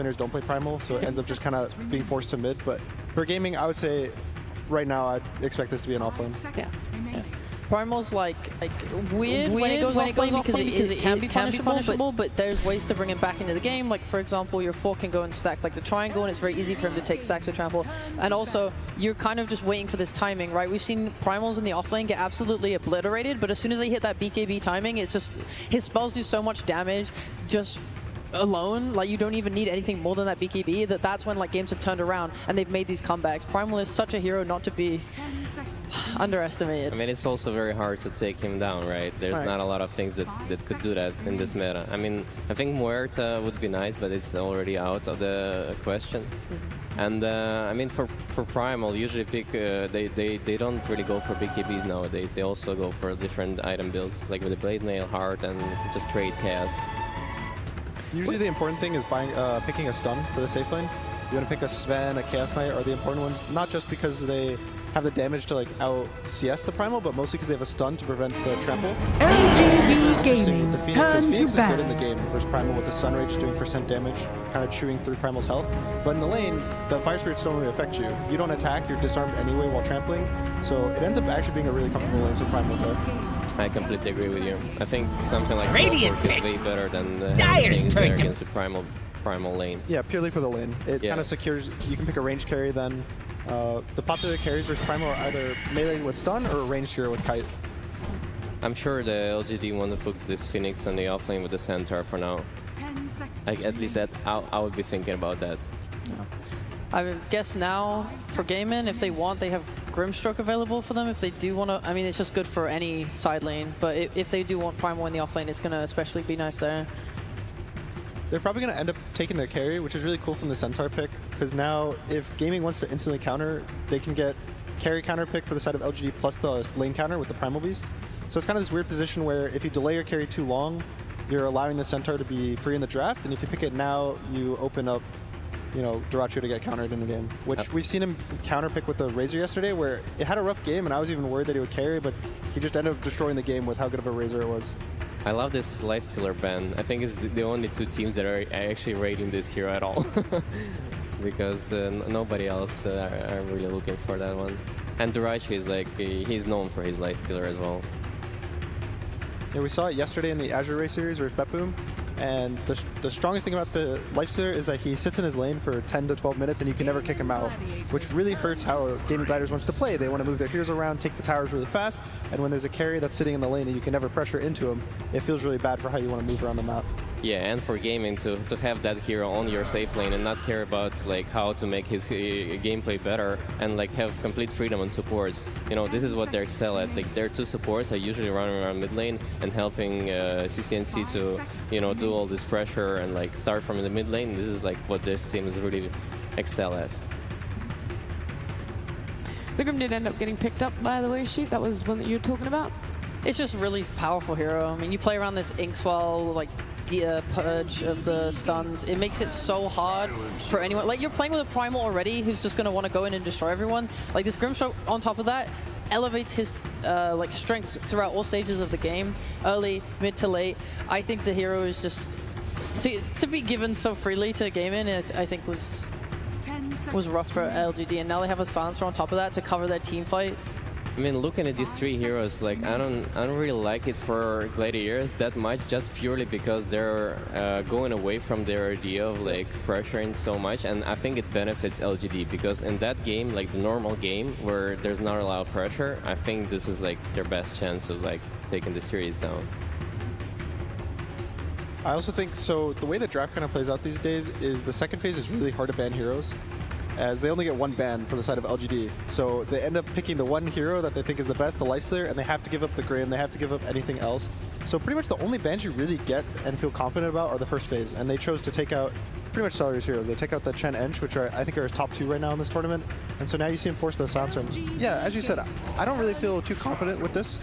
laners don't play Primal, so it ends up just kind of being forced to mid. But for gaming, I would say right now I'd expect this to be an offlane. Yeah. Primal's like weird when it goes offlane because it can be punishable, but there's ways to bring him back into the game. Like, for example, your 4 can go and stack like the triangle, and it's very easy for him to take stacks with trample. And also, you're kind of just waiting for this timing, right? We've seen Primals in the offlane get absolutely obliterated, but as soon as they hit that BKB timing, it's just, his spells do so much damage just alone. Like, you don't even need anything more than that BKB. That's when like games have turned around and they've made these comebacks. Primal is such a hero not to be underestimated. I mean, it's also very hard to take him down, right? There's not a lot of things that could do that in this meta. I mean, I think Muerta would be nice, but it's already out of the question. And I mean, for Primal, usually pick they don't really go for BKBs nowadays. They also go for different item builds, like with the Blade Mail, Heart, and just trade chaos. Usually the important thing is picking a stun for the safe lane. You want to pick a Sven, a Chaos Knight are the important ones, not just because they have the damage to like out CS the Primal, but mostly because they have a stun to prevent the trample. LGD Gaming's turn to Phoenix is good in battle. the game versus Primal with the Sun Rage doing % damage, kind of chewing through Primal's health. But in the lane, the Fire Spirits don't really affect you. You don't attack, you're disarmed anyway while trampling, so it ends up actually being a really comfortable lane for Primal there. I completely agree with you. I think something like Radiant Teleport is way better than Dire's things turn there to- against the primal lane. Yeah, purely for the lane. It kind of secures, you can pick a range carry then. The popular carries versus Primal are either melee with stun or a ranged hero with kite. I'm sure the LGD want to put this Phoenix on the offlane with the Centaur for now. Like, at least I would be thinking about that. I would guess now for gaming, if they want, they have Grimstroke available for them. If they do want to, I mean, it's just good for any side lane, but if they do want Primal in the offlane, it's going to especially be nice there. They're probably going to end up taking their carry, which is really cool from the Centaur pick, because now if gaming wants to instantly counter, they can get carry counter pick for the side of LGD plus the lane counter with the Primal Beast. So it's kind of this weird position where if you delay your carry too long, you're allowing the Centaur to be free in the draft, and if you pick it now, you open up, you know, Duracho to get countered in the game, which we've seen him counter pick with the Razor yesterday, where it had a rough game, and I was even worried that he would carry, but he just ended up destroying the game with how good of a Razor it was. I love this Lifestealer ban. I think it's the only 2 teams that are actually rating this hero at all. Because nobody else are really looking for that one. And Duracho is like, he's known for his Lifestealer as well. Yeah, we saw it yesterday in the Azure Race series versus Betboom, and the strongest thing about the Lifestealer is that he sits in his lane for 10 to 12 minutes and you can never kick him out, which really hurts how Gaming Gliders wants to play. They want to move their heroes around, take the towers really fast, and when there's a carry that's sitting in the lane and you can never pressure into him, it feels really bad for how you want to move around the map. Yeah, and for gaming to have that hero on your safe lane and not care about like how to make his gameplay better and like have complete freedom on supports. You know, this is what they excel at. Like, their 2 supports are usually running around mid lane and helping CCNC to, you know, do all this pressure and like start from the mid lane. This is like what this team is really excel at. Bigrim did end up getting picked up by the way sheet. That was one that you were talking about. It's just a really powerful hero. I mean, you play around this Inkswell, like, purge of the stuns. It makes it so hard for anyone. Like, you're playing with a Primal already who's just going to want to go in and destroy everyone. Like, this Grimstroke on top of that elevates his like strengths throughout all stages of the game, early, mid to late. I think the hero is just to be given so freely to gaming. I think was rough for LGD, and now they have a silencer on top of that to cover their team fight. I mean, looking at these 3 heroes, like I don't really like it for Gladiators that much, just purely because they're going away from their idea of like pressuring so much, and I think it benefits LGD because in that game, like the normal game where there's not a lot of pressure, I think this is like their best chance of like taking the series down. I also think, so the way the draft kind of plays out these days is the second phase is really hard to ban heroes, as they only get 1 ban for the side of LGD. So they end up picking the 1 hero that they think is the best, the Lifestealer, and they have to give up the Grim, they have to give up anything else. So pretty much the only bans you really get and feel confident about are the first phase, and they chose to take out pretty much Celery's heroes. They take out the Chen Ench, which I think are his top 2 right now in this tournament, and so now you see him force the silencer. And yeah, as you said, I don't really feel too confident with this,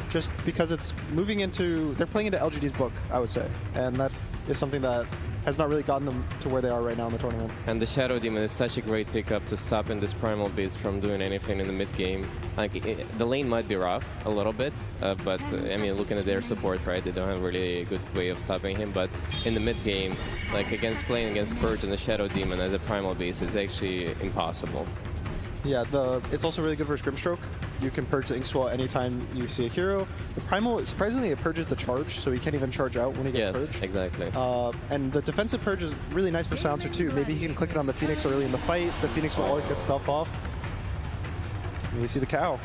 just because it's moving into, they're playing into LGD's book, I would say, and that is something that has not really gotten them to where they are right now in the tournament. And the Shadow Demon is such a great pickup to stop in this Primal Beast from doing anything in the mid game. Like the lane might be rough a little bit, but I mean, looking at their support, right, they don't have really a good way of stopping him. But in the mid game, like playing against Purge and the Shadow Demon as a Primal Beast is actually impossible. Yeah, it's also really good for Grimstroke. You can purge the Ink Swell anytime you see a hero. The Primal, surprisingly, it purges the charge, so he can't even charge out when he gets purged. Yes, exactly. And the defensive purge is really nice for Silencer too. Maybe he can click it on the Phoenix early in the fight. The Phoenix will always get stuff off. And you see the cow.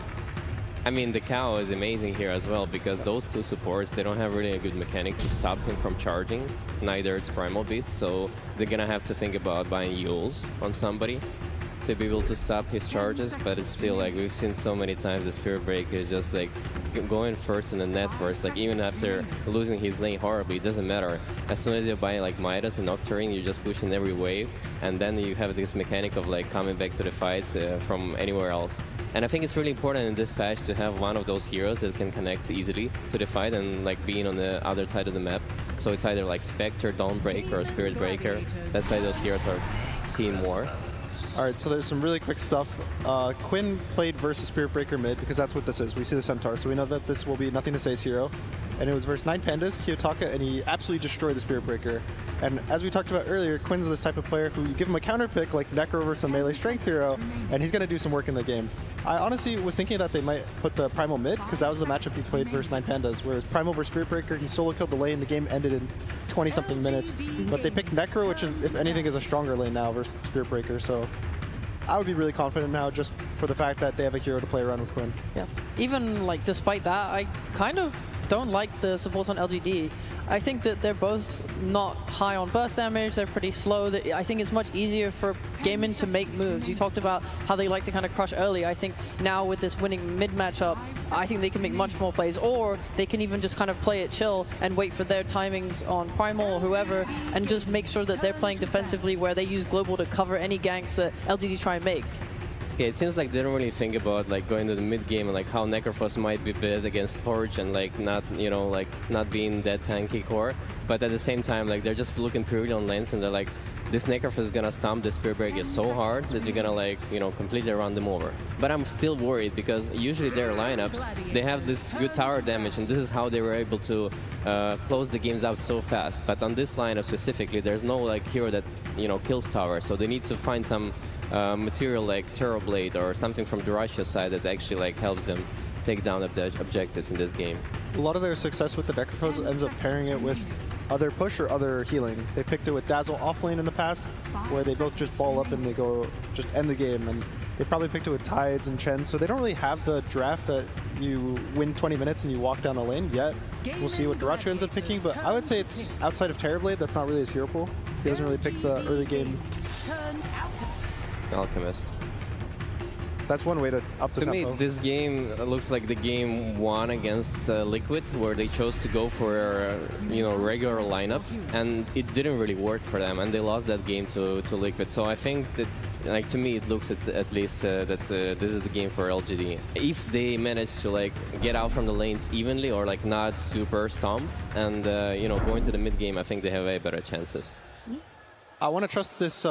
I mean, the cow is amazing here as well, because those two supports, they don't have really a good mechanic to stop him from charging. Neither it's Primal Beast, so they're gonna have to think about buying Yules on somebody to be able to stop his charges, but it's still like we've seen so many times the Spirit Breaker is just like going first in the net first, like even after losing his lane horribly, it doesn't matter. As soon as you buy like Midas and Nocturne, you just push in every wave, and then you have this mechanic of like coming back to the fights from anywhere else. And I think it's really important in this patch to have one of those heroes that can connect easily to the fight and like being on the other side of the map. So it's either like Spectre, Dawnbreaker, or Spirit Breaker. That's why those heroes are seen more. All right, so there's some really quick stuff. Quinn played versus Spirit Breaker mid because that's what this is. We see the Centaur, so we know that this will be Nothing to Say's hero. And it was versus 9 Pandas, Kiyotaka, and he absolutely destroyed the Spirit Breaker. And as we talked about earlier, Quinn's this type of player who you give him a counter pick like Necro versus a melee strength hero, and he's going to do some work in the game. I honestly was thinking that they might put the Primal mid because that was the matchup he played versus 9 Pandas, whereas Primal versus Spirit Breaker, he solo killed the lane, the game ended in 20-something minutes. But they picked Necro, which is, if anything, is a stronger lane now versus Spirit Breaker, so I would be really confident now just for the fact that they have a hero to play around with Quinn. Yeah. Even like despite that, I kind of don't like the supports on LGD. I think that they're both not high on burst damage, they're pretty slow. I think it's much easier for Gaming to make moves. You talked about how they like to kind of crush early. I think now with this winning mid matchup, I think they can make much more plays, or they can even just kind of play it chill and wait for their timings on Primal or whoever, and just make sure that they're playing defensively where they use Global to cover any ganks that LGD try and make. Yeah, it seems like they don't really think about like going to the mid game and like how Necrophos might be bid against Purge and like not, you know, like not being that tanky core. But at the same time, like they're just looking purely on lanes and they're like, this Necrophos is gonna stomp the Spirit Breaker so hard that you're gonna like, you know, completely run them over. But I'm still worried because usually their lineups, they have this good tower damage and this is how they were able to close the games out so fast. But on this lineup specifically, there's no like hero that, you know, kills tower. So they need to find some material like Turbo Blade or something from the Russia side that actually like helps them take down objectives in this game. A lot of their success with the Necrophos ends up pairing it with other push or other healing. They picked it with Dazzle off lane in the past, where they both just ball up and they go just end the game. And they probably picked it with Tides and Chen, so they don't really have the draft that you win 20 minutes and you walk down a lane yet. We'll see what Duracho ends up picking, but I would say it's outside of Terrorblade, that's not really his hero pool. He doesn't really pick the early game. Alchemist. That's one way to up the tempo. To me, this game looks like the game won against Liquid, where they chose to go for you know, regular lineup, and it didn't really work for them, and they lost that game to Liquid. So I think that, like, to me, it looks at least that this is the game for LGD. If they manage to like get out from the lanes evenly or like not super stomped, and you know, going to the mid game, I think they have way better chances. I want to trust this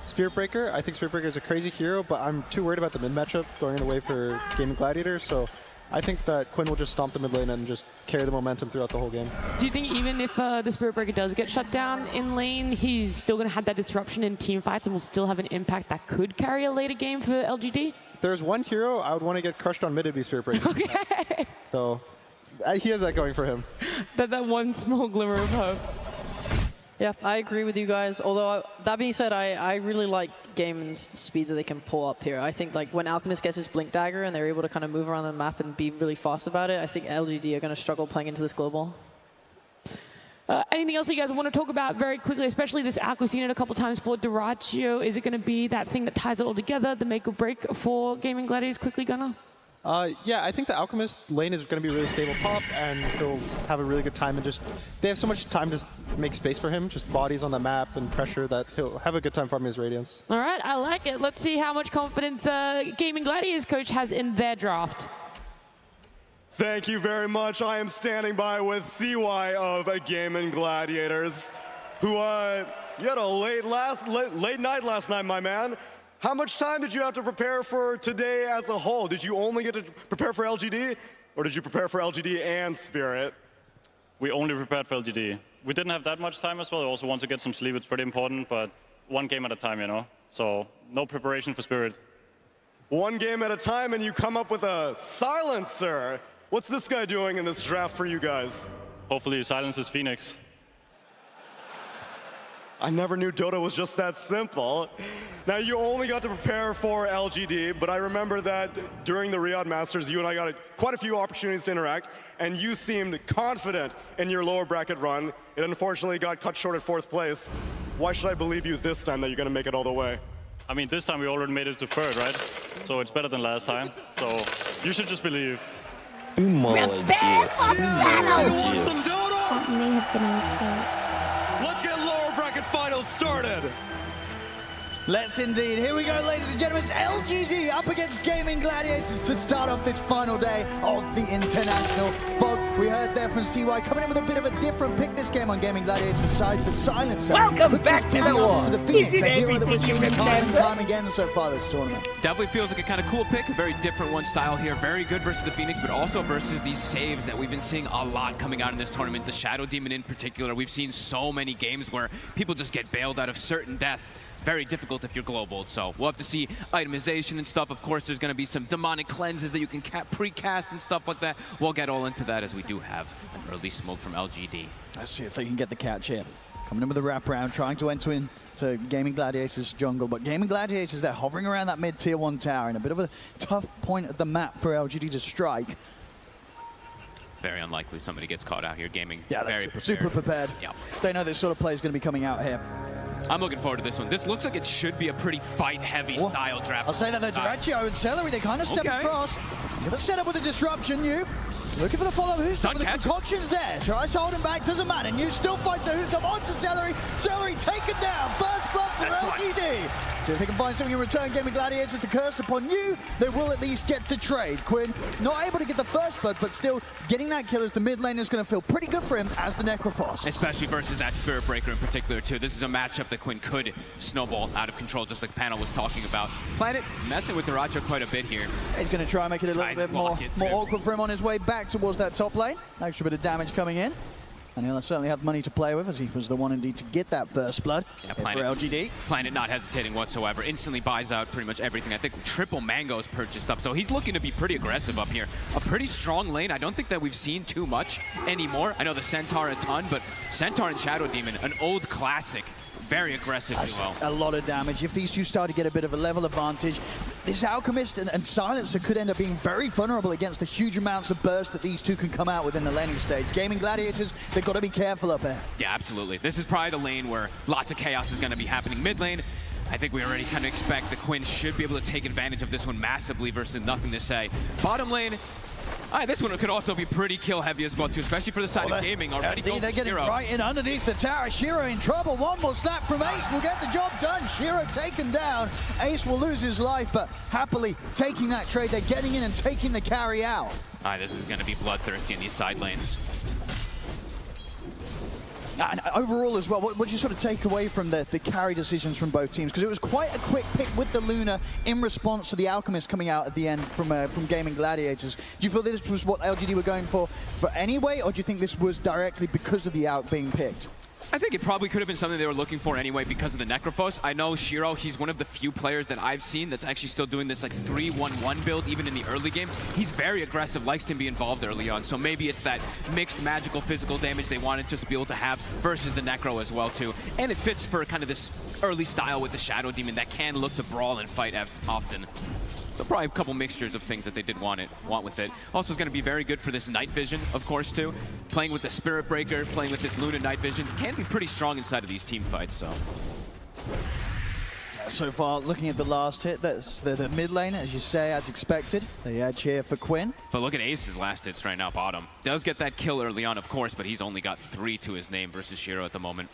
Spirit Breaker. I think Spirit Breaker is a crazy hero, but I'm too worried about the mid matchup going away for Gaming Gladiators, so I think that Quinn will just stomp the mid lane and just carry the momentum throughout the whole game. Do you think even if the Spirit Breaker does get shut down in lane, he's still going to have that disruption in team fights and will still have an impact that could carry a later game for LGD? If there's one hero I would want to get crushed on mid, it'd be Spirit Breaker. Okay. So he has that going for him. that one small glimmer of hope. Yeah, I agree with you guys. Although, that being said, I really like Gaiman's speed that they can pull up here. I think like when Alchemist gets his Blink Dagger and they're able to kind of move around the map and be really fast about it, I think LGD are going to struggle playing into this global. Anything else you guys want to talk about very quickly, especially this arc? We've seen it a couple times for Duracho. Is it going to be that thing that ties it all together, the make or break for Gaming Gladiators? Quickly, Gunnar? Yeah, I think the Alchemist lane is going to be really stable top, and he'll have a really good time, and just they have so much time to make space for him, just bodies on the map and pressure, that he'll have a good time farming his Radiance. All right, I like it. Let's see how much confidence Gaming Gladiators coach has in their draft. Thank you very much. I am standing by with CY of Gaming Gladiators, who you had a late night last night, my man. How much time did you have to prepare for today as a whole? Did you only get to prepare for LGD, or did you prepare for LGD and Spirit? We only prepared for LGD. We didn't have that much time as well. I also want to get some sleep. It's pretty important, but one game at a time, you know? So no preparation for Spirit. One game at a time, and you come up with a silencer. What's this guy doing in this draft for you guys? Hopefully he silences Phoenix. I never knew Dota was just that simple. Now, you only got to prepare for LGD, but I remember that during the Riyadh Masters, you and I got quite a few opportunities to interact, and you seemed confident in your lower bracket run. It unfortunately got cut short at 4th place. Why should I believe you this time that you're going to make it all the way? I mean, this time we already made it to 3rd, right? So it's better than last time. So you should just believe. Prepare for battle! Some Dota? That may have been a mistake. Let's get lower bracket finals started. Let's indeed. Here we go, ladies and gentlemen. It's LGD up against Gaming Gladiators to start off this final day of the International. Fog, we heard there from CY coming in with a bit of a different pick this game on Gaming Gladiators' side, the Silencer. Welcome back to the war. To the Phoenix, Is it a hero that we've everything seen you time and remember? time again so far this tournament. Definitely feels like a kind of cool pick, a very different one style here. Very good versus the Phoenix, but also versus these saves that we've been seeing a lot coming out in this tournament. The Shadow Demon in particular, we've seen so many games where people just get bailed out of certain death. Very difficult if you're global, so we'll have to see itemization and stuff. Of course, there's going to be some demonic cleanses that you can pre-cast and stuff like that. We'll get all into that as we do have an early smoke from LGD. Let's see if they can get the catch here. Coming in with a wraparound, trying to enter into Gaming Gladiators' jungle, but Gaming Gladiators, they're hovering around that mid-tier 1 tower in a bit of a tough point of the map for LGD to strike. Very unlikely somebody gets caught out here. Gaming very prepared. Super prepared. Yep. They know this sort of play is going to be coming out here. I'm looking forward to this one. This looks like it should be a pretty fight-heavy style draft. I'll say that though, Duraccio and Celery, they kind of step across. Gonna set up with a disruption, you. Looking for the follow. Who's Stun with the concoctions there? Tries to hold him back, doesn't matter. You still fight the who. Come on to Celery. Celery taken down. First blood for LGD. So if they can find something in return, Gaming Gladiators to curse upon you, they will at least get the trade. Quinn not able to get the first blood, but still getting that kill as the mid lane is going to feel pretty good for him as the Necrophos. Especially versus that Spirit Breaker in particular, too. This is a matchup that Quinn could snowball out of control, just like Panel was talking about. Planet messing with Duracho quite a bit here. He's going to try and make it a little bit more awkward for him on his way back towards that top lane. Extra bit of damage coming in. And he'll certainly have money to play with, as he was the one indeed to get that first blood for LGD. Planet not hesitating whatsoever. Instantly buys out pretty much everything. I think triple mangoes purchased up, so he's looking to be pretty aggressive up here. A pretty strong lane. I don't think that we've seen too much anymore. I know the Centaur a ton, but Centaur and Shadow Demon, an old classic. Very aggressive duo. A lot of damage. If these two start to get a bit of a level advantage, this Alchemist and Silencer could end up being very vulnerable against the huge amounts of burst that these two can come out within the laning stage. Gaming Gladiators, they've got to be careful up there. Yeah, absolutely. This is probably the lane where lots of chaos is going to be happening mid lane. I think we already kind of expect the Quinn should be able to take advantage of this one massively versus nothing to say. Bottom lane, this one could also be pretty kill heavy as well too, especially for the side of Gaming already. They're getting right in underneath the tower. Shiro in trouble. One more slap from Ace will get the job done. Shiro taken down. Ace will lose his life, but happily taking that trade. They're getting in and taking the carry out. This is going to be bloodthirsty in these side lanes. And overall as well, what did you sort of take away from the carry decisions from both teams? Because it was quite a quick pick with the Luna in response to the Alchemist coming out at the end from Gaming Gladiators. Do you feel this was what LGD were going for anyway, or do you think this was directly because of the Alch being picked? I think it probably could have been something they were looking for anyway because of the Necrophos. I know Shiro, he's one of the few players that I've seen that's actually still doing this like 3-1-1 build even in the early game. He's very aggressive, likes to be involved early on, so maybe it's that mixed magical physical damage they wanted just to be able to have versus the Necro as well too. And it fits for kind of this early style with the Shadow Demon that can look to brawl and fight often. So probably a couple mixtures of things that they did want with it. Also, it's going to be very good for this night vision, of course, too. Playing with the Spirit Breaker, playing with this Luna night vision can be pretty strong inside of these team fights. So far, looking at the last hit, that's the mid lane, as you say, as expected. The edge here for Quinn. But look at Ace's last hits right now, bottom. Does get that kill early on, of course, but he's only got 3 to his name versus Shiro at the moment.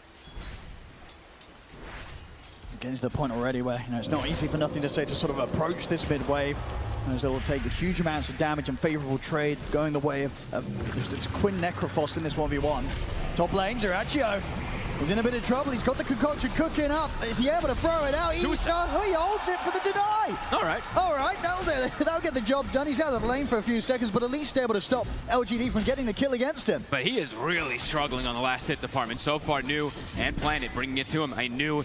Getting to the point already where it's not easy for nothing to say to sort of approach this mid wave, as they will take huge amounts of damage and favorable trade going the way of it's Quinn Necrophos in this 1v1. Top lane, Duraccio He's in a bit of trouble. He's got the concoction cooking up. Is he able to throw it out? He holds it for the deny. All right. All right, that'll get the job done. He's out of the lane for a few seconds, but at least able to stop LGD from getting the kill against him. But he is really struggling on the last hit department. So far, New and Planet bringing it to him. I knew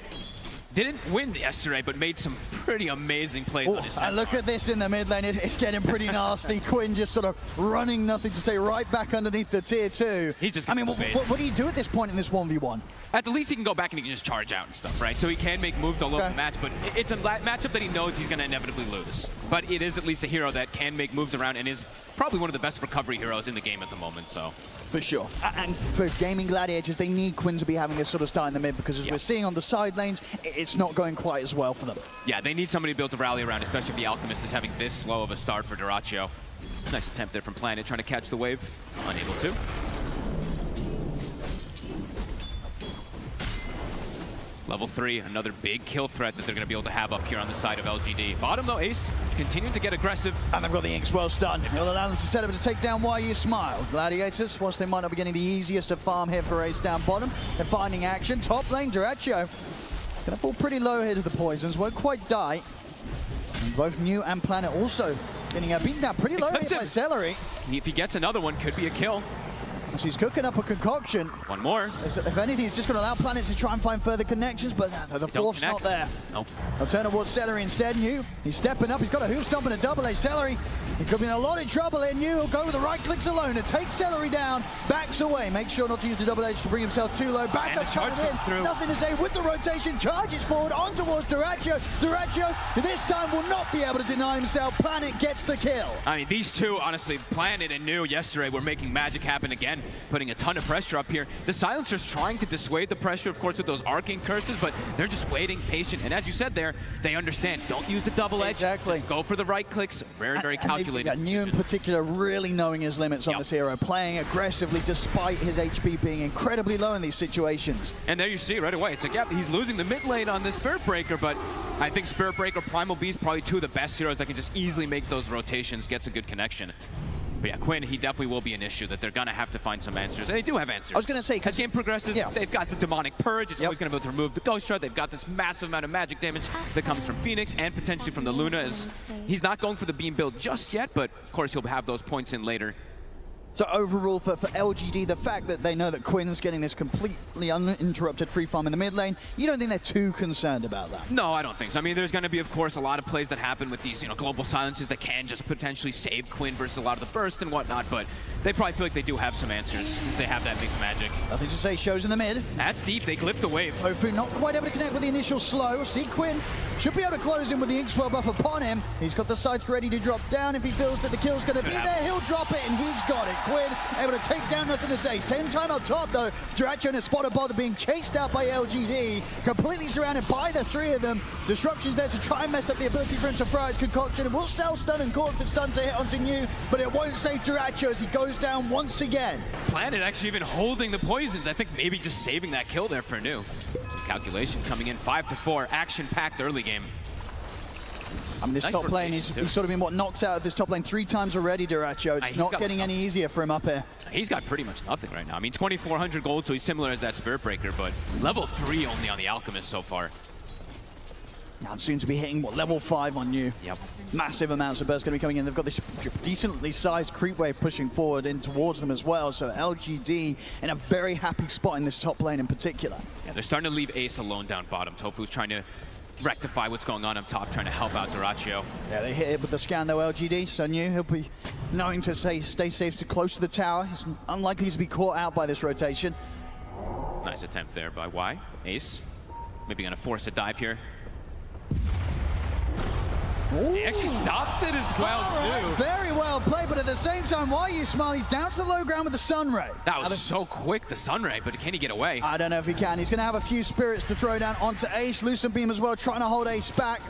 didn't win yesterday, but made some pretty amazing plays on his center. Look at this in the mid lane. It's getting pretty nasty. Quinn just sort of running nothing to say right back underneath the tier 2. He's just what do you do at this point in this 1v1? At the least, he can go back and he can just charge out and stuff, right? So he can make moves all over the match, but it's a matchup that he knows he's going to inevitably lose. But it is at least a hero that can make moves around and is probably one of the best recovery heroes in the game at the moment, so. For sure. And for Gaming Gladiators, they need Quinn to be having this sort of start in the mid because as we're seeing on the side lanes, it's not going quite as well for them. Yeah, they need somebody to be able to rally around, especially if the Alchemist is having this slow of a start for Dyrachyo. Nice attempt there from Planet, trying to catch the wave. Unable to. Level 3, another big kill threat that they're going to be able to have up here on the side of LGD. Bottom though, Ace continuing to get aggressive. And they've got the Inks well stunned. It'll allow them to set up to take down Why You Smile. Gladiators, whilst they might not be getting the easiest of farm here for Ace down bottom, they're finding action. Top lane, Dyrachyo. It's going to fall pretty low here to the poisons, won't quite die. And both New and Planet also getting beaten down pretty low here by Celery. If he gets another one, could be a kill. She's cooking up a concoction. One more. If anything, he's just going to allow Planet to try and find further connections, but the fourth's not there. Nope. I'll turn towards Celery instead. New, he's stepping up. He's got a hoof stomp and a double A. Celery, he could be in a lot of trouble here. New will go with the right clicks alone and take Celery down. Backs away. Make sure not to use the double H to bring himself too low. Back up coming in. Nothing to say with the rotation. Charges forward on towards Dyrachyo. Dyrachyo this time will not be able to deny himself. Planet gets the kill. I mean, these two, honestly, Planet and New yesterday were making magic happen again, putting a ton of pressure up here. The Silencer's trying to dissuade the pressure, of course, with those arcane curses, but they're just waiting, patient. And as you said there, they understand. Don't use the double edge. Exactly. Just go for the right clicks. Very, very calculated. New in particular really knowing his limits on this hero, playing aggressively despite his HP being incredibly low in these situations. And there you see right away, it's like, yeah, he's losing the mid lane on this Spirit Breaker, but I think Spirit Breaker, Primal Beast, probably two of the best heroes that can just easily make those rotations, gets a good connection. But yeah, Quinn, he definitely will be an issue that they're going to have to find some answers. And they do have answers. I was going to say, as game progresses, they've got the Demonic Purge. It's always going to be able to remove the Ghost Shard. They've got this massive amount of magic damage that comes from Phoenix and potentially from the Luna. As he's not going for the beam build just yet, but of course he'll have those points in later. So overall for LGD, the fact that they know that Quinn's getting this completely uninterrupted free farm in the mid lane, you don't think they're too concerned about that? No, I don't think so. I mean, there's going to be, of course, a lot of plays that happen with these, global silences that can just potentially save Quinn versus a lot of the burst and whatnot, but they probably feel like they do have some answers since they have that mixed magic. Nothing to say, shows in the mid. That's deep. They lift the wave. Hofu not quite able to connect with the initial slow. See, Quinn should be able to close in with the Inkswell buff upon him. He's got the sights ready to drop down. If he feels that the kill's going to be there, he'll drop it, and he's got it. Quinn able to take down, nothing to say. Same time up top, though. Dyrachyo in a spot of bother being chased out by LGD. Completely surrounded by the three of them. Disruption's there to try and mess up the ability for him to fry his concoction. And will self-stun and cause the stun to hit onto New, but it won't save Dyrachyo as he goes down once again. Planet actually even holding the poisons. I think maybe just saving that kill there for New. Some calculation coming in 5-4. Action-packed early game. I mean, this top lane, he's sort of been knocked out of this top lane 3 times already, Dyrachyo. It's not getting any easier for him up here. He's got pretty much nothing right now. I mean, 2,400 gold, so he's similar as that Spirit Breaker, but level 3 only on the Alchemist so far. Now soon to be hitting, level 5 on New. Yep. Massive amounts of burst going to be coming in. They've got this decently sized creep wave pushing forward in towards them as well. So LGD in a very happy spot in this top lane in particular. Yeah, they're starting to leave Ace alone down bottom. Tofu's trying to rectify what's going on up top, trying to help out Dyrachyo. Yeah, they hit it with the scan though, LGD. So New, he'll be knowing to stay safe to close to the tower. He's unlikely to be caught out by this rotation. Nice attempt there by Y. Ace maybe going to force a dive here. Ooh. He actually stops it as well, too. Very well played, but at the same time, Why You Smile, he's down to the low ground with the Sun Ray. That was so quick, the Sun Ray, but can he get away? I don't know if he can. He's going to have a few spirits to throw down onto Ace. Lucent Beam as well, trying to hold Ace back.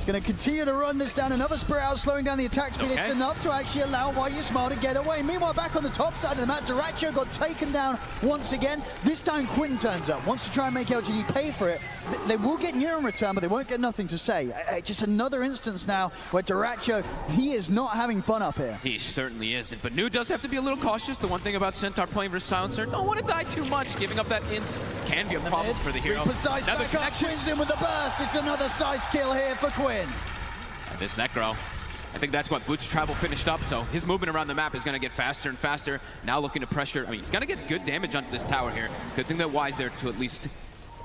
He's going to continue to run this down. Another Spiral slowing down the attack speed. Okay. It's enough to actually allow Why You Smile to get away. Meanwhile, back on the top side of the map, Dyrachyo got taken down once again. This time, Quinn turns up, wants to try and make LGD pay for it. They will get near in return, but they won't get nothing to say. Just another instance now where Dyrachyo, he is not having fun up here. He certainly isn't, but Nu does have to be a little cautious. The one thing about Centaur playing versus Silencer, don't want to die too much. Giving up that int can be a problem for the hero. Precise Another back up, connection. Quinn's in with the burst. It's another scythe kill here for Quinn. And this Necro, I think that's what Boots Travel finished up, so his movement around the map is going to get faster and faster. Now looking to pressure. I mean, he's going to get good damage onto this tower here. Good thing that Y's there to at least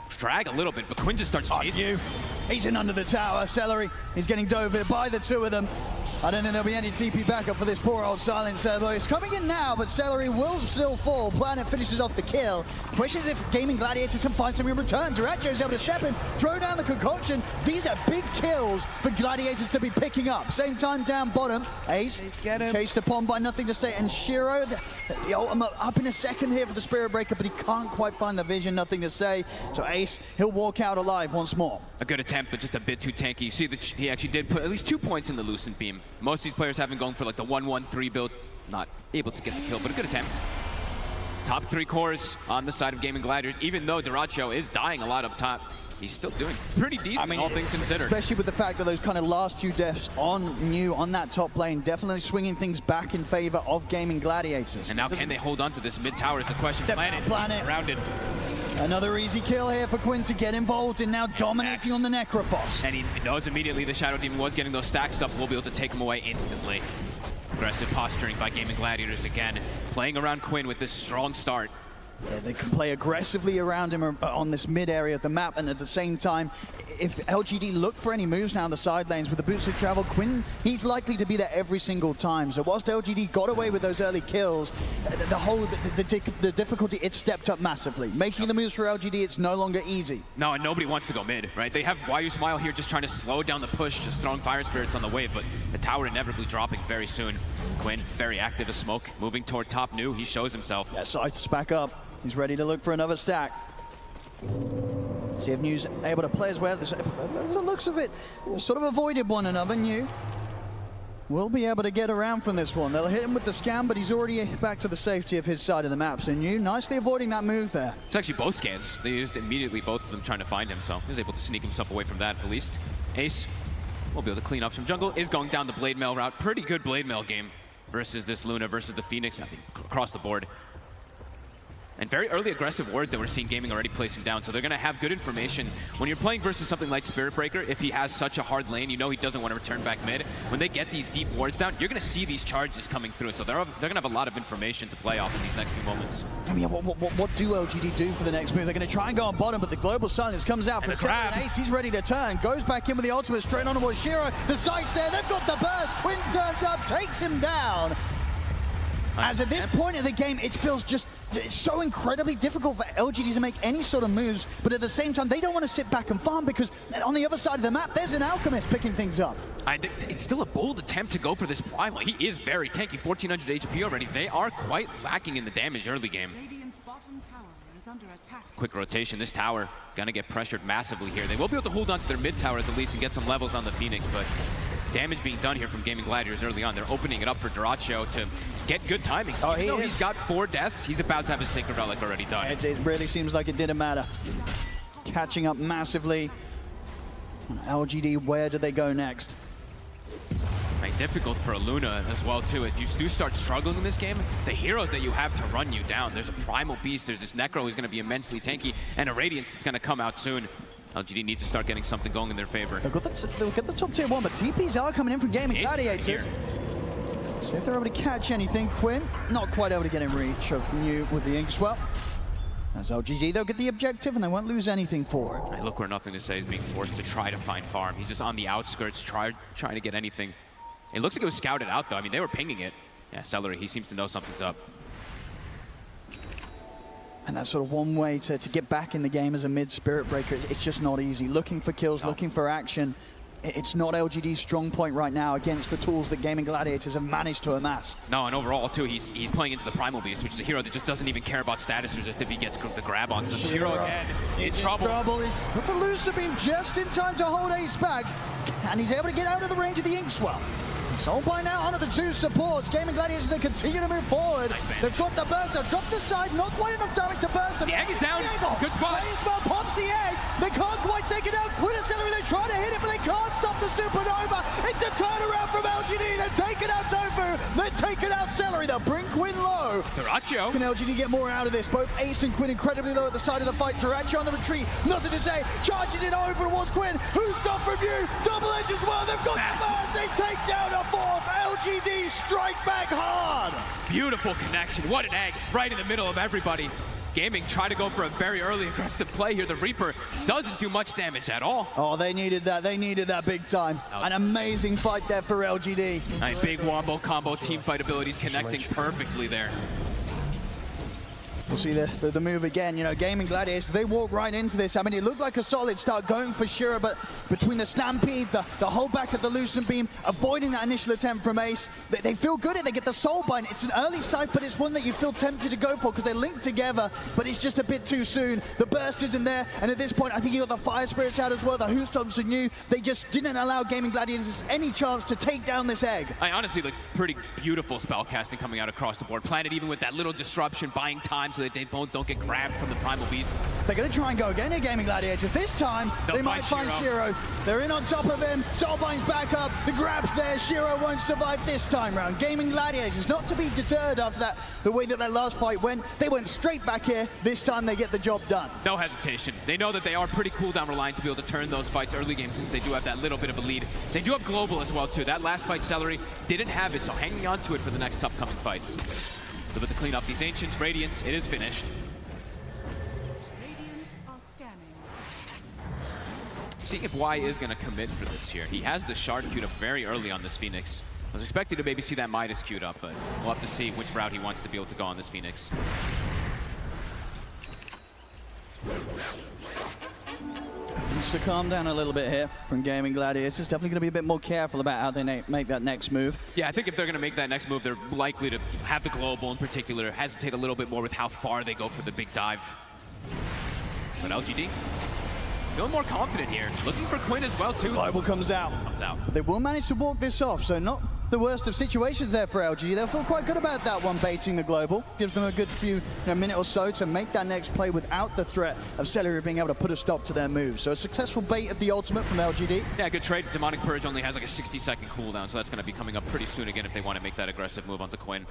drag a little bit, but Quinn just starts chasing. He's in under the tower. Celery, he's getting dove here by the two of them. I don't think there'll be any TP backup for this poor old Silencer, though. He's coming in now, but Celery will still fall. Planet finishes off the kill. Question is if Gaming Gladiators can find something in return. Dyrachyo's able to step in, throw down the concoction. These are big kills for Gladiators to be picking up. Same time down bottom. Ace chased upon by Nothing to Say, and Shiro, the ultimate up in a second here for the Spirit Breaker, but he can't quite find the vision. Nothing to Say. So Ace, he'll walk out alive once more. A good attempt, but just a bit too tanky. You see that he actually did put at least 2 points in the Lucent Beam. Most of these players have been going for like the 1-1-3 build. Not able to get the kill, but a good attempt. Top 3 cores on the side of Gaming Gladiators. Even though Dyrachyo is dying a lot up top, he's still doing pretty decent, all things considered. Especially with the fact that those kind of last 2 deaths on Nu on that top lane, definitely swinging things back in favor of Gaming Gladiators. And now can they hold on to this mid tower is the question. Planet. He's surrounded. Another easy kill here for Quinn to get involved in, now dominating on the Necrophos. And he knows immediately the Shadow Demon was getting those stacks up. We'll be able to take him away instantly. Aggressive posturing by Gaming Gladiators again. Playing around Quinn with this strong start. Yeah, they can play aggressively around him on this mid area of the map, and at the same time, if LGD look for any moves now on the side lanes with the boots of travel, Quinn, he's likely to be there every single time. So whilst LGD got away with those early kills, the difficulty, it stepped up massively. Making the moves for LGD, it's no longer easy. No, and nobody wants to go mid, right? They have Why You Smile here just trying to slow down the push, just throwing Fire Spirits on the wave, but the tower inevitably dropping very soon. Quinn, very active as Smoke, moving toward top Nu. He shows himself. Yeah, Scythe's back up. He's ready to look for another stack. See if Nu's able to play as well. The looks of it, sort of avoided one another. Nu will be able to get around from this one. They'll hit him with the scan, but he's already back to the safety of his side of the map. So Nu nicely avoiding that move there. It's actually both scans. They used immediately both of them trying to find him, so he was able to sneak himself away from that at the least. Ace will be able to clean up some jungle. Is going down the Blade Mail route. Pretty good Blade Mail game versus this Luna versus the Phoenix, I think, across the board. And very early aggressive wards that we're seeing Gaming already placing down, so they're going to have good information. When you're playing versus something like Spirit Breaker, if he has such a hard lane, you know he doesn't want to return back mid. When they get these deep wards down, you're going to see these charges coming through, so they're going to have a lot of information to play off in these next few moments. I mean, what do LGD do for the next move? They're going to try and go on bottom, but the Global Silence comes out from grab. Ace. He's ready to turn, goes back in with the ultimate straight on towards Shiro. The sight's there, they've got the burst. Quinn turns up, takes him down. As at this point in the game, it feels just so incredibly difficult for LGD to make any sort of moves, but at the same time, they don't want to sit back and farm because on the other side of the map, there's an Alchemist picking things up. It's still a bold attempt to go for this Primal. He is very tanky, 1400 HP already. They are quite lacking in the damage early game. Quick rotation. This tower gonna get pressured massively here. They will be able to hold on to their mid tower at the least and get some levels on the Phoenix, but damage being done here from Gaming Gladiators early on. They're opening it up for Dyrachyo to get good timing. So even though he's got 4 deaths, he's about to have his Sacred Relic already done. It really seems like it didn't matter. Catching up massively. LGD, where do they go next? Difficult for a Luna as well too. If you do start struggling in this game, the heroes that you have to run you down. There's a Primal Beast, there's this Necro who's going to be immensely tanky, and a Radiance that's going to come out soon. LGD need to start getting something going in their favor. They'll get the top tier 1, but TPs are coming in from Gaming Gladiators. So if they're able to catch anything, Quinn not quite able to get in reach of Nu with the Inkswell. As LGD, they'll get the objective and they won't lose anything for it. Right, look where Nothing to Say is being forced to try to find farm. He's just on the outskirts trying to get anything. It looks like it was scouted out though. I mean, they were pinging it. Yeah, Celery, he seems to know something's up. And that's sort of one way to get back in the game as a mid Spirit Breaker. It's just not easy. Looking for kills, looking for action. it's not LGD's strong point right now against the tools that Gaming Gladiators have managed to amass. No, and overall, too, he's playing into the Primal Beast, which is a hero that just doesn't even care about status resist if he gets the grab onto the Shiro again. In trouble. He's got the Lucifer Beam just in time to hold Ace back, and he's able to get out of the range of the Inkswell. Soulbind now onto the 2 supports. Gaming Gladiators, they continue to move forward. They've got the burst, they've dropped the side, not quite enough damage to burst them. The egg is down. Good spot. Baseball pops the egg. They can't quite take it out. Quintessentially, they try to hit it, but they can't stop the Supernova. It's a turnaround from LGD. They've taken out Tofu. They've taken out Celery. They'll bring Quinn low. Dyrachyo. Can LGD get more out of this? Both Ace and Quinn incredibly low at the side of the fight. Dyrachyo on the retreat. Nothing to say. Charges it over towards Quinn. Who's stopped from you? Double edge as well. They've got the burst. They take down a 4th. LGD strike back hard. Beautiful connection. What an egg. Right in the middle of everybody. Gaming try to go for a very early aggressive play here. The Reaper doesn't do much damage at all. Oh, they needed that. They needed that big time. An amazing fight there for LGD. A big wombo combo team fight abilities connecting perfectly there. We'll see the move again. You know, Gaming Gladiators, they walk right into this. I mean, it looked like a solid start going for Shiro, but between the Stampede, the holdback of the Lucent Beam, avoiding that initial attempt from Ace, they feel good at it. They get the Soulbind. It's an early sight, but it's one that you feel tempted to go for because they're linked together, but it's just a bit too soon. The burst isn't there, and at this point, I think you got the Fire Spirits out as well. The Hoostomps are new. They just didn't allow Gaming Gladiators any chance to take down this egg. I honestly look pretty beautiful spell casting coming out across the board. Planted even with that little disruption, buying time so that they both don't get grabbed from the Primal Beast. They're going to try and go again at Gaming Gladiators. This time, they might find Shiro. They're in on top of him. Soulbind's back up. The grab's there. Shiro won't survive this time round. Gaming Gladiators, not to be deterred after that, the way that last fight went. They went straight back here. This time, they get the job done. No hesitation. They know that they are pretty cooldown reliant to be able to turn those fights early game since they do have that little bit of a lead. They do have Global as well, too. That last fight, Celery didn't have it, so hanging on to it for the next upcoming fights. So to clean up these Ancients, Radiance, it is finished. Seeing if Y is going to commit for this here. He has the Shard queued up very early on this Phoenix. I was expecting to maybe see that Midas queued up, but we'll have to see which route he wants to be able to go on this Phoenix. Things to calm down a little bit here from Gaming Gladiators. Definitely going to be a bit more careful about how they make that next move. Yeah, I think if they're going to make that next move, they're likely to have the Global in particular, hesitate a little bit more with how far they go for the big dive. But LGD, feeling more confident here. Looking for Quinn as well, too. Global comes out. But they will manage to walk this off, so not the worst of situations there for LG. They'll feel quite good about that one, baiting the Global. Gives them a good few minute or so to make that next play without the threat of Celery being able to put a stop to their move. So a successful bait of the ultimate from LGD. Yeah, good trade. Demonic Purge only has like a 60-second cooldown, so that's going to be coming up pretty soon again if they want to make that aggressive move onto Quinn.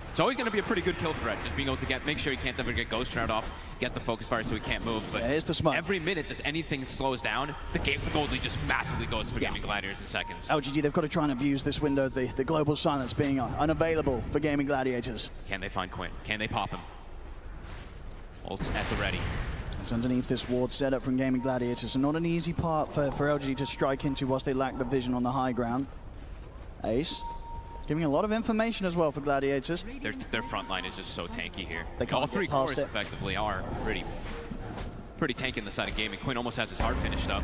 It's always going to be a pretty good kill threat, just being able to make sure he can't ever get Ghost Shroud off, get the focus fire so he can't move. But yeah, here's the smoke. Every minute that anything slows down, the gold lead just massively goes for Gaming Gladiators in seconds. LGD, they've got to try and abuse this window, the global silence being unavailable for Gaming Gladiators. Can they find Quinn? Can they pop him? Ult's at the ready. It's underneath this ward setup from Gaming Gladiators, so not an easy part for LGD to strike into whilst they lack the vision on the high ground. Ace. Giving a lot of information as well for Gladiators. Their front line is just so tanky here. They can't all three get past cores it. effectively are pretty tanky in the side of Gaming. Quinn almost has his heart finished up.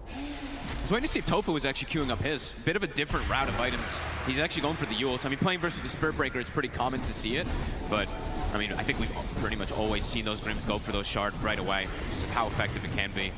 I was waiting to see if Tofu was actually queuing up his. Bit of a different route of items. He's actually going for the Yules. I mean, playing versus the Spirit Breaker, it's pretty common to see it. But, I mean, I think we've pretty much always seen those Grims go for those Shard right away. Just how effective it can be.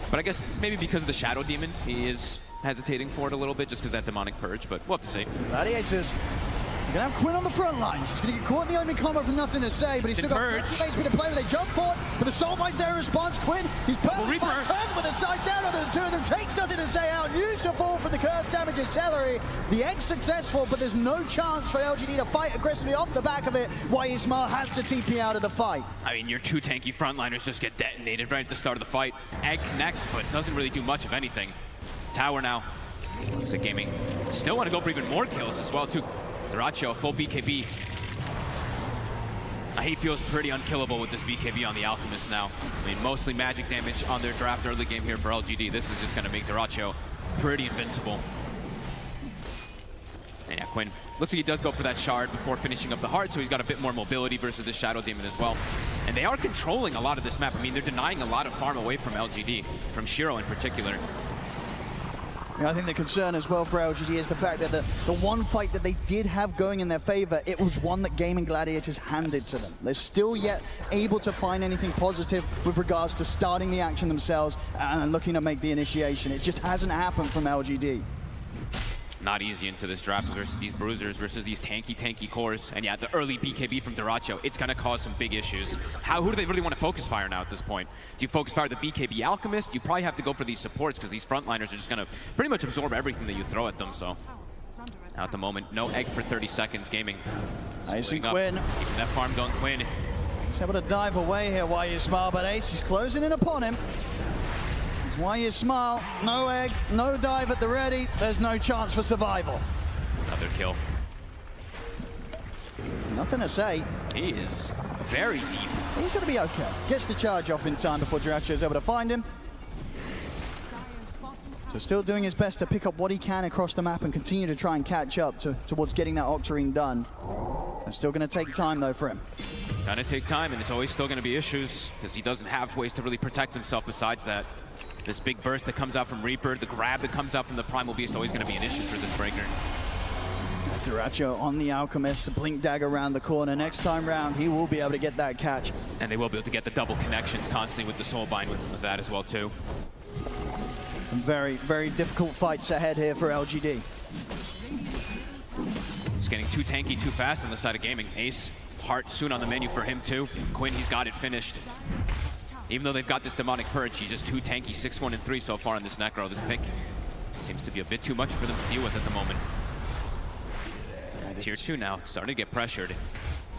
But I guess maybe because of the Shadow Demon, he is hesitating for it a little bit just because that Demonic Purge, but we'll have to see. Gladiators, you're going to have Quinn on the front lines. He's going to get caught in the opening combo for nothing to say, but he's still got plenty of space to play with. They jump for it, but the Soulbind there in response. Quinn, he's perfect. Turns with a side down onto the two of them, takes nothing to say out. Useful for the curse damage of Celery. The X successful, but there's no chance for LGD to fight aggressively off the back of it, why Ismail has to TP out of the fight. I mean, your two tanky frontliners just get detonated right at the start of the fight. Egg connects, but doesn't really do much of anything. Tower now. Looks like Gaming still want to go for even more kills as well, too. Dyrachyo, full BKB. He feels pretty unkillable with this BKB on the Alchemist now. I mean, mostly magic damage on their draft early game here for LGD. This is just going to make Dyrachyo pretty invincible. And yeah, Quinn looks like he does go for that shard before finishing up the heart, so he's got a bit more mobility versus the Shadow Demon as well. And they are controlling a lot of this map. I mean, they're denying a lot of farm away from LGD, from Shiro in particular. I think the concern as well for LGD is the fact that the one fight that they did have going in their favor, it was one that Gaming Gladiators handed to them. They're still yet able to find anything positive with regards to starting the action themselves and looking to make the initiation. It just hasn't happened from LGD. Not easy into this draft versus these bruisers, versus these tanky cores. And yeah, the early BKB from Duracho, it's going to cause some big issues. Who do they really want to focus fire now at this point? Do you focus fire the BKB Alchemist? You probably have to go for these supports because these frontliners are just going to pretty much absorb everything that you throw at them. So now at the moment, no egg for 30 seconds. Gaming. I see Quinn. Quinn. Keeping that farm going, Quinn. He's able to dive away here while you smile, but Ace is closing in upon him. Why you smile, no egg, no dive at the ready, there's no chance for survival. Another kill. Nothing to say. He is very deep. He's going to be okay. Gets the charge off in time before Duracho is able to find him. So still doing his best to pick up what he can across the map and continue to try and catch up towards getting that Octarine done. It's still going to take time though for him. Gonna take time, and it's always still going to be issues because he doesn't have ways to really protect himself besides that. This big burst that comes out from Reaper, the grab that comes out from the Primal Beast, always going to be an issue for this breaker. Duracho on the Alchemist, the Blink Dagger around the corner. Next time round, he will be able to get that catch. And they will be able to get the double connections constantly with the Soulbind with that as well too. Some very, very difficult fights ahead here for LGD. He's getting too tanky too fast on the side of Gaming. Ace, Heart soon on the menu for him too. Quinn, he's got it finished. Even though they've got this Demonic Purge, he's just too tanky, 6-1 and 3 so far in this Necro. This pick seems to be a bit too much for them to deal with at the moment. Tier 2 now, starting to get pressured.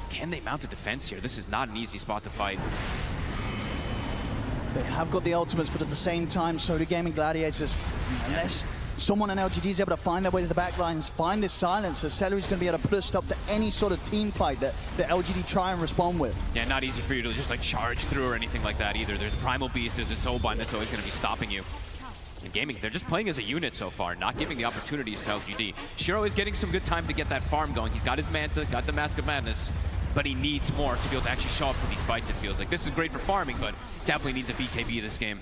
Can they mount a defense here? This is not an easy spot to fight. They have got the ultimates, but at the same time, so do Gaming Gladiators. Unless someone on LGD is able to find their way to the back lines, find this silencer, Celery's going to be able to put a stop to any sort of team fight that LGD try and respond with. Yeah, not easy for you to just like charge through or anything like that either. There's a Primal Beast, there's a Soulbind that's always going to be stopping you. And Gaming, they're just playing as a unit so far, not giving the opportunities to LGD. Shiro is getting some good time to get that farm going. He's got his Manta, got the Mask of Madness, but he needs more to be able to actually show up to these fights, it feels like. This is great for farming, but definitely needs a BKB this game.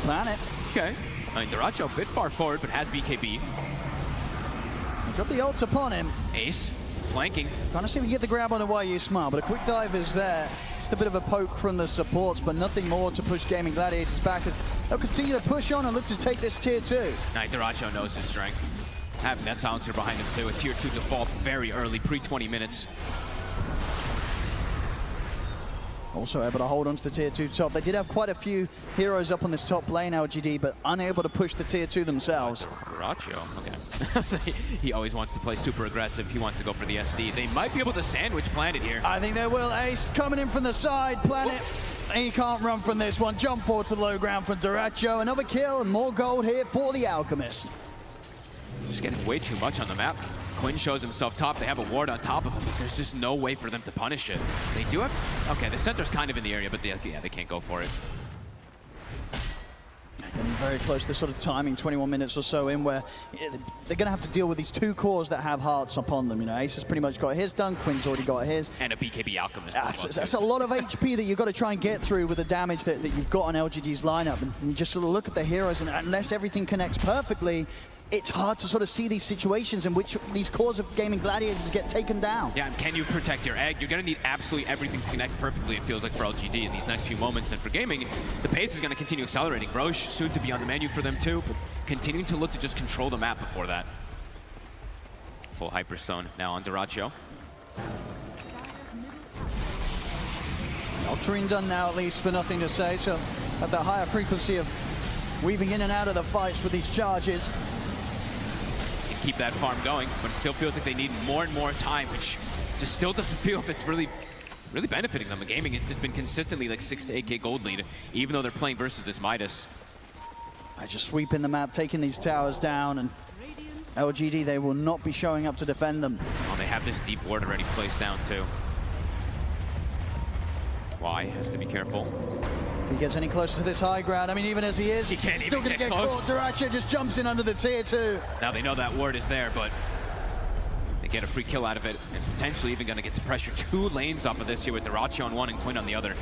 Planet. Okay. I mean, Duracho a bit far forward, but has BKB. Drop the ult upon him. Ace, flanking. Trying to see if we can get the grab on it while you smile, but a quick dive is there. Just a bit of a poke from the supports, but nothing more to push Gaming Gladiators back as they'll continue to push on and look to take this tier 2. Nah, Duracho knows his strength. Having that silencer behind him too, a tier 2 default very early, pre-20 minutes. Also able to hold on to the tier 2 top. They did have quite a few heroes up on this top lane, LGD, but unable to push the tier 2 themselves. Duracho, okay. He always wants to play super aggressive. He wants to go for the SD. They might be able to sandwich Planet here. I think they will. Ace coming in from the side. Planet, he can't run from this one. Jump forward to the low ground from Duracho. Another kill and more gold here for the Alchemist. Just getting way too much on the map. Quinn shows himself top. They have a ward on top of him, but there's just no way for them to punish it. They do have... Okay, the center's kind of in the area, but they can't go for it. Getting very close to the sort of timing, 21 minutes or so in, where they're going to have to deal with these two cores that have hearts upon them. You know, Ace has pretty much got his done, Quinn's already got his. And a BKB Alchemist. That's a lot of HP that you've got to try and get through with the damage that you've got on LGD's lineup. And you just sort of look at the heroes, and unless everything connects perfectly, it's hard to sort of see these situations in which these cores of Gaming Gladiators get taken down. Yeah, and can you protect your egg? You're going to need absolutely everything to connect perfectly, it feels like, for LGD in these next few moments. And for Gaming, the pace is going to continue accelerating. Roche soon to be on the menu for them too, but continuing to look to just control the map before that. Full Hyperstone now on Duracho. Octarine done now, at least, for nothing to say. So at that higher frequency of weaving in and out of the fights with these charges. Keep that farm going, but it still feels like they need more and more time, which just still doesn't feel if it's really benefiting them. The Gaming, it's just been consistently like 6 to 8k gold lead, even though they're playing versus this Midas. I just sweeping the map, taking these towers down, and LGD, they will not be showing up to defend them. Oh, they have this deep ward already placed down too. Y has to be careful. If he gets any closer to this high ground, I mean, even as he is, He can't still even going to get get close. caught. Dyrachyo just jumps in under the tier 2. Now they know that ward is there, but they get a free kill out of it, and potentially even going to get to pressure 2 lanes off of this here with Dyrachyo on one and Quinn on the other.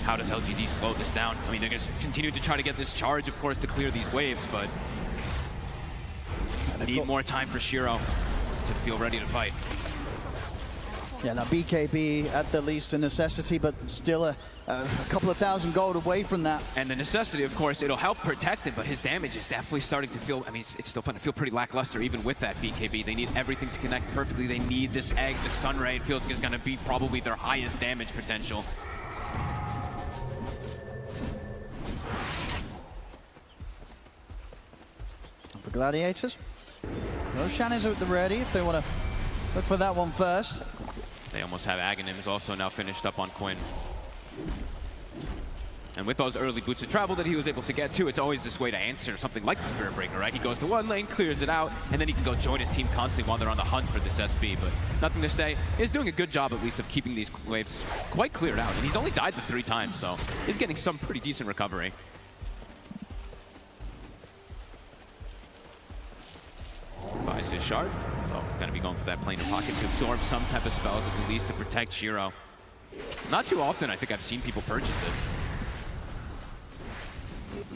How does LGD slow this down? I mean, they're going to continue to try to get this charge, of course, to clear these waves, but need more time for Shiro to feel ready to fight. Yeah, now BKB at the least a necessity, but still a couple of thousand gold away from that. And the necessity, of course, it'll help protect it, but his damage is definitely starting to feel, I mean, it's still fun to feel pretty lackluster even with that BKB. They need everything to connect perfectly. They need this egg. The Sunray, it feels like is going to be probably their highest damage potential. For Gladiators, Roshan is at the ready if they want to look for that one first. They almost have Aghanims also now finished up on Quinn. And with those early boots of travel that he was able to get to, it's always this way to answer something like the Spirit Breaker, right? He goes to one lane, clears it out, and then he can go join his team constantly while they're on the hunt for this SB. But Nothing to Stay is doing a good job, at least, of keeping these waves quite cleared out. And he's only died the 3 times, so he's getting some pretty decent recovery. Buys his shard, so gonna be going for that planar pocket to absorb some type of spells at the least to protect Shiro. Not too often I think I've seen people purchase it.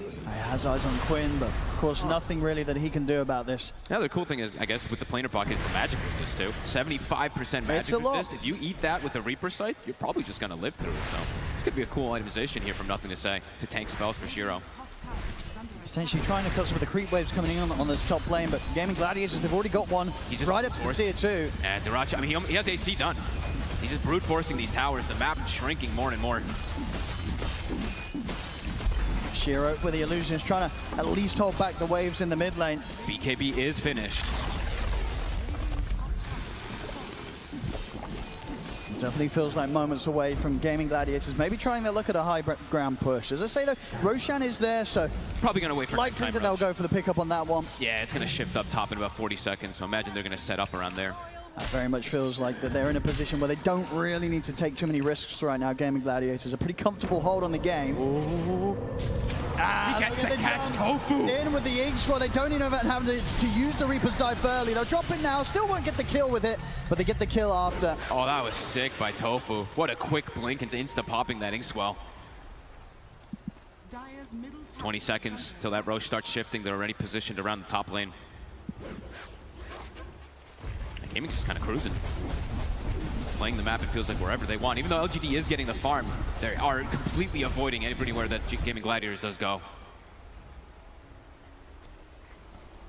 He has eyes on Quinn, but of course nothing really that he can do about this. The other cool thing is, I guess, with the planar pocket, it's the magic resist too. 75% magic resist. If you eat that with a Reaper Scythe, you're probably just gonna live through it. So it's gonna be a cool itemization here from Nothing to Say to tank spells for Shiro. Potentially trying to cut some of the creep waves coming in on this top lane, but Gaming Gladiators, they've already got one. He's just right up to the tier 2. And Dyrachyo, I mean, he has AC done. He's just brute forcing these towers. The map shrinking more and more. Shiro with the illusions, trying to at least hold back the waves in the mid lane. BKB is finished. Definitely feels like moments away from Gaming Gladiators, maybe trying their luck at a high ground push. As I say though, Roshan is there, so probably going to wait for likely that they'll go for the pickup on that one. Yeah, it's going to shift up top in about 40 seconds, so imagine they're going to set up around there. That very much feels like that they're in a position where they don't really need to take too many risks right now. Gaming Gladiators, a pretty comfortable hold on the game. Ooh. He gets the catch tofu. In with the Inks, well, they don't even have to use the Reaper Scythe early. They'll drop it now, still won't get the kill with it, but they get the kill after. Oh, that was sick by Tofu. What a quick blink into insta-popping that Inkswell. 20 seconds till that Roche starts shifting. They're already positioned around the top lane. Gaming's just kind of cruising. Playing the map, it feels like wherever they want. Even though LGD is getting the farm, they are completely avoiding anywhere that Gaming Gladiators does go.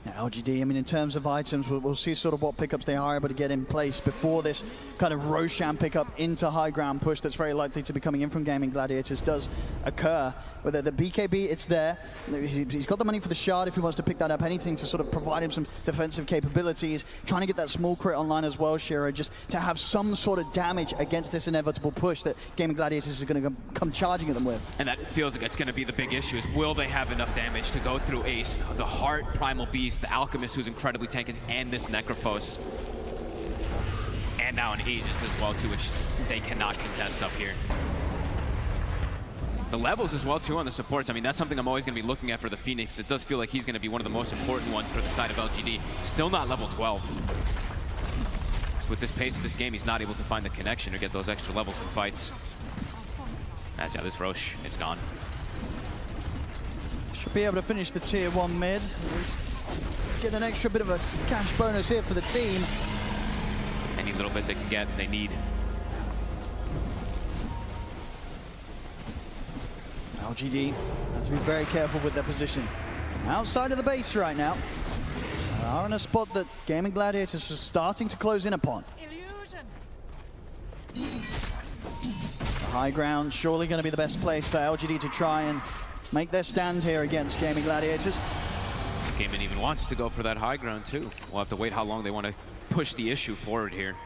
Now, LGD, I mean, in terms of items, we'll see sort of what pickups they are able to get in place before this kind of Roshan pickup into high ground push that's very likely to be coming in from Gaming Gladiators does occur. With the BKB, it's there. He's got the money for the shard if he wants to pick that up. Anything to sort of provide him some defensive capabilities. Trying to get that small crit online as well, Shiro, just to have some sort of damage against this inevitable push that Gaming Gladiators is going to come charging at them with. And that feels like it's going to be the big issue, is will they have enough damage to go through Ace, the Heart, Primal Beast, the Alchemist, who's incredibly tanky, and this Necrophos. And now an Aegis as well, too, which they cannot contest up here. The levels as well, too, on the supports. I mean, that's something I'm always going to be looking at for the Phoenix. It does feel like he's going to be one of the most important ones for the side of LGD. Still not level 12. So with this pace of this game, he's not able to find the connection or get those extra levels in fights. As yeah, this Roche, it's gone. Should be able to finish the tier 1 mid. Get an extra bit of a cash bonus here for the team. Any little bit they can get, they need. LGD have to be very careful with their position. Outside of the base right now. They are in a spot that Gaming Gladiators is starting to close in upon. The high ground surely going to be the best place for LGD to try and make their stand here against Gaming Gladiators. Gaimin even wants to go for that high ground too. We'll have to wait how long they want to push the issue forward here.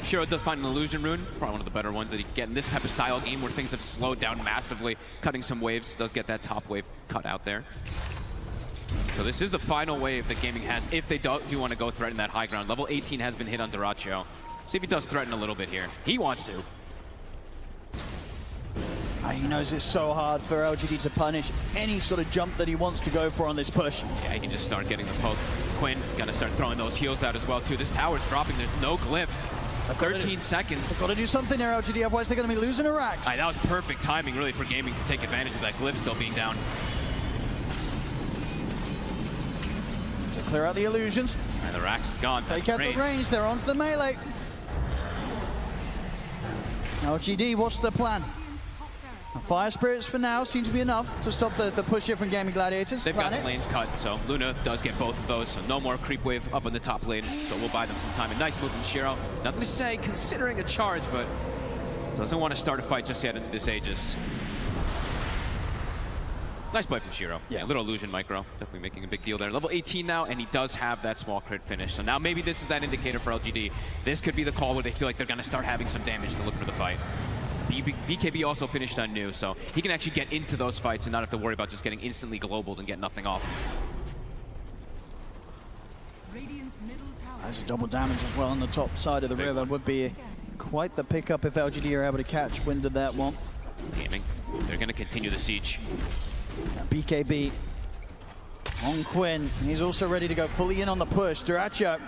Shiro does find an illusion rune, probably one of the better ones that he can get in this type of style game where things have slowed down massively. Cutting some waves, does get that top wave cut out there. So this is the final wave that Gaming has if they do want to go threaten that high ground. Level 18 has been hit on Dyrachyo. See if he does threaten a little bit here. He wants to. He knows it's so hard for LGD to punish any sort of jump that he wants to go for on this push. Yeah, he can just start getting the poke. Quinn gonna start throwing those heals out as well too. This tower's dropping, there's no glyph. 13 seconds. They've got to do something there, LGD, otherwise they're going to be losing a Rax. That was perfect timing really for Gaming to take advantage of that glyph still being down. So clear out the illusions. And the Rax is gone. Take out the range, they're onto the melee. LGD, what's the plan? Fire Spirits for now seem to be enough to stop the push here from Gaming Gladiators. They've got the lanes cut, so Luna does get both of those, so no more creep wave up in the top lane, so we'll buy them some time. A nice move from Shiro. Nothing to say considering a charge, but doesn't want to start a fight just yet into this Aegis. Nice play from Shiro. Yeah, little illusion micro. Definitely making a big deal there. Level 18 now, and he does have that small crit finish. So now maybe this is that indicator for LGD. This could be the call where they feel like they're going to start having some damage to look for the fight. BKB also finished on new, so he can actually get into those fights and not have to worry about just getting instantly globaled and get nothing off. There's a double damage as well on the top side of the river. Would be quite the pickup if LGD are able to catch wind of that one. Gaming, they're going to continue the siege. Now BKB on Quinn. He's also ready to go fully in on the push. Duracho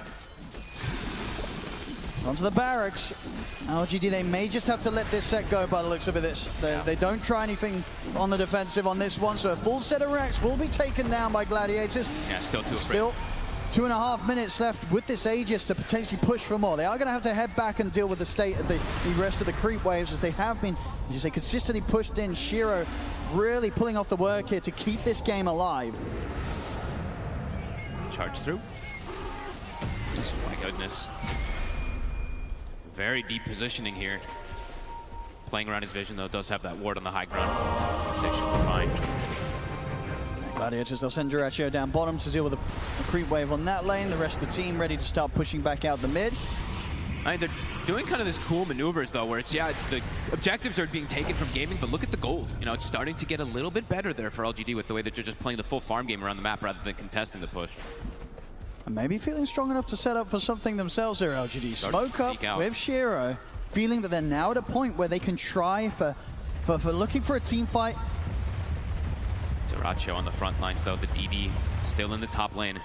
onto the barracks. LGD, they may just have to let this set go by the looks of it. They don't try anything on the defensive on this one, so a full set of Rex will be taken down by Gladiators. Yeah, still too afraid. Still 2.5 minutes left with this Aegis to potentially push for more. They are going to have to head back and deal with the state of the rest of the creep waves as they have been, as you say, consistently pushed in. Shiro really pulling off the work here to keep this game alive. Charge through. Oh my goodness. Very deep positioning here. Playing around his vision, though, does have that ward on the high ground. So should be fine. Gladiators, they'll send Duracho down bottom to deal with the creep wave on that lane. The rest of the team ready to start pushing back out the mid. They're doing kind of this cool maneuvers, though, where it's, yeah, the objectives are being taken from Gaming, but look at the gold. You know, it's starting to get a little bit better there for LGD with the way that they're just playing the full farm game around the map rather than contesting the push. And maybe feeling strong enough to set up for something themselves here, LGD. Smoke up with Shiro, feeling that they're now at a point where they can try for looking for a team fight. Duracho on the front lines, though. The DD still in the top lane.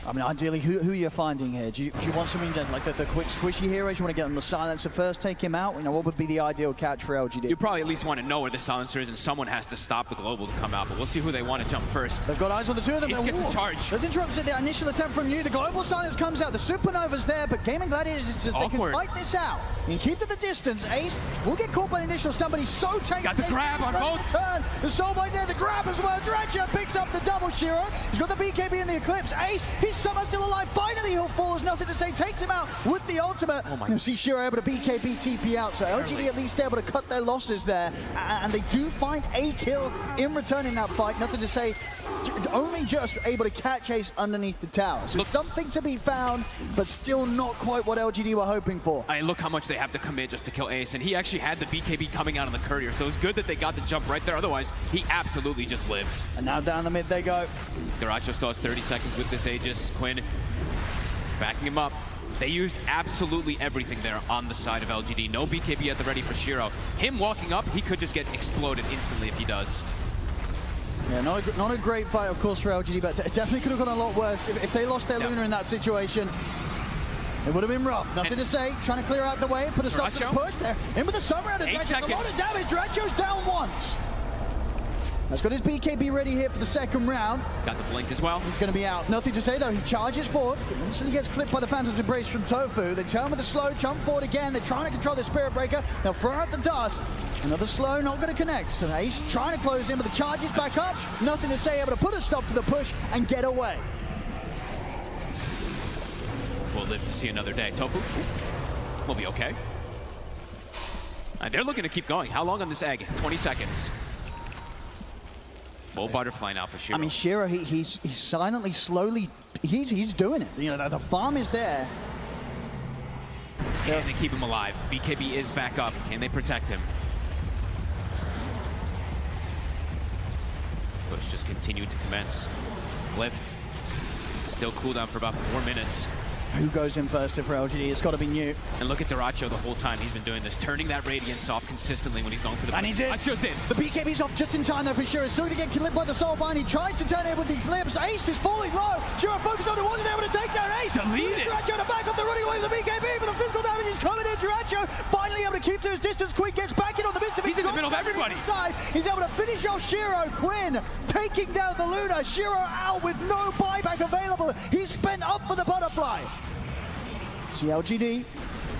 I mean, ideally, who you're finding here? Do you want something that, like the quick squishy heroes? You want to get on the silencer first, take him out? You know, what would be the ideal catch for LGD? You probably at least want to know where the silencer is, and someone has to stop the global to come out. But we'll see who they want to jump first. They've got eyes on the two of them. He skips the charge. There's interrupts at the initial attempt from New. The global silence comes out. The supernova's there, but Gaming Gladiators just they can fight this out. You can keep to the distance. Ace will get caught by the initial stun, but he's so tanky. Got the grab on both. Turn. The Soulbite there, the grab as well. Duracho picks up the double Shiro. He's got the BKB in the Eclipse. Ace, he's somehow still alive. Finally, he'll fall. There's nothing to say. Takes him out with the ultimate. You see Shiro able to BKB TP out. So LGD at least able to cut their losses there. And they do find a kill in return in that fight. Nothing to say. Only just able to catch Ace underneath the tower. So something to be found, but still not quite what LGD were hoping for. Look how much they have to commit just to kill Ace. And he actually had the BKB coming out on the courier. So it's good that they got the jump right there. Otherwise, he absolutely just lives. And now down the mid they go. Duracho still has 30 seconds with this Aegis. Quinn backing him up. They used absolutely everything there on the side of LGD. No BKB at the ready for Shiro. Him walking up, he could just get exploded instantly if he does. Yeah, not a great fight, of course, for LGD, but it definitely could have gone a lot worse. If they lost their Luna in that situation, it would have been rough. Nothing to say. Trying to clear out the way, put a stop to the push there. In with the Sunrad, a lot of damage. Duracho's down once. That's got his BKB ready here for the second round. He's got the blink as well. He's going to be out. Nothing to say, though. He charges forward. Instantly gets clipped by the Phantom's Embrace from Tofu. They turn with a slow, jump forward again. They're trying to control the Spirit Breaker. They'll throw out the dust. Another slow, not going to connect. So Ace trying to close in, but the charges back up. Nothing to say, able to put a stop to the push and get away. We'll live to see another day. Tofu will be okay. They're looking to keep going. How long on this egg? 20 seconds. Full butterfly now for Shiro. I mean, Shiro, he's silently, slowly, he's doing it. You know, the farm is there. Can they keep him alive? BKB is back up. Can they protect him? Push just continued to commence. Glyph still cooldown for about 4 minutes. Who goes in first for LGD? It's got to be New. And look at Duracho the whole time he's been doing this, turning that Radiance off consistently when he's going for the... And he's in. Duracho's in. The BKB's off just in time though for Shiro. Still going to get clipped by the Soulbind. He tries to turn it with the flips. Ace is falling low. Shiro focused on the one and able to take down Ace. Delete it. Duracho to back up the running away with the BKB, but the physical damage is coming in. Duracho finally able to keep to his distance. Quinn gets back in on the midst of it. He's in the middle of everybody. He's able to finish off Shiro. Quinn taking down the Luna. Shiro out with no buyback available. He's spent up for the butterfly. See LGD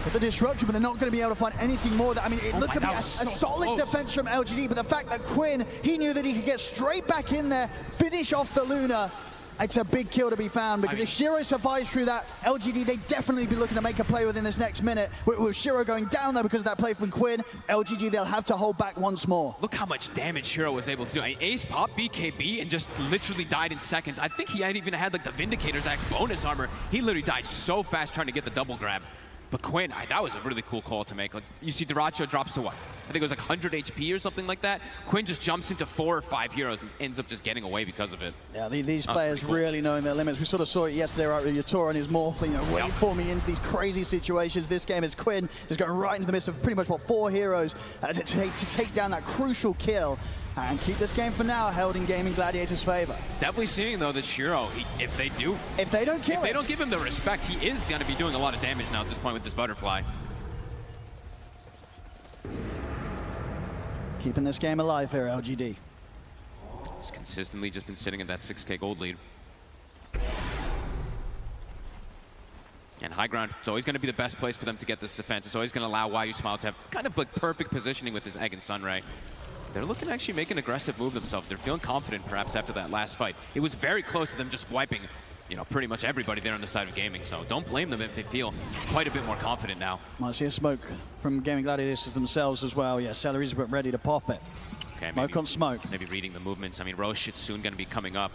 with the disruption, but they're not going to be able to find anything more. I mean, it looked to be a solid defense from LGD, but the fact that Quinn, he knew that he could get straight back in there, finish off the Luna. It's a big kill to be found, because if Shiro survives through that, LGD, they definitely be looking to make a play within this next minute. With Shiro going down there because of that play from Quinn, LGD, they'll have to hold back once more. Look how much damage Shiro was able to do. I mean, Ace popped BKB and just literally died in seconds. I think he even had like the Vindicator's Axe bonus armor. He literally died so fast trying to get the double grab. But Quinn, that was a really cool call to make. Like, you see Duracho drops to what? I think it was like 100 HP or something like that. Quinn just jumps into 4 or 5 heroes and ends up just getting away because of it. Yeah, these players really knowing their limits. We sort of saw it yesterday, right, with Yator and his morph, waveforming into these crazy situations. This game is Quinn just going right into the midst of pretty much, 4 heroes to take down that crucial kill and keep this game for now held in Gaming Gladiators' favor. Definitely seeing though that Shiro, if they don't give him the respect, he is going to be doing a lot of damage now at this point with this butterfly. Keeping this game alive here, LGD. He's consistently just been sitting in that 6K gold lead. And high ground, it's always going to be the best place for them to get this defense. It's always going to allow YuSmile to have kind of like perfect positioning with his Egg and Sunray. They're looking to actually make an aggressive move themselves. They're feeling confident perhaps after that last fight. It was very close to them just wiping, pretty much everybody there on the side of gaming. So don't blame them if they feel quite a bit more confident now. Might see a smoke from Gaming Gladiators themselves as well. Yeah, Celery's about ready to pop it. Okay, smoke on smoke. Maybe reading the movements. I mean, Roche is soon going to be coming up.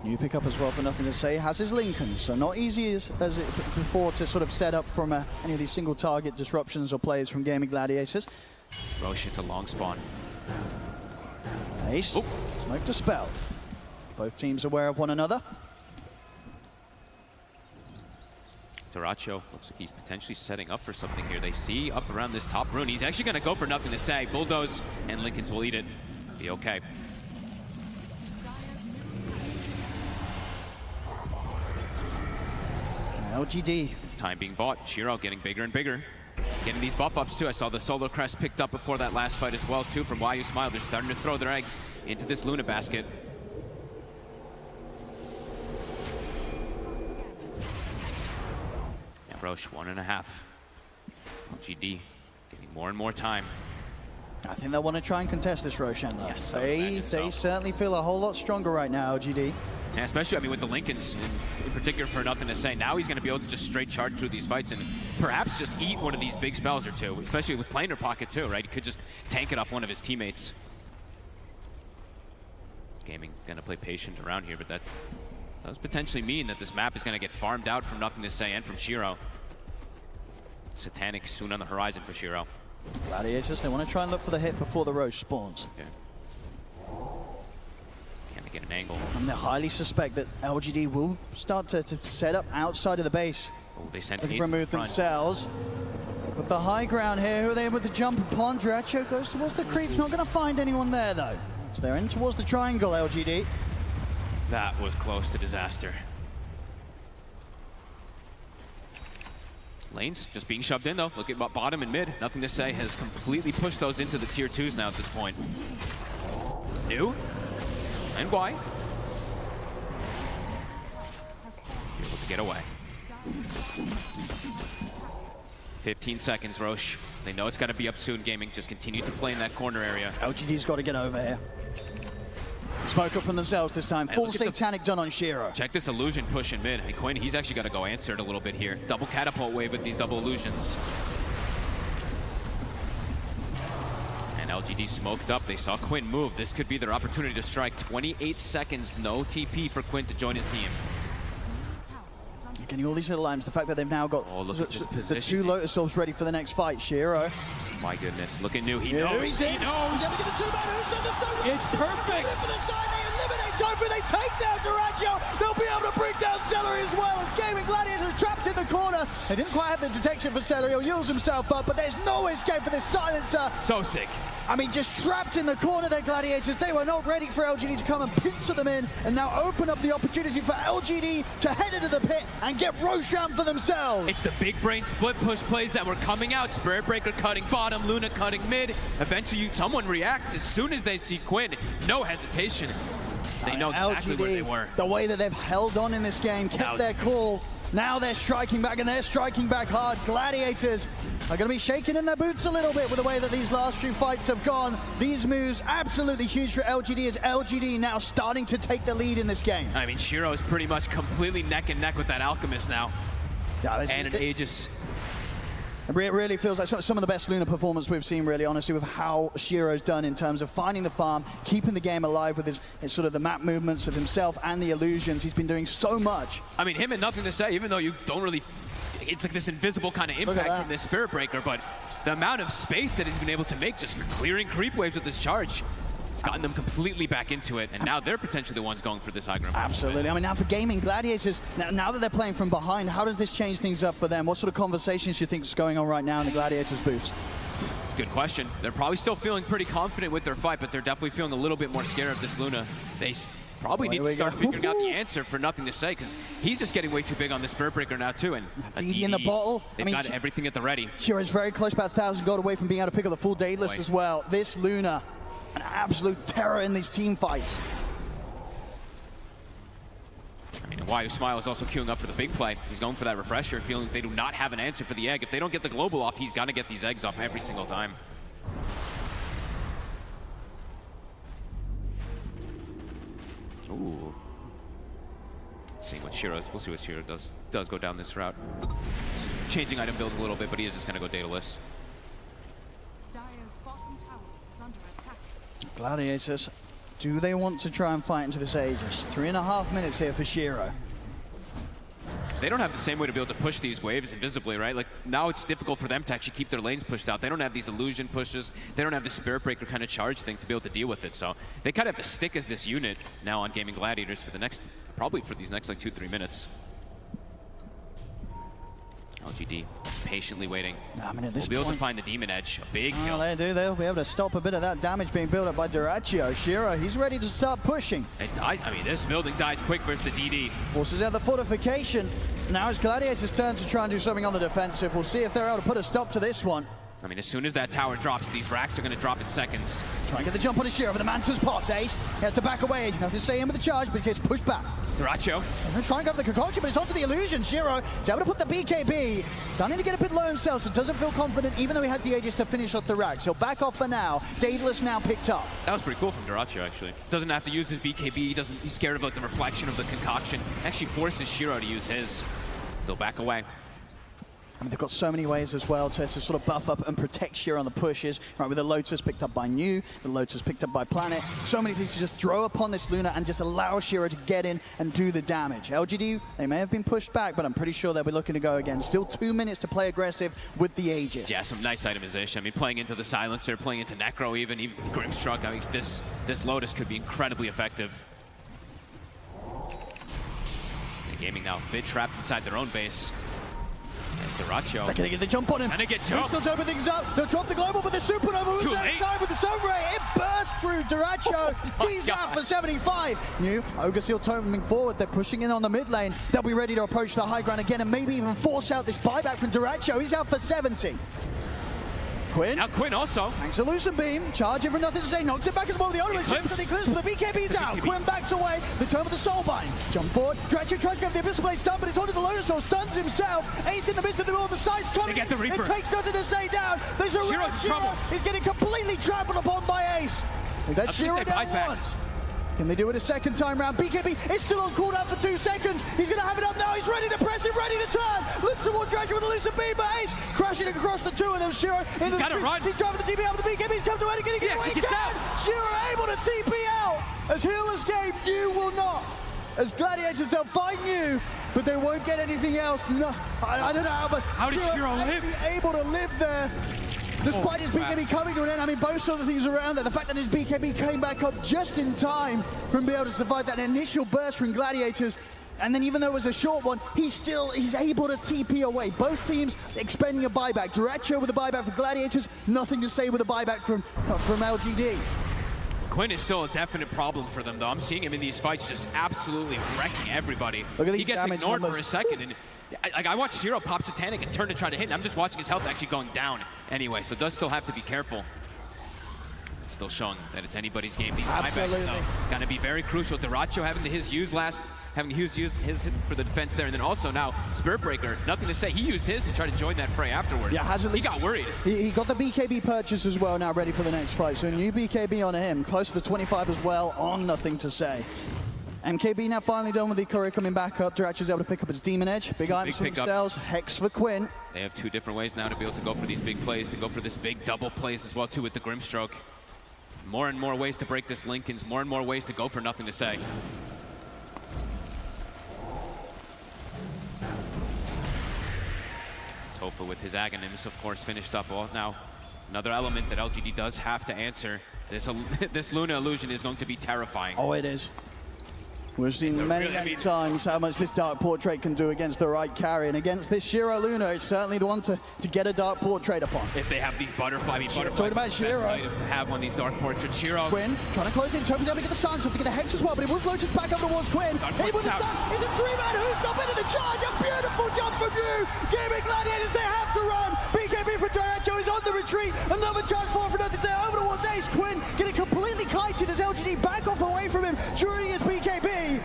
New pick up as well for Nothing to Say. Has his Lincoln, so not easy as it before to sort of set up from any of these single target disruptions or plays from Gaming Gladiators. Roche, it's a long spawn. Ace, smoke dispelled. Both teams aware of one another. Duracho looks like he's potentially setting up for something here. They see up around this top rune. He's actually going to go for Nothing to Say. Bulldoze and Lincolns will eat it. Be okay. LGD. Time being bought. Shiro getting bigger and bigger. Getting these buff ups too. I saw the Solar Crest picked up before that last fight as well too from YuSmile. They're starting to throw their eggs into this Luna basket. Yeah, Roche 1.5. LGD getting more and more time. I think they'll want to try and contest this Roshan though. Yes, they certainly feel a whole lot stronger right now, LGD. Yeah, especially, I mean, with the Lincolns in particular for Nothing to Say. Now he's going to be able to just straight charge through these fights and perhaps just eat one of these big spells or two, especially with Planar Pocket too, right? He could just tank it off one of his teammates. Gaming going to play patient around here, but that does potentially mean that this map is going to get farmed out from Nothing to Say and from Shiro. Satanic soon on the horizon for Shiro. Gladiators, they want to try and look for the hit before the Roche spawns. Okay. Can they get an angle? And they highly suspect that LGD will start to set up outside of the base. Oh, they sent to Ace remove themselves. But the high ground here, who are they able to jump upon? Duracho goes towards the creeps, not going to find anyone there though. So they're in towards the triangle, LGD. That was close to disaster. Lanes just being shoved in though. Look at bottom and mid. Nothing to Say has completely pushed those into the tier 2s now at this point. New and Y. Able to get away. 15 seconds, Roche. They know it's got to be up soon, Gaming. Just continue to play in that corner area. LGD's got to get over here. Smoke up from themselves this time. Full Satanic done on Shiro. Check this illusion push in mid. And Quinn, he's actually got to go answer it a little bit here. Double catapult wave with these double illusions. And LGD smoked up. They saw Quinn move. This could be their opportunity to strike. 28 seconds, no TP for Quinn to join his team. You're getting all these little lines. The fact that they've now got the 2 Lotus Orbs ready for the next fight. Shiro. My goodness, look at New. He knows. He knows. It's perfect. go for it. They take down Duraggio. They'll be able to bring down Celery as well as Gaming Gladiators are trapped in the corner. They didn't quite have the detection for Celery. He'll use himself up, but there's no escape for this silencer. So sick. I mean, just trapped in the corner there, Gladiators. They were not ready for LGD to come and pincer them in, and now open up the opportunity for LGD to head into the pit and get Roshan for themselves. It's the big brain split push plays that were coming out. Spirit Breaker cutting bottom, Luna cutting mid. Eventually, someone reacts as soon as they see Quinn. No hesitation. They know exactly LGD, where they were. The way that they've held on in this game, kept their cool. Now they're striking back, and they're striking back hard. Gladiators are going to be shaking in their boots a little bit with the way that these last few fights have gone. These moves absolutely huge for LGD, as LGD now starting to take the lead in this game. I mean, Shiro is pretty much completely neck and neck with that Alchemist now. Yeah, and an Aegis. It really feels like some of the best Luna performance we've seen, really, honestly, with how Shiro's done in terms of finding the farm, keeping the game alive with his sort of the map movements of himself and the illusions. He's been doing so much. I mean, him had nothing to say, even though you don't really... It's like this invisible kind of impact from this Spirit Breaker, but the amount of space that he's been able to make just clearing creep waves with this charge, it's gotten them completely back into it, and now they're potentially the ones going for this high ground. Absolutely. I mean, now for Gaming Gladiators, now that they're playing from behind, how does this change things up for them? What sort of conversations do you think is going on right now in the Gladiators booth? Good question. They're probably still feeling pretty confident with their fight, but they're definitely feeling a little bit more scared of this Luna. They probably need to start figuring out the answer for nothing to say, because he's just getting way too big on the Spirit Breaker now too. And DD in the bottle. They've got everything at the ready. Shiro's very close, about 1,000 gold away from being able to pick up the full Daedalus as well. This Luna, an absolute terror in these team fights. I mean, and Why Smile is also queuing up for the big play. He's going for that refresher, feeling they do not have an answer for the egg. If they don't get the global off, he's got to get these eggs off every single time. Ooh. Seeing what Shiro's, we'll see what Shiro does go down this route. Changing item build a little bit, but he is just going to go Daedalus. Dire's bottom tower is under attack. Gladiators, do they want to try and fight into this Aegis? 3.5 minutes here for Shiro. They don't have the same way to be able to push these waves invisibly, right? Like, now it's difficult for them to actually keep their lanes pushed out. They don't have these illusion pushes. They don't have the Spirit Breaker kind of charge thing to be able to deal with it. So they kind of have to stick as this unit now on Gaming Gladiators for the next, probably for these next like 2-3 minutes. LGD patiently waiting. I mean, at this we'll be able point, to find the Demon Edge. A big kill. They do. They'll be able to stop a bit of that damage being built up by Duraggio. Shiro, he's ready to start pushing. It dies. I mean, this building dies quick versus the DD. Forces out the fortification. Now it's Gladiator's turn to try and do something on the defensive. We'll see if they're able to put a stop to this one. I mean, as soon as that tower drops, these racks are going to drop in seconds. Try and get the jump on his Shiro, but the Manta's popped. Ace, he has to back away. Nothing to say in with the charge, but he gets pushed back. Duraggio. Try and go for the concoction, but it's onto the illusion. Shiro is able to put the BKB. Starting to get a bit low himself, so doesn't feel confident, even though he had the Aegis to finish off the racks. He'll back off for now. Daedalus now picked up. That was pretty cool from Duraggio, actually. Doesn't have to use his BKB. He's scared of like the reflection of the concoction. Actually forces Shiro to use his. They'll back away. I mean, they've got so many ways as well to sort of buff up and protect Shiro on the pushes. Right, with the Lotus picked up by New, the Lotus picked up by Planet. So many things to just throw upon this Luna and just allow Shiro to get in and do the damage. LGD, they may have been pushed back, but I'm pretty sure they'll be looking to go again. Still 2 minutes to play aggressive with the Aegis. Yeah, some nice itemization. I mean, playing into the Silencer, playing into Necro even with Grimstruck. I mean, this Lotus could be incredibly effective. And Gaming now a bit trapped inside their own base. There's Duraggio. They're going to get the jump on him. And they get jumped. Still open things up. They'll drop the global, but the Supernova moves outside with the Sun Ray. It bursts through Duraggio. He's out for 75. New Ogre Seal toteming forward. They're pushing in on the mid lane. They'll be ready to approach the high ground again and maybe even force out this buyback from Duraggio. He's out for 70. Quinn. Now Quinn also. Thanks to Lucent Beam. Charging for nothing to say. Knocks it back as well. The Ultimate Eclipse, but the BKB's out. Quinn backs away. The turn of the Soulbind. Jump forward. Duraggio tries to go for the Abyssal Blade stun, but it's onto the Lotus Soul. Stuns himself. Ace in the midst of the middle. The side's coming. They get the Reaper. It takes nothing to say down. There's a Shiro's in trouble. He's getting completely trampled upon by Ace. That's Shiro down once. Can they do it a second time round? BKB is still on cooldown for 2 seconds. He's going to have it up now. He's ready to press it, ready to turn. Looks towards Duraggio with a Lucent Beam, but Ace crashing across the two of them. Shiro, he's got to run. He's driving the TP out with the BKB. He's come to Eddie. He gets out. Shiro able to TP out. As he'll escape, you will not. As Gladiators, they'll find you, but they won't get anything else. No, I don't know how, but how did Shiro live? Able to live there. despite his BKB coming to an end. I mean, both sort of things around there. The fact that his BKB came back up just in time from being able to survive that initial burst from Gladiators. And then even though it was a short one, he's able to TP away. Both teams expending a buyback. Duracho with a buyback for Gladiators, nothing to say with a buyback from LGD. Quinn is still a definite problem for them, though. I'm seeing him in these fights just absolutely wrecking everybody. Look at he these gets damage ignored numbers. for a second, and I watched Shiro pop Satanic and turn to try to hit, and I'm just watching his health actually going down anyway, so does still have to be careful. It's still showing that it's anybody's game. These buybacks, though, gonna be very crucial. Duracho having his use his for the defense there, and then also now Spirit Breaker, nothing to say. He used his to try to join that fray afterwards. Yeah, he got worried. He got the BKB purchase as well, now ready for the next fight. So a new BKB on him, close to the 25 as well, on nothing to say. MKB now finally done with the courier coming back up. Duracho's able to pick up his Demon Edge. Big items for themselves. Hex for Quinn. They have two different ways now to be able to go for these big plays, to go for this big double plays as well too with the Grimstroke. More and more ways to break this Linken's, more and more ways to go for nothing to say. Tofa with his Aghanims, of course, finished up. Well, now, another element that LGD does have to answer. This Luna illusion is going to be terrifying. Oh, it is. We've seen many times how much this Dark Portrait can do against the right carry, and against this Shiro Luna, it's certainly the one to get a Dark Portrait upon. If they have these butterfly, talking about Shiro. Item to have on these Dark Portraits. Shiro. Quinn trying to close in, Tofa's able to get the Silence, to get the Hex as well, but it was launched back up towards Quinn. Able to stop, it's a three-man who's stop into the charge, a beautiful jump from you. Gaming Gladiators, they have to run. BKB for Duracho is on the retreat, another charge for nothing to say over towards Ace. Quinn getting completely kited as LGD back off away from him during his BKB.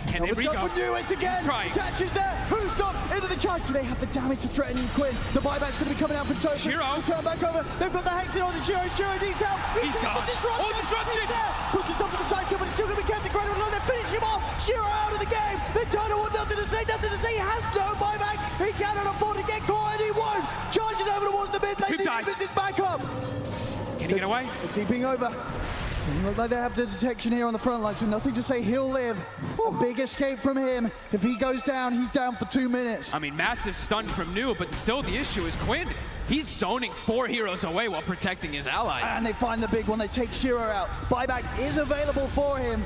Can they re-go? Again. Catches there. Who's up into the charge? Do they have the damage to threaten Quinn? The buyback's going to be coming out from Tofa. Shiro. Turn back over. They've got the Hex in on the Shiro. Shiro needs help. He's gone. Oh, disruption! Pushes up to the side kill, but it's still going to be kept. The Greater Alone. They're finishing him off. Shiro out of the game. The Turtle with nothing to say. Nothing to say. He has no buyback. He cannot afford to get caught, and he won't. Charges over towards the mid lane. This is back up. Can he get away? It's TPing over. Look like they have the detection here on the front line, so nothing to say. He'll live. A big escape from him. If he goes down, he's down for 2 minutes. I mean, massive stun from New, but still the issue is Quinn. He's zoning 4 heroes away while protecting his allies. And they find the big one. They take Shiro out. Buyback is available for him.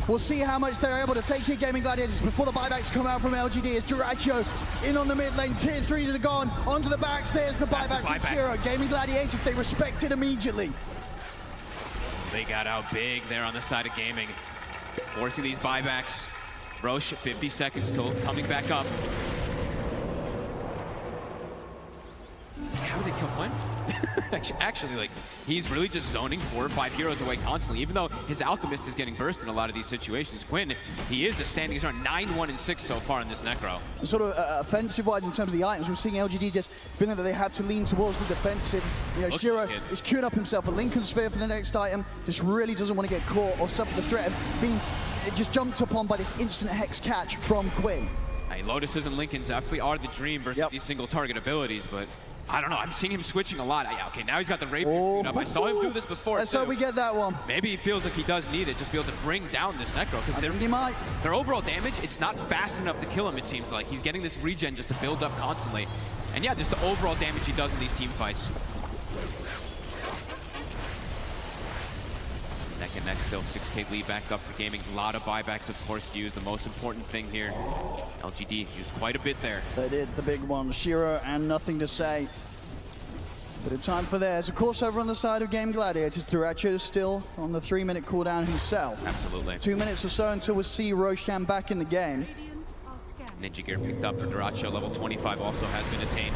We'll see how much they're able to take here, Gaming Gladiators, before the buybacks come out from LGD. As Duracho in on the mid lane. Tier 3s are gone. Onto the backs. There's the buyback from Shiro. Gaming Gladiators, they respect it immediately. They got out big there on the side of Gaming, forcing these buybacks. Roche, 50 seconds till coming back up. How did they kill Quinn? Actually, like, he's really just zoning 4 or 5 heroes away constantly, even though his Alchemist is getting burst in a lot of these situations. Quinn, he is a standing start, 9-1-6 so far in this Necro. Sort of offensive-wise in terms of the items, we're seeing LGD just feeling that they have to lean towards the defensive. You know, Shiro is queuing up himself a Lincoln Sphere for the next item, just really doesn't want to get caught or suffer the threat of being just jumped upon by this instant Hex catch from Quinn. Hey, Lotuses and Lincolns definitely are the dream versus these single target abilities, but I don't know, I'm seeing him switching a lot. Okay, now he's got the Rapier up. I saw him do this before, Let's hope we get that one. Maybe he feels like he does need it, just be able to bring down this Necro, because their overall damage, it's not fast enough to kill him, it seems like. He's getting this regen just to build up constantly. And yeah, just the overall damage he does in these team fights. Neck and neck still, 6K lead back up for Gaming. A lot of buybacks, of course, to use. The most important thing here, LGD used quite a bit there. They did, the big one. Shiro and nothing to say. Bit of time for theirs. Of course, over on the side of Game Gladiators, Duracho still on the 3-minute cooldown himself. Absolutely. 2 minutes or so until we see Roshan back in the game. Ninja Gear picked up for Duracho. Level 25 also has been attained.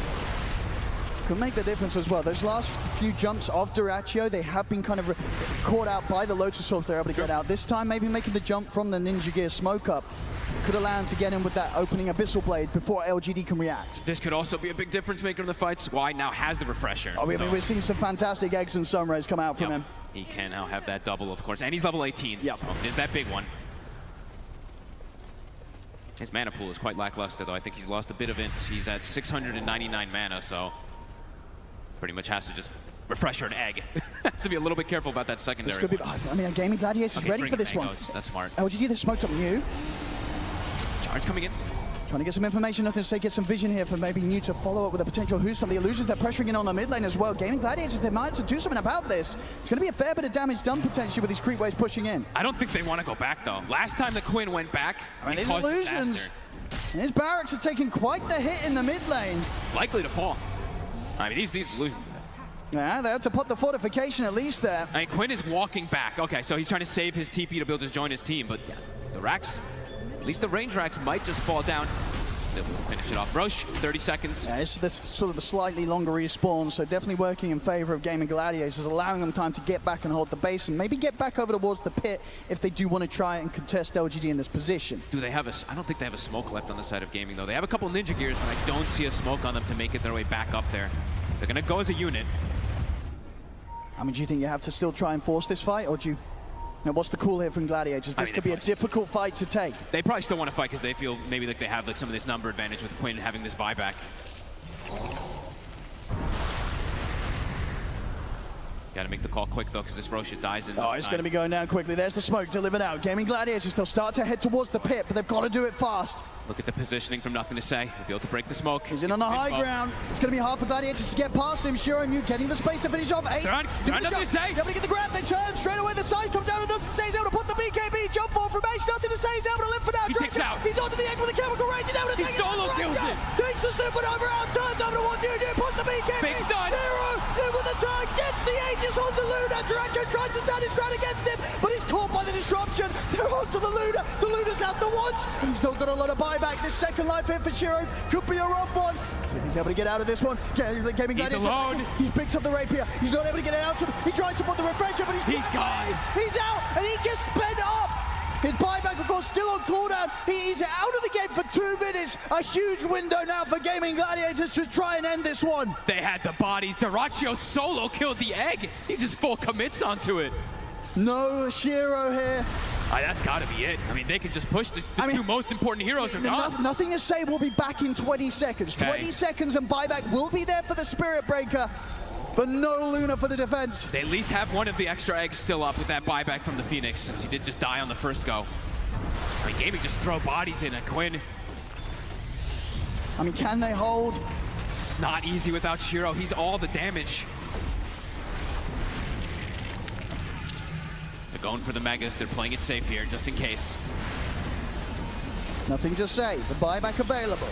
Could make the difference as well. Those last few jumps of Duracho, they have been kind of caught out by the Lotus Sword if they're able to get out. This time, maybe making the jump from the Ninja Gear smoke up could allow him to get in with that opening Abyssal Blade before LGD can react. This could also be a big difference maker in the fights. Why now has the Refresher. I mean, we're seeing some fantastic eggs and sunrays come out from him. He can now have that double, of course, and he's level 18. Yep. So it is that big one. His mana pool is quite lackluster, though. I think he's lost a bit of it. He's at 699 mana, so pretty much has to just refresh an egg. Has to be a little bit careful about that secondary. This could be, I mean, Gaming Gladiators is ready for this one. That's smart. LGD, they smoked up Mew. Charge coming in. Trying to get some information, nothing to say, get some vision here for maybe New to follow up with a potential Who's The illusions, they're pressuring in on the mid lane as well. Gaming Gladiators, they might have to do something about this. It's going to be a fair bit of damage done potentially with these creep waves pushing in. I don't think they want to go back though. Last time the Quinn went back, I mean, he these caused illusions, disaster. and his barracks are taking quite the hit in the mid lane. Likely to fall. I mean, these illusions. Yeah, they have to put the fortification at least there. I mean, Quinn is walking back. Okay, so he's trying to save his TP to be able to join his team, but the racks, at least the range racks, might just fall down. They'll finish it off. Roche, 30 seconds. Yeah, it's sort of the slightly longer respawn, so definitely working in favor of Gaming Gladiators, allowing them time to get back and hold the base and maybe get back over towards the pit if they do want to try and contest LGD in this position. Do they have I don't think they have a smoke left on the side of Gaming though. They have a couple Ninja Gears, but I don't see a smoke on them to make it their way back up there. They're gonna go as a unit. I mean, do you think you have to still try and force this fight, or do you... Now, what's the call here from Gladiators? This could be a difficult fight to take. They probably still want to fight because they feel maybe like they have like some of this number advantage with Quinn having this buyback. Got to make the call quick though, because this Roche dies in. Oh, it's going to be going down quickly. There's the smoke delivered out. Gaming Gladiators, they'll start to head towards the pit, but they've got to do it fast. Look at the positioning from Nothing to Say. They'll be able to break the smoke. He's in on the high ground. It's going to be hard for Gladiators to get past him. Shiro and Yu getting the space to finish off. Ace. Nothing to Say. Able to get the grab. They turn straight away. The side comes down, and Nothing to Say is able to put the BKB jump forward from Ace. Nothing to Say is able to live for now. He takes out. He's onto the egg with the chemical range. He's able to take it. Solo kills it. Takes the supernova out. Turns over to one New. Put the BKB. Big stun. Zero in with the turn. Gets the Aegis on the Luna. Duracho tries to stand his ground against him, but he's caught by the disruption. They're on to the Luna. The Luna's out the once. And he's not got a lot of buyback. This second life here for Shiro could be a rough one. See if he's able to get out of this one. Gaming He's alone. He's picked up the rapier. He's not able to get it out. He tries to put the refresher, but he's gone. He's out, and he just sped up. His buyback, of course, still on cooldown. He's out of the game for 2 minutes. A huge window now for Gaming Gladiators to try and end this one. They had the bodies. Duracho solo killed the egg. He just full commits onto it. No Shiro here. That's got to be it. I mean, they can just push the two most important heroes are gone. Nothing to Say will be back in 20 seconds. Okay. 20 seconds and buyback will be there for the Spirit Breaker, but no Luna for the defense. They at least have one of the extra eggs still up with that buyback from the Phoenix, since he did just die on the first go. I mean, Gaming just throw bodies in at Quinn. I mean, can they hold? It's not easy without Shiro. He's all the damage. They're going for the Megas. They're playing it safe here, just in case. Nothing to Say. The buyback available.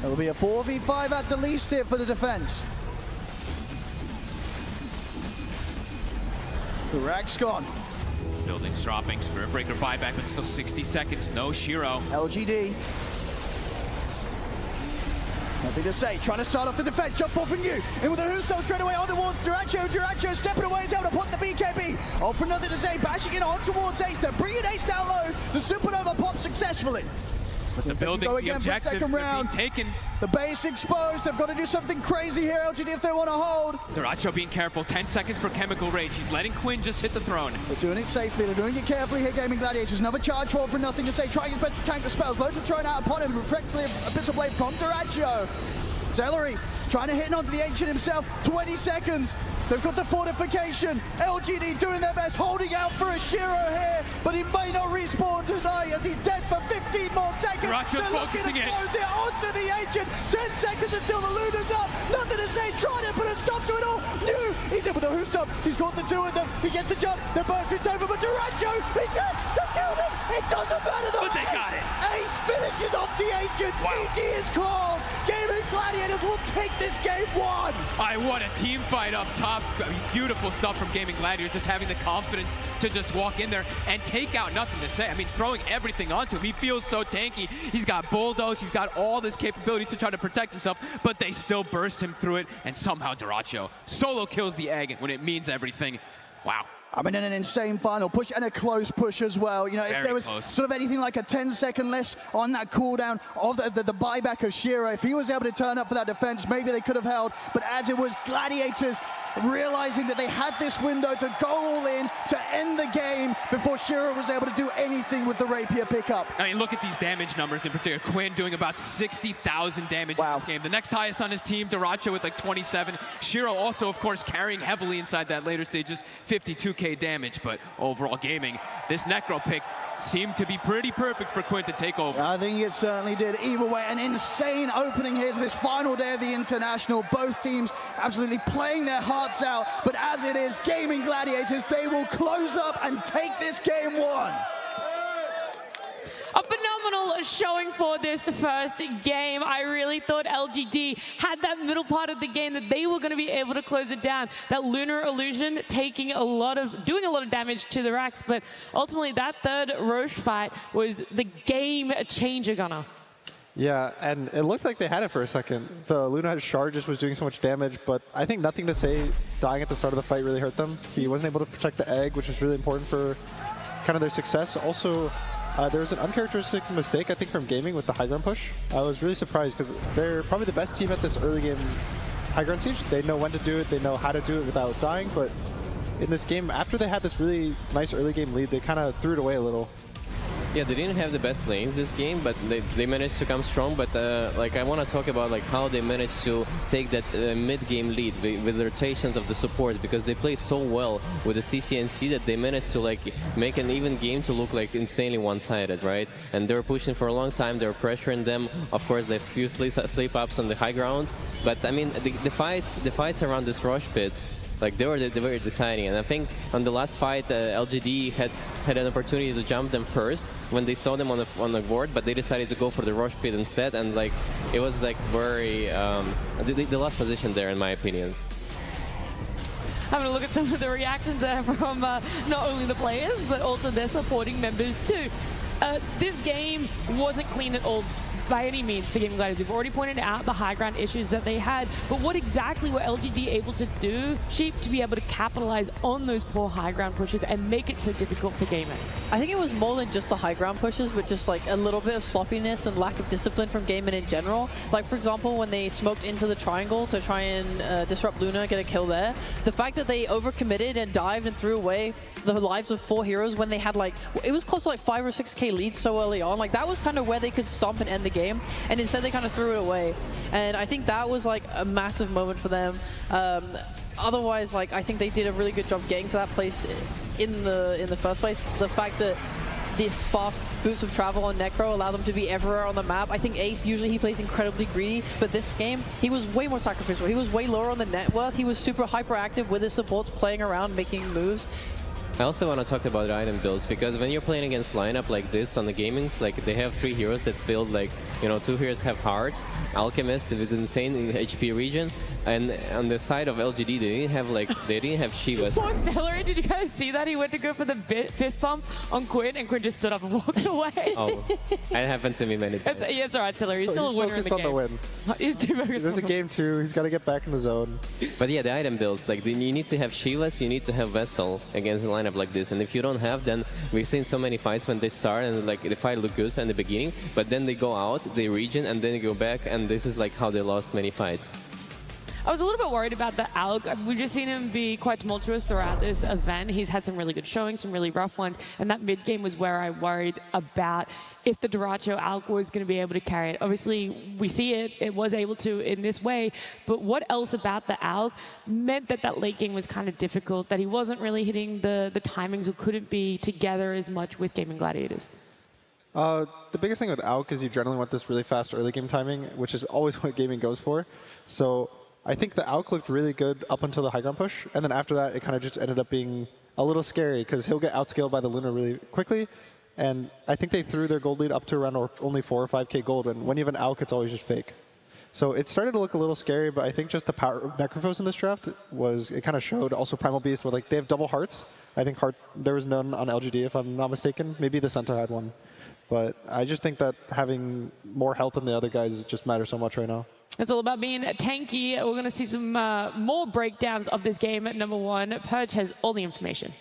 There will be a 4v5 at the least here for the defense. The rack's gone. Buildings dropping. Spirit Breaker buyback, but still 60 seconds. No Shiro. LGD. Nothing to Say. Trying to start off the defense. Jump forward from you. In with the Who's straight away on towards Duracho. Duracho stepping away. Is able to put the BKB. All for Nothing to Say. Bashing in on towards Ace. They're bringing Ace down low. The Supernova pops successfully. But the buildings, the objectives, they're being taken. The base exposed. They've got to do something crazy here, LGD, if they want to hold. Duracho being careful. 10 seconds for Chemical Rage. He's letting Quinn just hit the throne. They're doing it safely. They're doing it carefully here, Gaming Gladiators. Another charge forward for Nothing to Say. Trying his best to tank the spells. Loads are thrown out upon him. Reflexively, a Abyssal Blade from Duracho. Celery trying to hit in onto the Ancient himself. 20 seconds. They've got the fortification. LGD doing their best, holding out for a Shiro here, but he may not respawn tonight as he's dead for 15 more seconds. Duracho's They're looking to focusing it. close it onto the Ancient. 10 seconds until the Luna's up. Nothing to Say, trying to put a stop to it all. New, he's in with the Who's. He's got the two of them. He gets the jump. The burst is over, but Duracho, he's dead. They killed him. It doesn't matter though. But they got it. Ace finishes off the Ancient. Wow. GG is called. Gaming Gladiators will take this game 1. What a team fight up top. I mean, beautiful stuff from Gaming Gladiators, just having the confidence to just walk in there and take out Nothing to Say. I mean, throwing everything onto him. He feels so tanky. He's got bulldoze. He's got all this capabilities to try to protect himself, but they still burst him through it, and somehow Duracho solo kills the egg when it means everything. Wow. I mean, an insane final push and a close push as well. You know, if there was sort of anything like a 10-second less on that cooldown of the buyback of Shiro, if he was able to turn up for that defense, maybe they could have held. But as it was, Gladiators realizing that they had this window to go all in to end the game before Shiro was able to do anything with the rapier pickup. I mean, look at these damage numbers in particular. Quinn doing about 60,000 damage in this game. The next highest on his team, Duracho with like 27. Shiro also, of course, carrying heavily inside that later stages, 52k damage. But overall Gaming, this Necro picked seemed to be pretty perfect for Quinn to take over. I think it certainly did. Either way, an insane opening here to this final day of the International. Both teams absolutely playing their hearts out. But as it is, Gaming Gladiators, they will close up and take this game 1. A phenomenal showing for this first game. I really thought LGD had that middle part of the game that they were going to be able to close it down. That Lunar Illusion doing a lot of damage to the racks, but ultimately that third Roche fight was the game changer, Gunnar. Yeah, and it looked like they had it for a second. The Luna Shard just was doing so much damage, but I think Nothing to Say dying at the start of the fight really hurt them. He wasn't able to protect the egg, which was really important for kind of their success. Also, there was an uncharacteristic mistake, I think, from Gaming with the high ground push. I was really surprised because they're probably the best team at this early game high ground siege. They know when to do it, they know how to do it without dying, but in this game, after they had this really nice early game lead, they kind of threw it away a little. Yeah, they didn't have the best lanes this game, but they managed to come strong. But like, I want to talk about like how they managed to take that mid-game lead with the rotations of the supports, because they play so well with the CCNC that they managed to like make an even game to look like insanely one-sided, right? And they were pushing for a long time. They were pressuring them. Of course, there's few sleep-ups on the high grounds, but I mean the fights around this rush pits, like they were deciding. And I think on the last fight, LGD had an opportunity to jump them first when they saw them on the board, but they decided to go for the rush pit instead, and like it was like very the last position there, in my opinion. Having a look at some of the reactions there from not only the players but also their supporting members too. This game wasn't clean at all by any means for Gaming Gladiators. We've already pointed out the high ground issues that they had, but what exactly were LGD able to do, Sheep, to be able to capitalize on those poor high ground pushes and make it so difficult for Gaming? I think it was more than just the high ground pushes, but just like a little bit of sloppiness and lack of discipline from Gaming in general. Like, for example, when they smoked into the triangle to try and disrupt Luna, get a kill there, the fact that they overcommitted and dived and threw away the lives of 4 heroes when they had like, it was close to like 5 or 6k leads so early on, like that was kind of where they could stomp and end the game, and instead they kind of threw it away. And I think that was like a massive moment for them. Otherwise, like, I think they did a really good job getting to that place in the first place. The fact that this fast boots of travel on Necro allow them to be everywhere on the map. I think Ace, usually he plays incredibly greedy, but this game, he was way more sacrificial. He was way lower on the net worth. He was super hyperactive with his supports, playing around, making moves. I also want to talk about the item builds, because when you're playing against lineup like this on the gamings, like they have 3 heroes that build like, you know, 2 heroes have hearts, Alchemist is insane in the HP region, and on the side of LGD they didn't have Shiva. Poor Celery, did you guys see that? He went to go for the fist bump on Quinn, and Quinn just stood up and walked away. Oh, that happened to me many times. Yeah, it's alright, Celery. He's still a winner in the game. The win. He's too focused There's a game 2. He's got to get back in the zone. But yeah, the item builds, like you need to have Shivas, you need to have Vessel against a lineup like this, and if you don't have, then we've seen so many fights when they start and like the fight look good in the beginning, but then they go out, they regen, and then they go back, and this is like how they lost many fights. I was a little bit worried about the Alk. We've just seen him be quite tumultuous throughout this event. He's had some really good showings, some really rough ones, and that mid game was where I worried about if the Duracho Alk was going to be able to carry it. Obviously, we see it was able to in this way, but what else about the Alk meant that that late game was kind of difficult, that he wasn't really hitting the timings or couldn't be together as much with Gaming Gladiators? The biggest thing with Alk is you generally want this really fast early game timing, which is always what Gaming goes for. So I think the Alk looked really good up until the high ground push, and then after that it kind of just ended up being a little scary because he'll get outscaled by the Luna really quickly, and I think they threw their gold lead up to around only 4 or 5k gold, and when you have an Alk it's always just fake. So it started to look a little scary, but I think just the power of Necrophos in this draft it kind of showed. Also Primal Beast, where like they have double hearts. I think there was none on LGD if I'm not mistaken. Maybe the Centaur had one. But I just think that having more health than the other guys just matters so much right now. It's all about being tanky. We're going to see some more breakdowns of this game at number 1. Purge has all the information.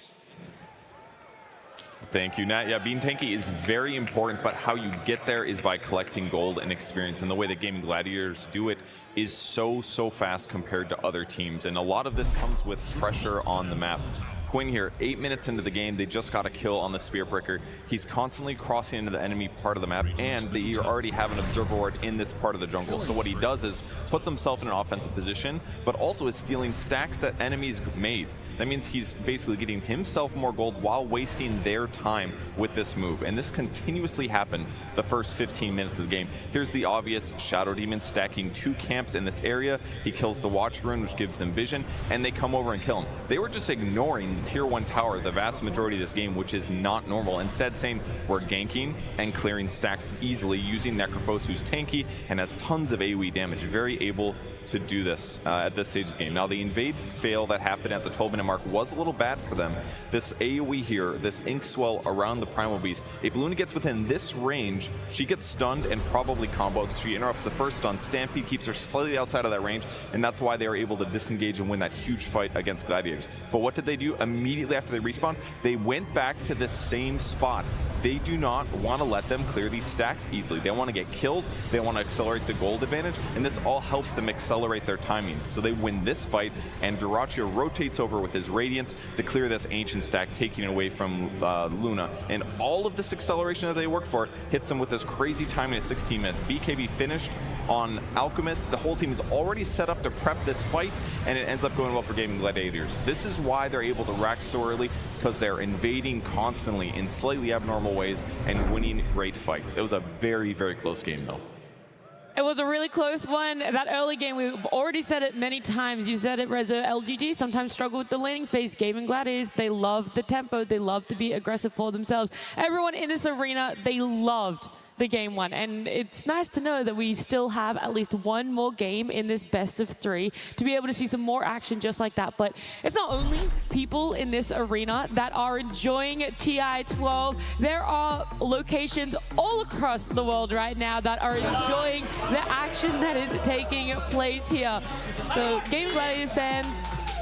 Thank you, Nat. Yeah, being tanky is very important, but how you get there is by collecting gold and experience. And the way that Gaming Gladiators do it is so fast compared to other teams. And a lot of this comes with pressure on the map. Quinn here, 8 minutes into the game, they just got a kill on the Spear Breaker. He's constantly crossing into the enemy part of the map, and they already have an Observer Ward in this part of the jungle. So what he does is puts himself in an offensive position, but also is stealing stacks that enemies made. That means he's basically getting himself more gold while wasting their time with this move. And this continuously happened the first 15 minutes of the game. Here's the obvious Shadow Demon stacking 2 camps in this area. He kills the Watch Rune, which gives them vision, and they come over and kill him. They were just ignoring the tier 1 tower the vast majority of this game, which is not normal. Instead saying, we're ganking and clearing stacks easily using Necrophos, who's tanky and has tons of AoE damage. Very able to do this at this stage of the game. Now, the invade fail that happened at the 12-minute mark was a little bad for them. This AoE here, this Ink Swell around the Primal Beast, if Luna gets within this range, she gets stunned and probably comboed. She interrupts the first stun. Stampede keeps her slightly outside of that range, and that's why they were able to disengage and win that huge fight against Gladiators. But what did they do immediately after they respawned? They went back to the same spot. They do not want to let them clear these stacks easily. They want to get kills, they want to accelerate the gold advantage, and this all helps them accelerate their timing. So they win this fight, and Dyrachyo rotates over with his Radiance to clear this Ancient stack, taking it away from Luna. And all of this acceleration that they work for hits them with this crazy timing at 16 minutes. BKB finished on Alchemist. The whole team is already set up to prep this fight, and it ends up going well for Gaming Gladiators. This is why they're able to rack so early. It's because they're invading constantly in slightly abnormal ways and winning great fights. It was a very, very close game, though. It was a really close one. That early game, we've already said it many times. You said it, Reza. LGD sometimes struggle with the laning phase. Gaming Gladiators, they love the tempo. They love to be aggressive for themselves. Everyone in this arena, they loved the game 1, and it's nice to know that we still have at least one more game in this best of 3 to be able to see some more action just like that. But it's not only people in this arena that are enjoying TI-12. There are locations all across the world right now that are enjoying the action that is taking place here. So Gaming Gladiator fans,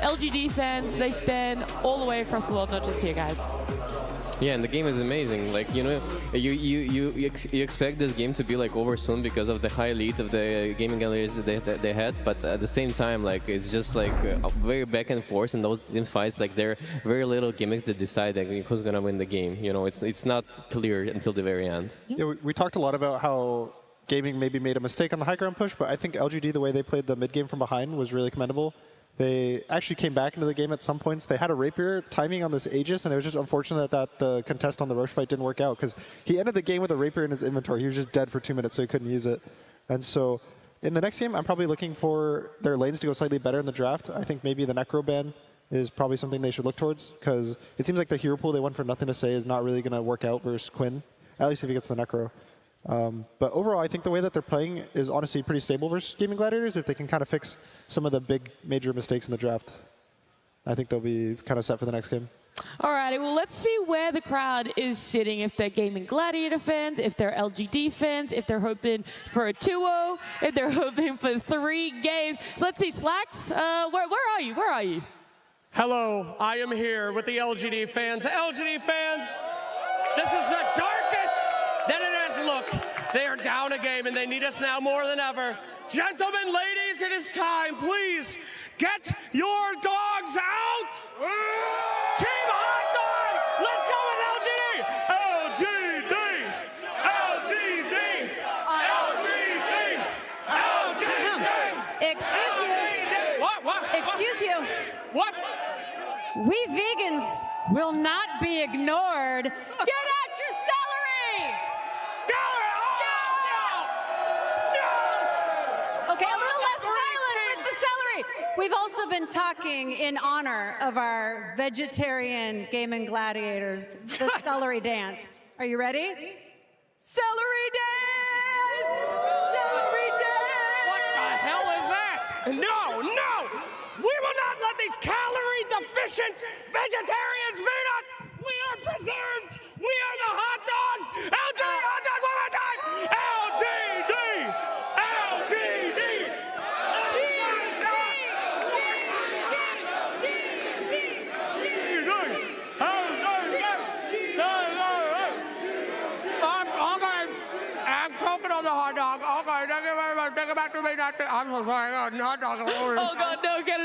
LGD fans, they span all the way across the world, not just here, guys. Yeah, and the game is amazing. Like, you know, you expect this game to be like over soon because of the high lead of the gaming galleries that they had, but at the same time, like, it's just like very back and forth in those team fights. Like, there are very little gimmicks that decide like, who's gonna win the game. You know, it's not clear until the very end. Yeah, we talked a lot about how gaming maybe made a mistake on the high ground push, but I think LGD, the way they played the mid game from behind, was really commendable. They actually came back into the game at some points. They had a Rapier timing on this Aegis, and it was just unfortunate that the contest on the Roche fight didn't work out, because he ended the game with a Rapier in his inventory. He was just dead for 2 minutes, so he couldn't use it. And so in the next game, I'm probably looking for their lanes to go slightly better in the draft. I think maybe the Necro ban is probably something they should look towards, because it seems like the hero pool they went for Nothing to Say is not really going to work out versus Quinn, at least if he gets the Necro. But overall, I think the way that they're playing is honestly pretty stable versus Gaming Gladiators. If they can kind of fix some of the big major mistakes in the draft, I think they'll be kind of set for the next game. Alrighty, well, let's see where the crowd is sitting. If they're Gaming Gladiator fans, if they're LGD fans, if they're hoping for a 2-0, if they're hoping for 3 games. So let's see, Slacks, where are you? Where are you? Hello, I am here with the LGD fans. LGD fans, this is the darkest that it has looked. They are down a game and they need us now more than ever. Gentlemen, ladies, it is time. Please get your dogs out. Team Hot Dog, let's go with LGD. LGD, LGD, LGD, LGD. Excuse you. What? Excuse you. What? We vegans will not be ignored. Get out your celery! Okay, a little less violent with the celery. We've also been talking in honor of our vegetarian Gaming Gladiators, the celery dance. Are you ready? Celery dance! Celery dance! What the hell is that? No! We will not let these calorie-deficient vegetarians beat us! We are preserved! We are the hot dogs! LGD hot dog one more time! LGD! LGD! I'm choking on the hot dog. Okay, thank you very much. Take it back to me now. I'm so sorry. Hot dog. Oh God, no! Get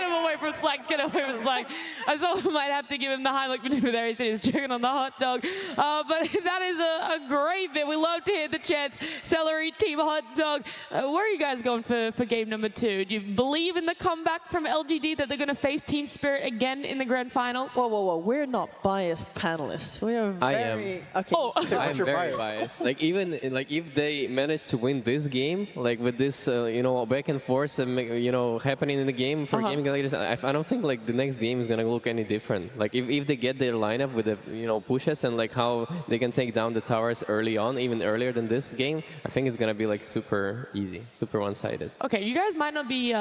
him away from Slacks! Get away from Slacks! I saw we might have to give him the Heimlich maneuver there. He said he's checking on the hot dog. But that is a great bit. We love to hear the chants. Celery Team Hot Dog. Where are you guys going for game number 2? Do you believe in the comeback from LGD that they're going to face Team Spirit again in the grand finals? Whoa! We're not biased panelists. We are very. I am. Okay. Oh. I am very biased. Like even like if they manage to win this game, like with this back and forth happening in the game for Gaming Gladiators, I don't think like the next game is gonna look any different. Like if they get their lineup with the pushes and like how they can take down the towers early on, even earlier than this game, I think it's gonna be like super easy, super one-sided. Okay, you guys might not be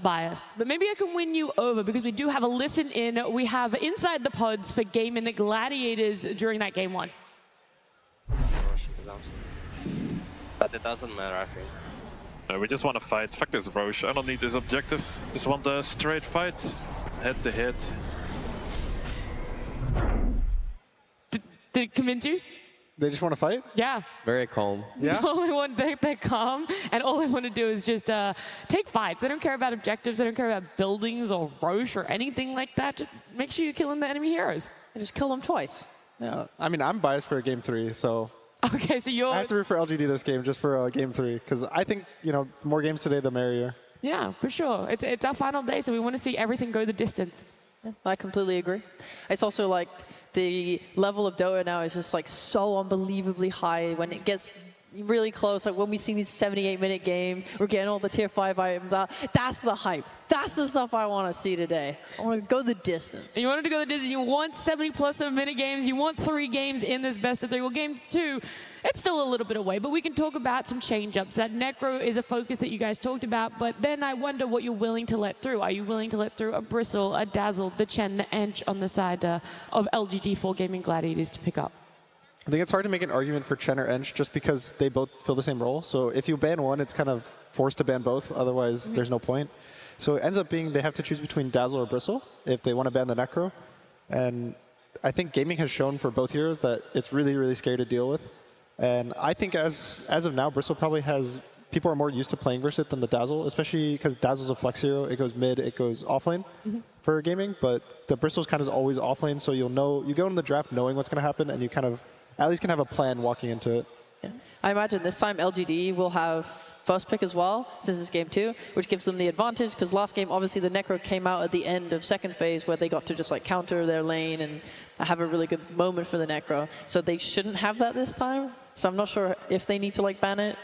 biased, but maybe I can win you over because we do have a listen in. We have Inside the Pods for Gaming Gladiators during that game 1. But it doesn't matter, I think. We just want to fight. Fuck this Roche. I don't need these objectives. Just want a straight fight. Head to head. Did it convince you? They just want to fight? Yeah. Very calm. Yeah. All they want, they're calm, and all they want to do is just take fights. They don't care about objectives. They don't care about buildings or Roche or anything like that. Just make sure you're killing the enemy heroes. And just kill them twice. Yeah. I mean, I'm biased for game 3, so. Okay, so you're. I have to root for LGD this game just for game 3, because I think the more games today, the merrier. Yeah, for sure. It's our final day, so we want to see everything go the distance. Yeah, I completely agree. It's also like the level of Dota now is just like so unbelievably high when it gets really close. Like when we see these 78-minute games, we're getting all the tier 5 items out. That's the hype. That's the stuff I want to see today. I want to go the distance. You wanted to go the distance. You want 70+ minute games. You want 3 games in this best of 3. Well, game 2, it's still a little bit away, but we can talk about some change-ups. That Necro is a focus that you guys talked about, but then I wonder what you're willing to let through. Are you willing to let through a Bristle, a Dazzle, the Chen, the Ench on the side of LGD for Gaming Gladiators to pick up? I think it's hard to make an argument for Chen or Ench just because they both fill the same role. So if you ban one, it's kind of forced to ban both. Otherwise, there's no point. So it ends up being they have to choose between Dazzle or Bristle if they want to ban the Necro. And I think gaming has shown for both heroes that it's really, really scary to deal with. And I think as of now, Bristle probably has people are more used to playing versus it than the Dazzle, especially because Dazzle's a flex hero. It goes mid, it goes offlane for gaming. But the Bristle's kind of always offlane, so you'll know you go in the draft knowing what's going to happen, and you kind of at least can have a plan walking into it. Yeah. I imagine this time LGD will have first pick as well, since it's game 2, which gives them the advantage, because last game, obviously, the Necro came out at the end of second phase, where they got to just like counter their lane and have a really good moment for the Necro. So they shouldn't have that this time. So I'm not sure if they need to like ban it.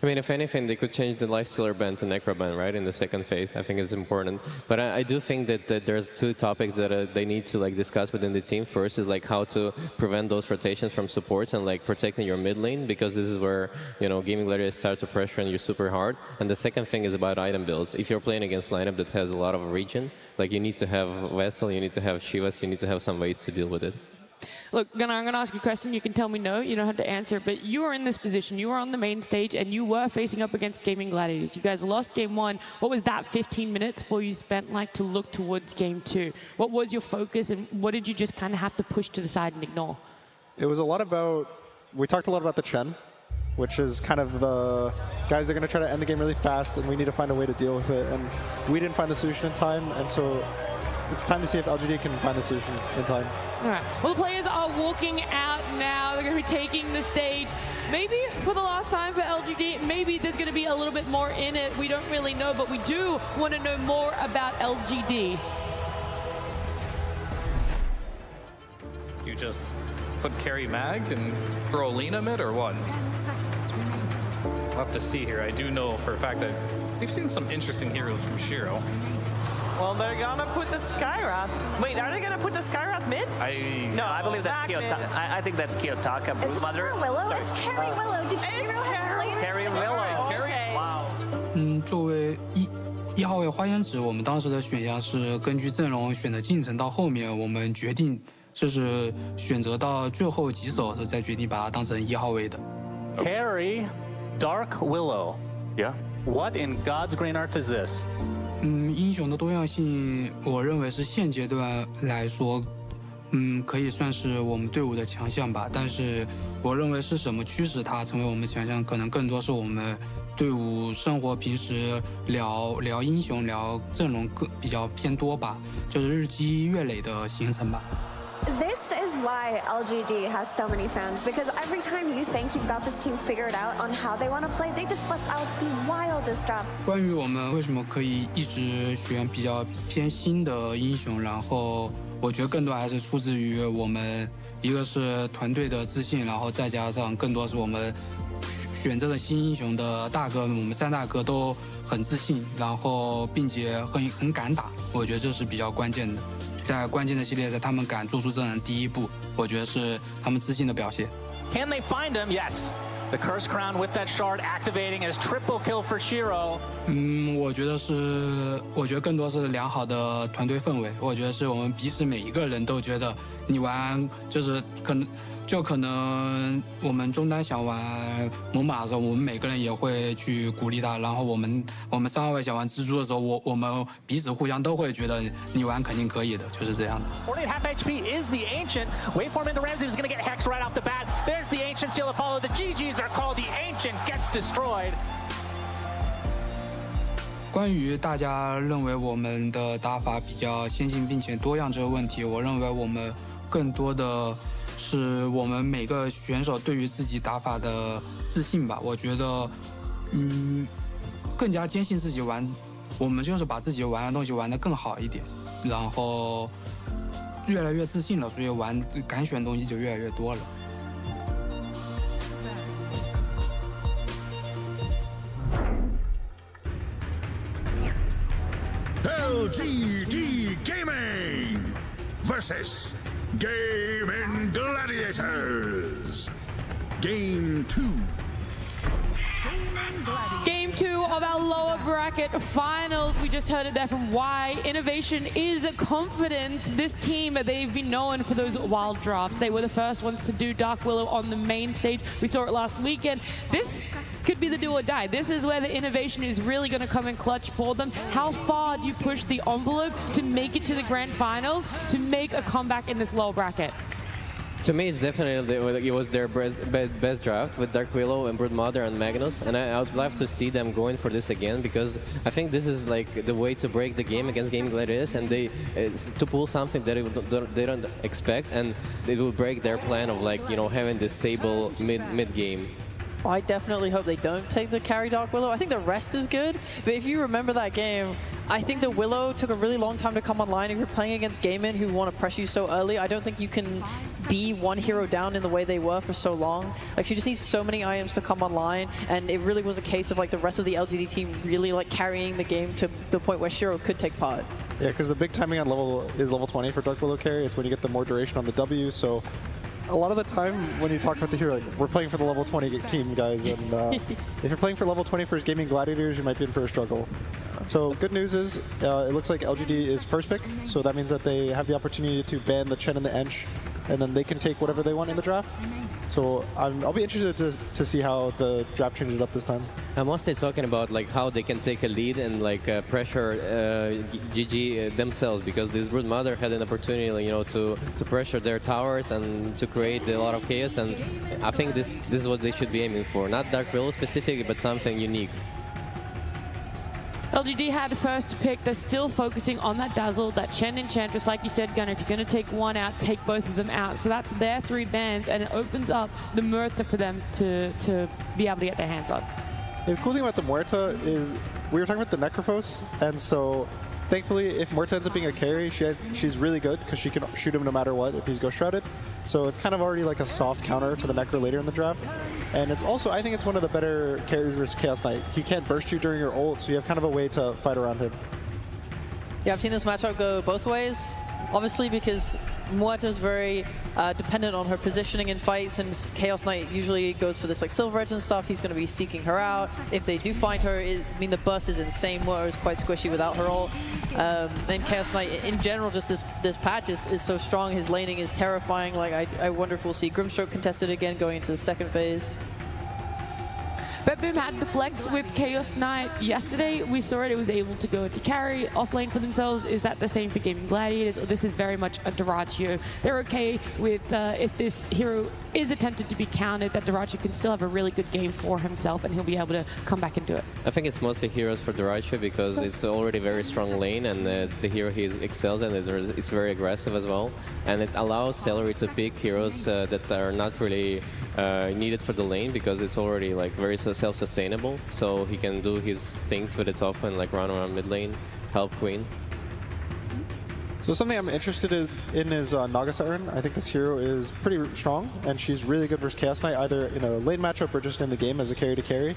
I mean, if anything, they could change the Lifestealer ban to Necro ban, right, in the second phase. I think it's important. But I do think that there's 2 topics that they need to like discuss within the team. First is like how to prevent those rotations from supports and like protecting your mid lane, because this is where Gaming Gladiators start to pressure on you super hard. And the second thing is about item builds. If you're playing against lineup that has a lot of regen, like you need to have Vessel, you need to have Shivas, you need to have some ways to deal with it. Look, Gunnar, I'm going to ask you a question. You can tell me no. You don't have to answer. But you were in this position. You were on the main stage, and you were facing up against Gaming Gladiators. You guys lost game 1. What was that 15 minutes before you spent like to look towards game 2? What was your focus, and what did you just kind of have to push to the side and ignore? It was a lot about, we talked a lot about the Chen, which is kind of the guys that are going to try to end the game really fast, and we need to find a way to deal with it. And we didn't find the solution in time, and so it's time to see if LGD can find the solution in time. All right. Well, the players are walking out now. They're going to be taking the stage. Maybe for the last time for LGD, maybe there's going to be a little bit more in it. We don't really know, but we do want to know more about LGD. You just put carry mag and throw Lena mid or what? 10 seconds remaining. We'll have to see here. I do know for a fact that we've seen some interesting heroes from Shiro. Well, they're gonna put the Skyrath. Wait, are they gonna put the Skyrath mid? No, I believe that's Kiyotaka. I think that's Kiyotaka. Is this Mother. Willow? It's Carry Willow. Did you know how Carry Willow. Okay. Wow. 作为一号位花烟子，我们当时的选项是根据阵容选的进程，到后面我们决定就是选择到最后几手的时候再决定把它当成1号位的。Carry Dark Willow. Yeah. What in God's green earth is this? 英雄的多样性，我认为是现阶段来说，可以算是我们队伍的强项吧。但是我认为是什么驱使它成为我们强项，可能更多是我们队伍生活平时聊英雄、聊阵容比较偏多吧，就是日积月累的形成吧。This is why LGD has so many fans, because every time you think you've got this team figured out on how they want to play, they just bust out the wildest draft. 关于我们为什么可以一直选比较偏新的英雄，然后我觉得更多还是出自于我们一个是团队的自信，然后再加上更多是我们选这个新英雄的大哥，我们3大哥都很自信，然后并且很敢打，我觉得这是比较关键的。在关键的系列赛，他们敢做出这样的第一步，我觉得是他们自信的表现。Can they find him? Yes. The Curse Crown with that shard activating as triple kill for Shiro. 我觉得更多是良好的团队氛围。我觉得是我们彼此每一个人都觉得你玩就是可能我们中单想玩猛犸的时候，我们每个人也会去鼓励他。然后我们3号位想玩蜘蛛的时候，我们彼此互相都会觉得你玩肯定可以的，就是这样的。48 half HP is the Ancient. Waveform into Ramsey is going to get Hex right off the bat. There's the Ancient seal to follow. The GGs are called. The Ancient gets destroyed. 关于大家认为我们的打法比较先进并且多样这个问题，我认为我们更多的是我们每个选手对于自己打法的自信吧。我觉得，更加坚信自己玩，我们就是把自己玩的东西玩得更好一点，然后越来越自信了，所以敢选的东西就越来越多了。LGD Gaming versus Gaming Gladiators. Game 2. Game 2 of our lower bracket finals. We just heard it there from Y. Innovation is confidence. This team, they've been known for those wild drafts. They were the first ones to do Dark Willow on the main stage. We saw it last weekend. This could be the do or die. This is where the innovation is really going to come in clutch for them. How far do you push the envelope to make it to the grand finals, to make a comeback in this low bracket? To me, it's definitely it was their best draft with Dark Willow and Broodmother and Magnus, and I would love to see them going for this again, because I think this is like the way to break the game against Gaming Gladiators, and to pull something that they don't expect, and it will break their plan of like having this stable mid game. I definitely hope they don't take the carry Dark Willow. I think the rest is good, but if you remember that game, I think the Willow took a really long time to come online. If you're playing against Gaimin who want to press you so early, I don't think you can be one hero down in the way they were for so long. Like, she just needs so many items to come online, and it really was a case of like the rest of the LGD team really like carrying the game to the point where Shiro could take part. Yeah, because the big timing on level 20 for Dark Willow carry. It's when you get the more duration on the W, so a lot of the time when you talk about the hero, like, we're playing for the level 20 team, guys, and if you're playing for level 20 for Gaming Gladiators, you might be in for a struggle. So good news is, it looks like LGD is first pick, so that means that they have the opportunity to ban the Chen and the Ench, and then they can take whatever they want in the draft. So I'll be interested to see how the draft changes up this time. I'm mostly talking about like how they can take a lead and like pressure GG themselves, because this Broodmother had an opportunity, to pressure their towers and to create a lot of chaos, and I think this is what they should be aiming for. Not Dark Willow specifically, but something unique. LGD had first pick. They're still focusing on that Dazzle, that Chen Enchantress. Like you said, Gunnar, if you're going to take one out, take both of them out. So that's their 3 bans, and it opens up the Muerta for them to be able to get their hands on. The cool thing about the Muerta is we were talking about the Necrophos, and so thankfully, if Muerta ends up being a carry, she's really good because she can shoot him no matter what if he's Ghost Shrouded. So it's kind of already like a soft counter to the Necro later in the draft. And it's also, I think it's one of the better carries versus Chaos Knight. He can't burst you during your ult, so you have kind of a way to fight around him. Yeah, I've seen this matchup go both ways. Obviously, because Muerta's very dependent on her positioning in fights, and Chaos Knight usually goes for this like Silver Edge and stuff. He's going to be seeking her out. If they do find her, I mean, the burst is insane. Muerta is quite squishy without her ult. And Chaos Knight, in general, just this patch is so strong. His laning is terrifying. Like, I wonder if we'll see Grimstroke contested again going into the second phase. But Boom had the flex with Chaos Knight yesterday. We saw it. It was able to go into carry, off lane for themselves. Is that the same for Gaming Gladiators, or this is very much a Dyrachyo? They're okay with if this hero is attempted to be countered, that Dyrachyo can still have a really good game for himself, and he'll be able to come back and do it. I think it's mostly heroes for Dyrachyo because it's already very strong lane, and it's the hero he excels in. It's very aggressive as well, and it allows Celery to pick heroes that are not really needed for the lane because it's already like very self-sustainable. So he can do his things with its off lane, like run around mid lane, help Queen. So something I'm interested in is Naga Siren. I think this hero is pretty strong, and she's really good versus Chaos Knight, either in a lane matchup or just in the game as a carry to carry.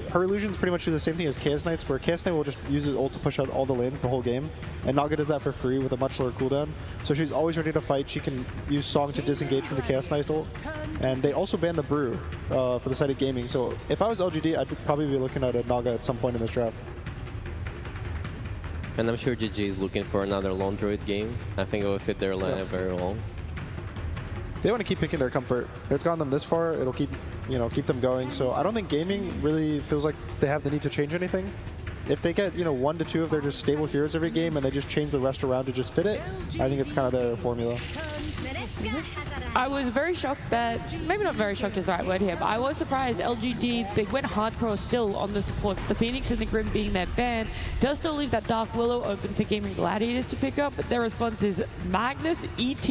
Her illusions pretty much do the same thing as Chaos Knight's, where Chaos Knight will just use his ult to push out all the lanes the whole game, and Naga does that for free with a much lower cooldown. So she's always ready to fight. She can use Song to disengage from the Chaos Knight ult, and they also banned the Brew for the side of gaming. So if I was LGD, I'd probably be looking at a Naga at some point in this draft. And I'm sure GG is looking for another lone druid game. I think it will fit their lineup very well. They want to keep picking their comfort. It's gotten them this far. It'll keep them going. So I don't think gaming really feels like they have the need to change anything. If they get 1 to 2 of their just stable heroes every game and they just change the rest around to just fit it, I think it's kind of their formula. I was very shocked that, maybe not very shocked is the right word here, but I was surprised LGD, they went hardcore still on the supports. The Phoenix and the Grim being their ban does still leave that Dark Willow open for Gaming Gladiators to pick up, but their response is Magnus ET.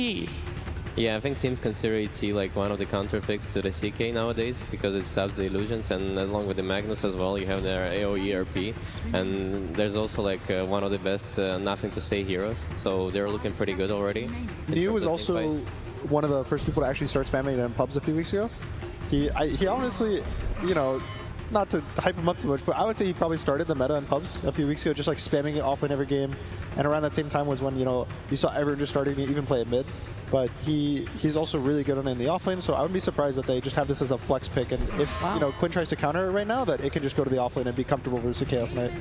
Yeah, I think teams consider ET like one of the counter picks to the CK nowadays because it stops the illusions, and along with the Magnus as well, you have their AoE RP, and there's also like one of the best nothing to say heroes, so they're looking pretty good already. Niu was also one of the first people to actually start spamming it in pubs a few weeks ago. He honestly, not to hype him up too much, but I would say he probably started the meta in pubs a few weeks ago, just like spamming it offlane every game. And around that same time was when, you saw everyone just starting to even play it mid. But he's also really good on it in the offlane, so I wouldn't be surprised that they just have this as a flex pick. And if Quinn tries to counter it right now, that it can just go to the offlane and be comfortable versus Chaos Knight.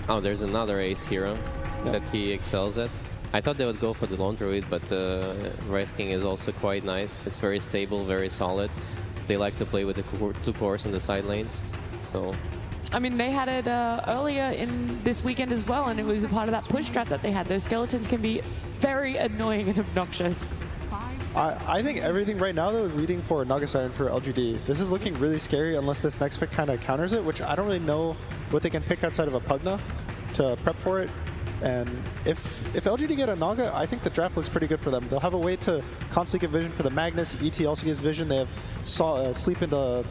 Oh, there's another ace hero that he excels at. I thought they would go for the lone druid, but Wraith King is also quite nice. It's very stable, very solid. They like to play with the 2 cores in the side lanes, so. I mean, they had it earlier in this weekend as well, and it was a part of that push strat that they had. Those skeletons can be very annoying and obnoxious. I think everything right now, though, is leading for Naga Siren for LGD. This is looking really scary unless this next pick kind of counters it, which I don't really know what they can pick outside of a Pugna to prep for it. And if LGD get a Naga, I think the draft looks pretty good for them. They'll have a way to constantly get vision for the Magnus. ET also gives vision. They have sleep into,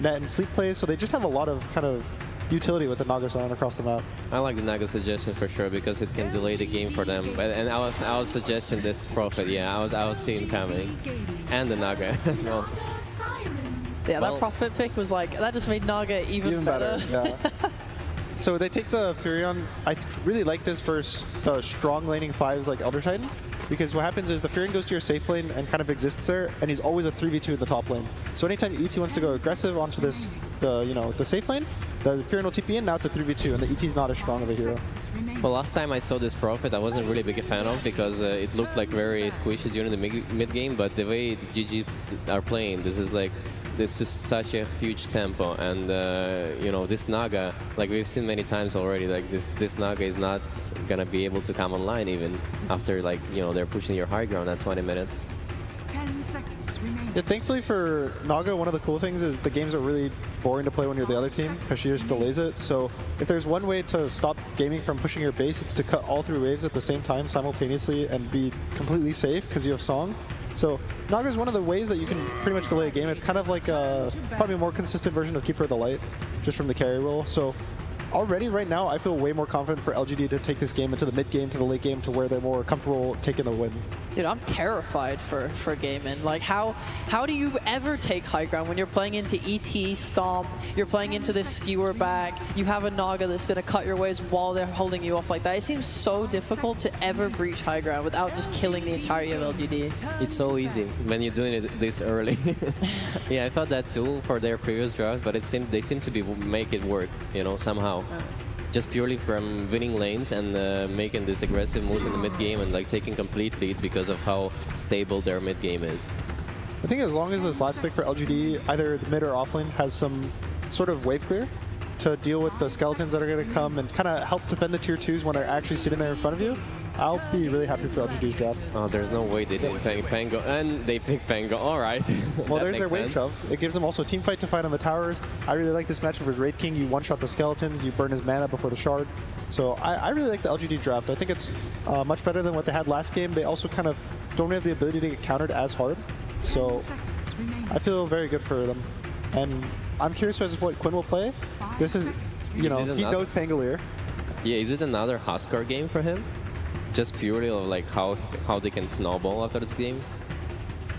net and sleep plays, so they just have a lot of kind of utility with the Naga Siren across the map. I like the Naga suggestion for sure because it can delay the game for them. And I was suggesting this Prophet. Yeah, I was seeing coming, and the Naga as well. Yeah, that Prophet pick was like that just made Naga even better. Yeah. So they take the Furion. I really like this versus the strong laning 5s like Elder Titan, because what happens is the Furion goes to your safe lane and kind of exists there, and he's always a 3v2 in the top lane. So anytime ET wants to go aggressive onto this, the safe lane, the Furion will TP in, now it's a 3v2, and the ET's not as strong of a hero. Well, last time I saw this Prophet, I wasn't really big a fan of because it looked like very squishy during the mid game, but the way the GG are playing, this is such a huge tempo, and this Naga, like we've seen many times already, like this Naga is not gonna be able to come online even after they're pushing your high ground at 20 minutes. 10 seconds remaining. Yeah, thankfully for Naga, one of the cool things is the games are really boring to play when you're the other team because she just delays it. So if there's one way to stop gaming from pushing your base, it's to cut all 3 waves at the same time simultaneously and be completely safe because you have Song. So Naga is one of the ways that you can pretty much delay a game. It's kind of like probably a more consistent version of Keeper of the Light, just from the carry role. So already right now, I feel way more confident for LGD to take this game into the mid game to the late game to where they're more comfortable taking the win. Dude, I'm terrified for gaming. Like, how do you ever take high ground when you're playing into ET, Stomp, you're playing into this skewer back, you have a Naga that's going to cut your waves while they're holding you off like that. It seems so difficult to ever breach high ground without just killing the entirety of LGD. It's so easy when you're doing it this early. Yeah, I thought that too for their previous draft, but they seem to make it work, somehow. Just purely from winning lanes and making this aggressive moves in the mid game and taking complete lead because of how stable their mid game is. I think as long as this last pick for LGD, either the mid or offlane, has some sort of wave clear to deal with the skeletons that are going to come and kind of help defend the tier 2s when they're actually sitting there in front of you, I'll be really happy for LGD's draft. Oh, there's no way they didn't pick Pango, and they picked Pango. All right. Well, there's their wave shove. It gives them also a team fight to fight on the towers. I really like this matchup as Raid King. You one-shot the skeletons, you burn his mana before the shard. So I really like the LGD draft. I think it's much better than what they had last game. They also kind of don't have the ability to get countered as hard. So I feel very good for them. And I'm curious as to what Quinn will play. This is, you know, he knows Pangolier. Yeah, is it another Huskar game for him? Just purely of like how they can snowball after this game?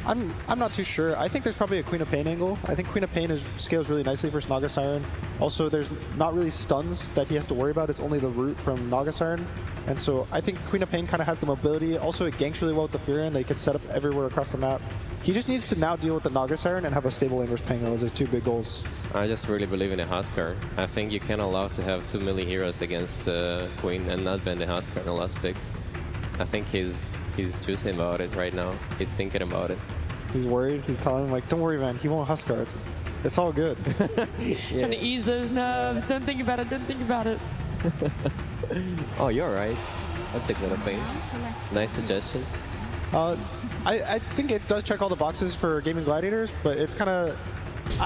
I'm not too sure. I think there's probably a Queen of Pain angle. I think Queen of Pain scales really nicely versus Naga Siren. Also, there's not really stuns that he has to worry about. It's only the root from Naga Siren. And so I think Queen of Pain kind of has the mobility. Also, it ganks really well with the Furion. They can set up everywhere across the map. He just needs to now deal with the Naga Siren and have a stable lane versus Pango as his two big goals. I just really believe in a Huskar. I think you can allow to have 2 melee heroes against Queen and not ban the Huskar in the last pick. I think he's choosing about it right now. He's thinking about it. He's worried. He's telling him, like, don't worry, man. He won't Huskar. It's all good. Yeah. Trying to ease those nerves. Don't think about it. Don't think about it. Oh, you're right. That's a good thing. Nice suggestion. I think it does check all the boxes for Gaming Gladiators, but it's kind of...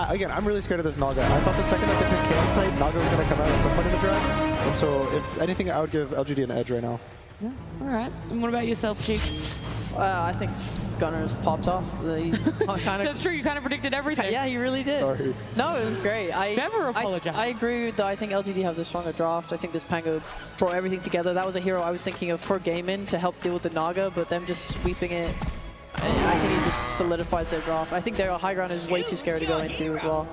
Again, I'm really scared of this Naga. I thought the second that they picked Chaos Knight, Naga was going to come out at some point in the draft. And so, if anything, I would give LGD an edge right now. Yeah. All right. And what about yourself, Cheek? I think Gunner's popped off. That's true. You kind of predicted everything. Yeah, he really did. Sorry. No, it was great. Never apologize. I agree with that. I think LGD have the stronger draft. I think this Pango brought everything together. That was a hero I was thinking of for gaming to help deal with the Naga, but them just sweeping it, I think it just solidifies their draft. I think their high ground is way too scary to go into as well.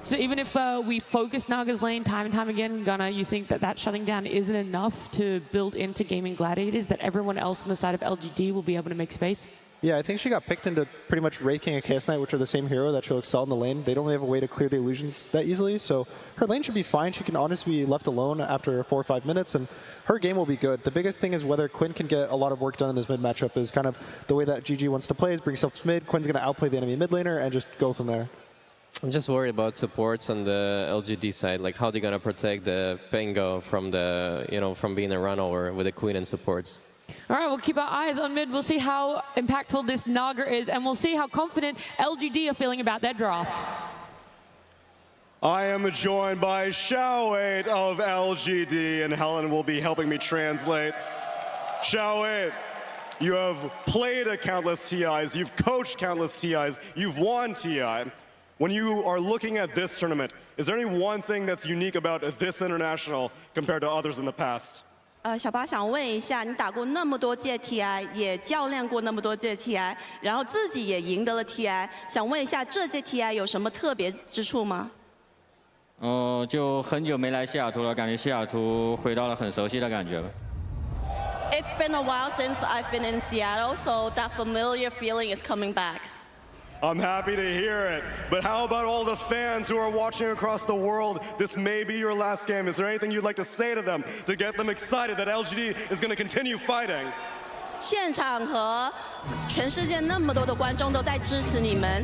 So even if we focus Naga's lane time and time again, Gunnar, you think that shutting down isn't enough to build into Gaming Gladiators, that everyone else on the side of LGD will be able to make space? Yeah, I think she got picked into pretty much Raid King and Chaos Knight, which are the same hero that she'll excel in the lane. They don't really have a way to clear the illusions that easily, so her lane should be fine. She can honestly be left alone after 4 or 5 minutes, and her game will be good. The biggest thing is whether Quinn can get a lot of work done in this mid matchup is kind of the way that GG wants to play, is bring stuff mid. Quinn's going to outplay the enemy mid laner and just go from there. I'm just worried about supports on the LGD side, like how they're gonna protect the Pango from the, from being a runover with the Queen and supports. All right, we'll keep our eyes on mid. We'll see how impactful this Naga is, and we'll see how confident LGD are feeling about their draft. I am joined by Xiao8 of LGD, and Helen will be helping me translate. Xiao8, you have played at countless TIs, you've coached countless TIs, you've won TI. When you are looking at this tournament, is there any one thing that's unique about this international compared to others in the past? 小八想问一下，你打过那么多届 TI， 也教练过那么多届 TI， 然后自己也赢得了 TI， 想问一下这届 TI 有什么特别之处吗？就很久没来西雅图了，感觉西雅图回到了很熟悉的感觉。It's been a while since I've been in Seattle, so that familiar feeling is coming back. I'm happy to hear it, but how about all the fans who are watching across the world? This may be your last game. Is there anything you'd like to say to them to get them excited that LGD is going to continue fighting? 现场和全世界那么多的观众都在支持你们，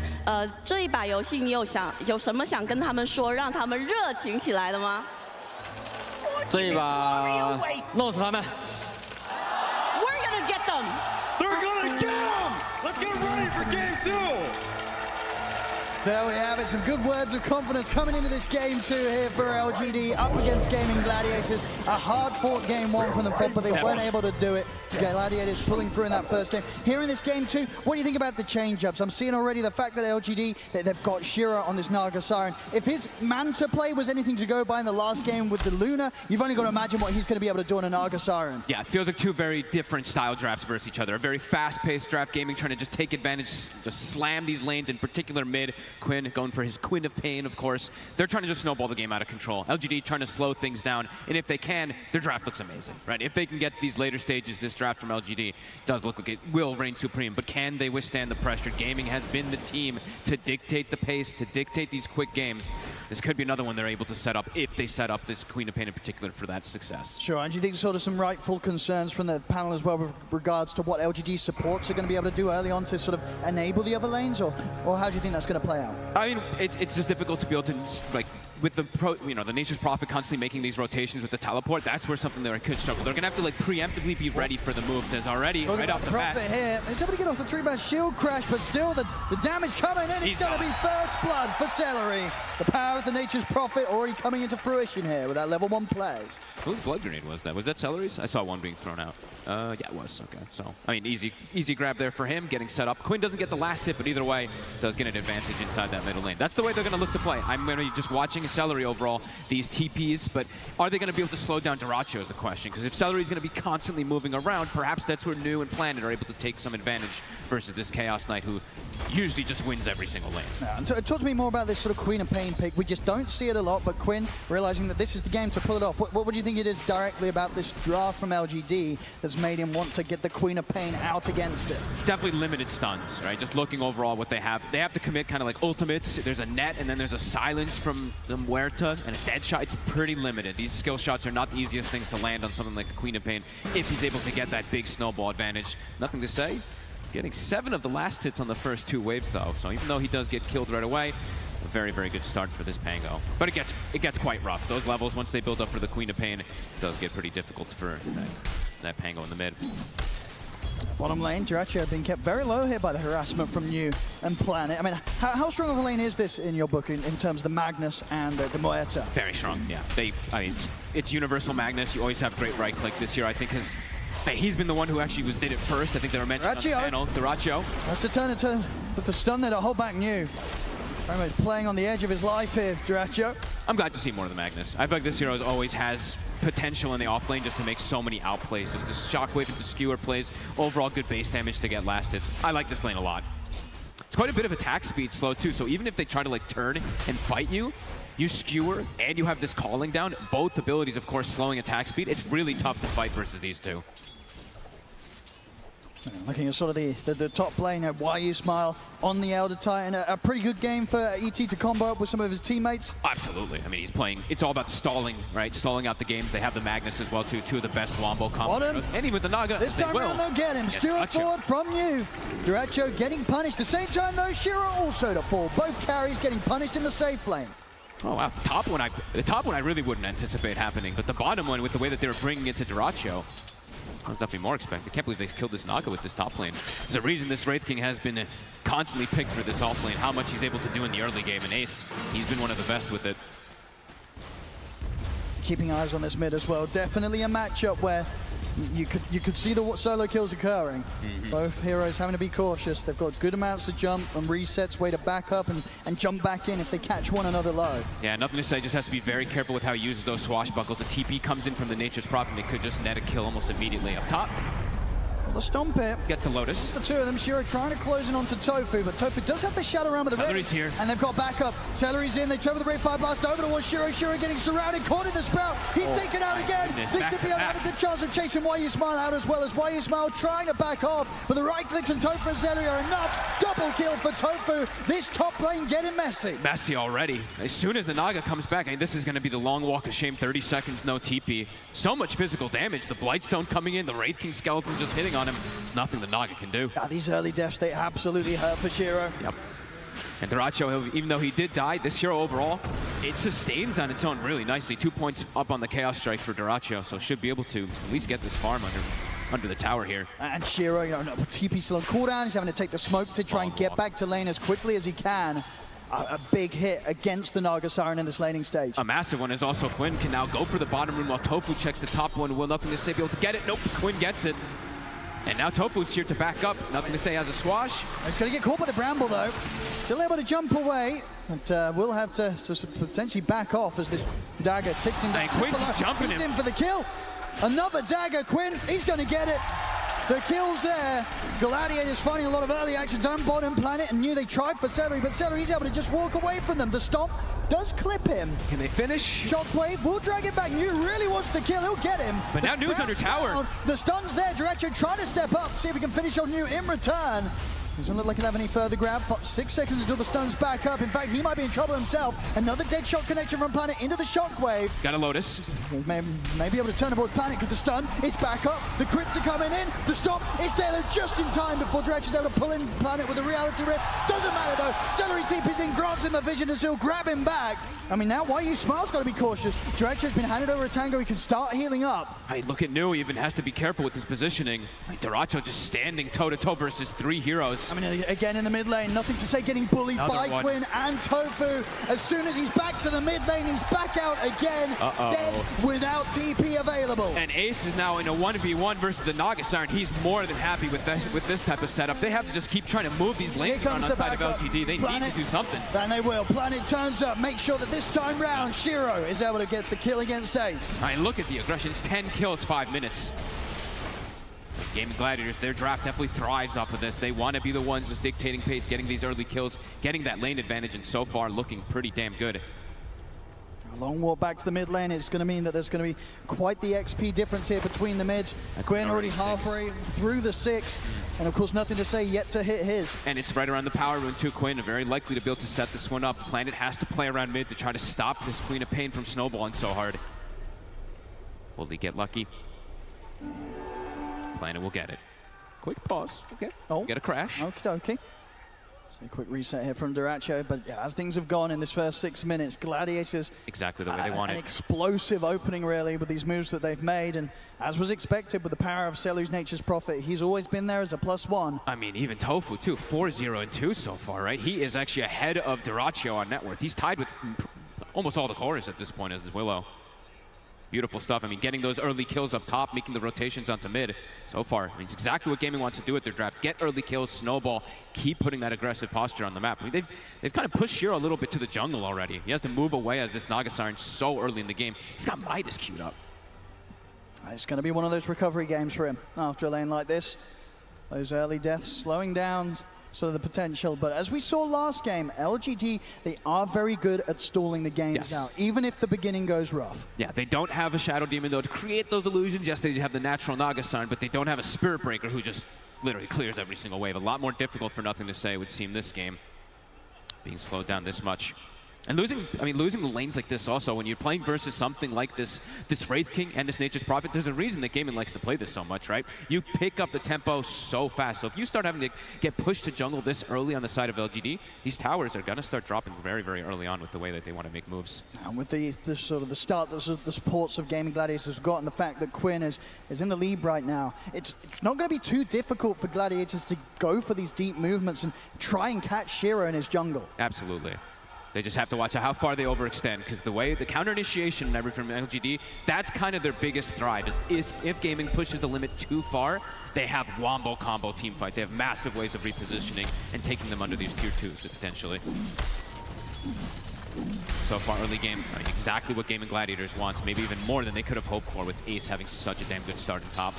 这一把游戏你有什么想跟他们说，让他们热情起来的吗？这一把弄死他们。We're gonna get them. They're gonna get them. Let's get ready for game 2. There we have it, some good words of confidence coming into this game 2 here for LGD up against Gaming Gladiators. A hard-fought game 1 from them, but they weren't able to do it. Gladiators pulling through in that first game. Here in this game 2, what do you think about the change-ups? I'm seeing already the fact that LGD, they've got Shira on this Naga Siren. If his Manta play was anything to go by in the last game with the Luna, you've only got to imagine what he's going to be able to do on a Naga Siren. Yeah, it feels like 2 very different style drafts versus each other. A very fast-paced draft, Gaming trying to just take advantage, just slam these lanes, in particular mid, Quinn going for his Queen of Pain, of course. They're trying to just snowball the game out of control. LGD trying to slow things down, and if they can, their draft looks amazing, right? If they can get to these later stages, this draft from LGD does look like it will reign supreme, but can they withstand the pressure? Gaming has been the team to dictate the pace, to dictate these quick games. This could be another one they're able to set up if they set up this Queen of Pain in particular for that success. Sure, and do you think sort of some rightful concerns from the panel as well with regards to what LGD supports are going to be able to do early on to sort of enable the other lanes, or how do you think that's going to play out? I mean, it's just difficult to be able to, like, with the the Nature's Prophet constantly making these rotations with the teleport, that's where something they could struggle. They're going to have to, like, preemptively be ready for the moves as already, right off the bat. Here. He's able to get off the 3-man shield crash, but still the damage coming in. It's going to be first blood for Celery. The power of the Nature's Prophet already coming into fruition here with that level 1 play. Whose blood grenade was that? Was that Celery's? I saw one being thrown out. Yeah, it was. Okay, so, I mean, easy grab there for him, getting set up. Quinn doesn't get the last hit, but either way, does get an advantage inside that middle lane. That's the way they're going to look to play. I'm going to be just watching Celery overall, these TPs, but are they going to be able to slow down Duracho is the question, because if Celery's going to be constantly moving around, perhaps that's where New and Planet are able to take some advantage versus this Chaos Knight, who usually just wins every single lane. Yeah, and talk to me more about this sort of Queen of Pain pick. We just don't see it a lot, but Quinn, realizing that this is the game to pull it off. What do you think it is directly about this draft from LGD that's made him want to get the Queen of Pain out against it? Definitely limited stuns, right? Just looking overall what they have. They have to commit kind of like ultimates. There's a net, and then there's a silence from the Muerta, and a dead shot. It's pretty limited. These skill shots are not the easiest things to land on something like the Queen of Pain if he's able to get that big snowball advantage. Nothing to say. Getting 7 of the last hits on the first 2 waves, though. So even though he does get killed right away, a very, very good start for this Pango. But it gets quite rough. Those levels, once they build up for the Queen of Pain, it does get pretty difficult for that Pango in the mid. Bottom lane, Duracho being kept very low here by the harassment from New and Planet. I mean, how strong of a lane is this in your book in terms of the Magnus and the Muerta? Very strong, yeah. I mean, it's universal Magnus. You always have great right click. This year, I think, he's been the one who actually did it first. I think they were mentioned on the panel. Duracho. Has to turn it to with the stun there to hold back New. Very much playing on the edge of his life here, Duracho. I'm glad to see more of the Magnus. I feel like this hero always has potential in the off lane just to make so many outplays. Just the shockwave into skewer plays. Overall good base damage to get last hits. I like this lane a lot. It's quite a bit of attack speed slow too, so even if they try to like turn and fight you, you skewer and you have this calling down, both abilities of course slowing attack speed, it's really tough to fight versus these two. Looking at sort of the top lane at YU Smile on the Elder Titan. A pretty good game for ET to combo up with some of his teammates. Absolutely. I mean, he's playing, it's all about the stalling, right? Stalling out the games. They have the Magnus as well, too. 2 of the best Wombo combos. And even with the Naga. This time around, they'll get him. Stewart forward from you. Duracho getting punished. The same time, though, Shiro also to fall. Both carries getting punished in the safe lane. Oh, wow. The top one I really wouldn't anticipate happening, but the bottom one, with the way that they were bringing it to Duracho, I was definitely more expected. I can't believe they killed this Naga with this top lane. There's a reason this Wraith King has been constantly picked for this off lane, how much he's able to do in the early game. And Ace, he's been one of the best with it. Keeping eyes on this mid as well. Definitely a matchup where you could see the solo kills occurring. Both heroes having to be cautious. They've got good amounts of jump and resets, way to back up and jump back in if they catch one another low. Yeah, nothing to say. Just has to be very careful with how he uses those swashbuckles. A TP comes in from the Nature's Prophet, and they could just net a kill almost immediately up top. The Stomp it. Gets the Lotus. The 2 of them, Shiro trying to close in onto Tofu, but Tofu does have the shadow around with the Celery's here. And they've got backup. Celery's in, they turn with the Great Fire Blast over towards Shiro. Shiro getting surrounded, caught in the Sprout. He's taken out again. This could be a good chance of chasing YU Smile out as well, as YU Smile trying to back off. But the right clicks from Tofu and Celery are enough. Double kill for Tofu. This top lane getting messy. Messy already. As soon as the Naga comes back, I mean, this is going to be the long walk of shame. 30 seconds, no TP. So much physical damage. The Blightstone coming in, the Wraith King skeleton just hitting on him. It's nothing the Naga can do. Yeah, these early deaths, they absolutely hurt for Shiro. Yep. And Duracho, even though he did die, this hero overall, it sustains on its own really nicely. 2 points up on the Chaos Strike for Duracho, so should be able to at least get this farm under the tower here. And Shiro, TP still on cooldown. He's having to take the smoke to try and get back to lane as quickly as he can. A big hit against the Naga Siren in this laning stage. A massive one is also Quinn can now go for the bottom room while Tofu checks the top one. Will nothing to say be able to get it. Nope, Quinn gets it. And now Tofu's here to back up. Nothing to say as a squash. He's going to get caught by the bramble, though. Still able to jump away. But will have to potentially back off as this dagger ticks him down. And Quinn's jumping him. In for the kill. Another dagger, Quinn. He's going to get it. The kills there. Gladiators finding a lot of early action down bottom planet and knew they tried for Celery, but Celery's able to just walk away from them. The stomp does clip him. Can they finish? Shockwave will drag it back. New really wants to kill. He'll get him. But now New's under tower. The stun's there. Direction trying to step up, see if he can finish on New in return. Doesn't look like he'll have any further grab. 6 seconds until the stun's back up. In fact, he might be in trouble himself. Another dead shot connection from Planet into the Shockwave. Got a Lotus. May be able to turn aboard Planet because the stun is back up. The crits are coming in. The stop is there though just in time before Direction's able to pull in Planet with a reality rift. Doesn't matter though. Celery TP's in, grants him the vision and still grab him back. I mean, now YU Smile's got to be cautious. Direction's been handed over to Tango. He can start healing up. I look at New, he even has to be careful with his positioning. Duracho just standing toe-to-toe versus 3 heroes. I mean, again in the mid lane, nothing to say, getting bullied by Quinn and Tofu. As soon as he's back to the mid lane, he's back out again. Dead without TP available. And Ace is now in a 1v1 versus the Naga Siren. He's more than happy with this type of setup. They have to just keep trying to move these lanes around on side of LGD. They need to do something. And they will. Planet turns up, make sure that this time round, Shiro is able to get the kill against Ace. All right, look at the aggression. It's 10 kills, 5 minutes. Gaming Gladiators, their draft definitely thrives off of this. They want to be the ones just dictating pace, getting these early kills, getting that lane advantage, and so far looking pretty damn good. A long walk back to the mid lane. It's going to mean that there's going to be quite the XP difference here between the mids. Quinn already halfway through the 6, and of course nothing to say yet to hit his. And it's right around the power rune too. Quinn very likely to be able to set this one up. Planet has to play around mid to try to stop this Queen of Pain from snowballing so hard. Will he get lucky? Planet will get it. Quick pause. Okay. Oh, get a crash. Okay. So a quick reset here from Duracho, but yeah, as things have gone in this first 6 minutes, Gladiators exactly the way they want an it. Explosive opening really with these moves that they've made, and as was expected with the power of Celu's Nature's Prophet, he's always been there as a +1. I mean, even Tofu too, 4-0 and 2 so far, right? He is actually ahead of Duracho on net worth. He's tied with almost all the cores at this point as Willow. Beautiful stuff. I mean, getting those early kills up top, making the rotations onto mid. So far, I mean, it's exactly what Gaming wants to do with their draft. Get early kills, snowball, keep putting that aggressive posture on the map. I mean, they've kind of pushed Shiro a little bit to the jungle already. He has to move away as this Naga Siren so early in the game. He's got Midas queued up. It's going to be one of those recovery games for him after a lane like this. Those early deaths slowing down sort of the potential, but as we saw last game, LGD, they are very good at stalling the games now, even if the beginning goes rough. Yeah, they don't have a Shadow Demon though to create those illusions. Yes, they have the natural Naga Siren, but they don't have a Spirit Breaker who just literally clears every single wave. A lot more difficult for Nothing to Say, it would seem, this game, being slowed down this much. And losing the lanes like this also, when you're playing versus something like this Wraith King and this Nature's Prophet, there's a reason that Gaming likes to play this so much, right? You pick up the tempo so fast. So if you start having to get pushed to jungle this early on the side of LGD, these towers are going to start dropping very, very early on with the way that they want to make moves. And with the sort of the start that the supports of Gaming Gladiators have got, and the fact that Quinn is in the lead right now, it's not going to be too difficult for Gladiators to go for these deep movements and try and catch Shiro in his jungle. Absolutely. They just have to watch out how far they overextend, because the way the counter initiation and everything from LGD, that's kind of their biggest thrive, is if Gaming pushes the limit too far, they have wombo combo team fight. They have massive ways of repositioning and taking them under these tier 2s potentially. So far early game, I mean, exactly what Gaming Gladiators wants, maybe even more than they could have hoped for with Ace having such a damn good start in top.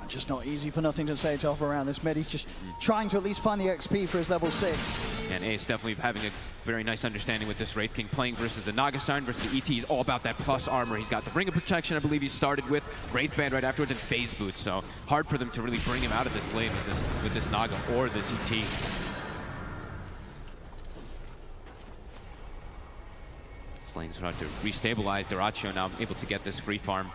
Just not easy for Nothing to Say to offer around this mid. He's just trying to at least find the XP for his level 6. And Ace definitely having a very nice understanding with this Wraith King, playing versus the Naga Siren versus the ET. He's all about that plus armor. He's got the Ring of Protection, I believe he started with, Wraith Band right afterwards, and Phase Boot. So hard for them to really bring him out of this lane with this Naga or this ET. This lane's hard to restabilize. Duracho now able to get this free farm.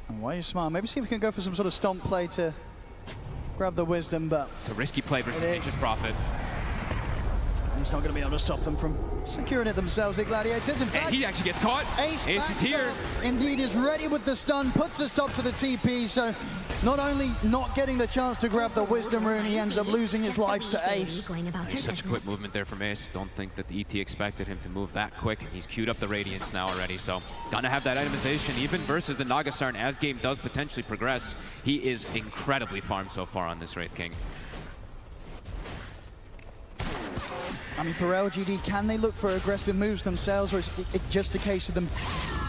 And why are you smart? Maybe see if we can go for some sort of stomp play to grab the wisdom, but it's a risky play versus Nature's Prophet. He's not going to be able to stop them from securing it themselves, the Gladiators. In fact, and he actually gets caught. Ace is here. Indeed is ready with the stun, puts a stop to the TP, so not only not getting the chance to grab the Wisdom Rune, he ends up losing his life to Ace. Nice, such a quick movement there from Ace. Don't think that the ET expected him to move that quick. He's queued up the Radiance now already, so gonna have that itemization, even versus the Naga Siren as game does potentially progress. He is incredibly farmed so far on this Wraith King. I mean, for LGD, can they look for aggressive moves themselves, or is it just a case of them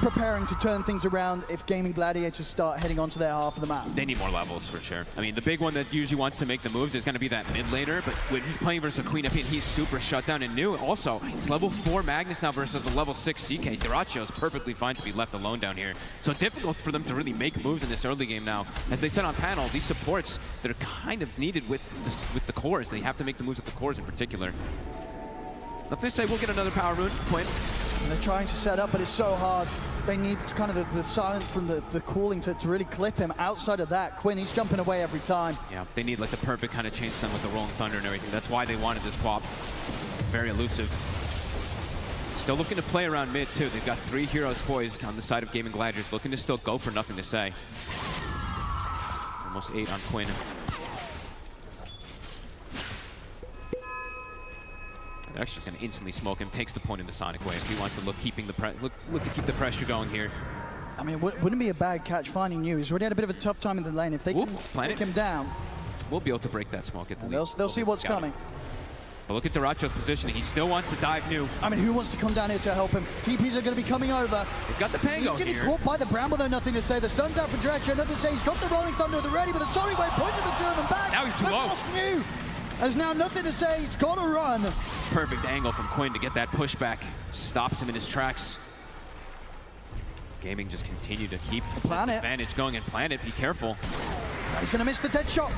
preparing to turn things around if Gaming Gladiators start heading onto their half of the map? They need more levels for sure. I mean, the big one that usually wants to make the moves is going to be that mid laner, but when he's playing versus a Queen of Pain, he's super shut down. And new also, it's level 4 Magnus now versus the level 6 CK. Dyrachyo is perfectly fine to be left alone down here. So difficult for them to really make moves in this early game now. As they said on panel, these supports that are kind of needed with the cores. They have to make the moves with the cores in particular. Nothing to say, we'll get another power rune. Quinn. And they're trying to set up, but it's so hard. They need kind of the silence from the cooling to really clip him. Outside of that, Quinn, he's jumping away every time. Yeah, they need like the perfect kind of chain stun with the Rolling Thunder and everything. That's why they wanted this swap. Very elusive. Still looking to play around mid too. They've got 3 heroes poised on the side of Gaming Gladiators, looking to still go for Nothing to Say. Almost 8 on Quinn. They're actually just going to instantly smoke him. Takes the point in the Sonic Wave. He wants to look to keep the pressure going here. I mean, wouldn't be a bad catch finding you. He's already had a bit of a tough time in the lane. If they can take him down, we'll be able to break that smoke at the least. They'll see what's coming. But look at Dyrachyo's positioning. He still wants to dive new. I mean, who wants to come down here to help him? TPs are going to be coming over. They've got the Pango He's here. getting caught by the Bramble, though. Nothing to say. The stun's out for Dyrachyo. Nothing to say. He's got the Rolling Thunder at the ready, but the Sonic Wave pointed the 2 of them back. Now he's too low. New. There's now Nothing to say. He's got to run. Perfect angle from Quinn to get that pushback. Stops him in his tracks. Gaming just continue to keep the advantage going, and Planet, be careful. He's going to miss the dead shot.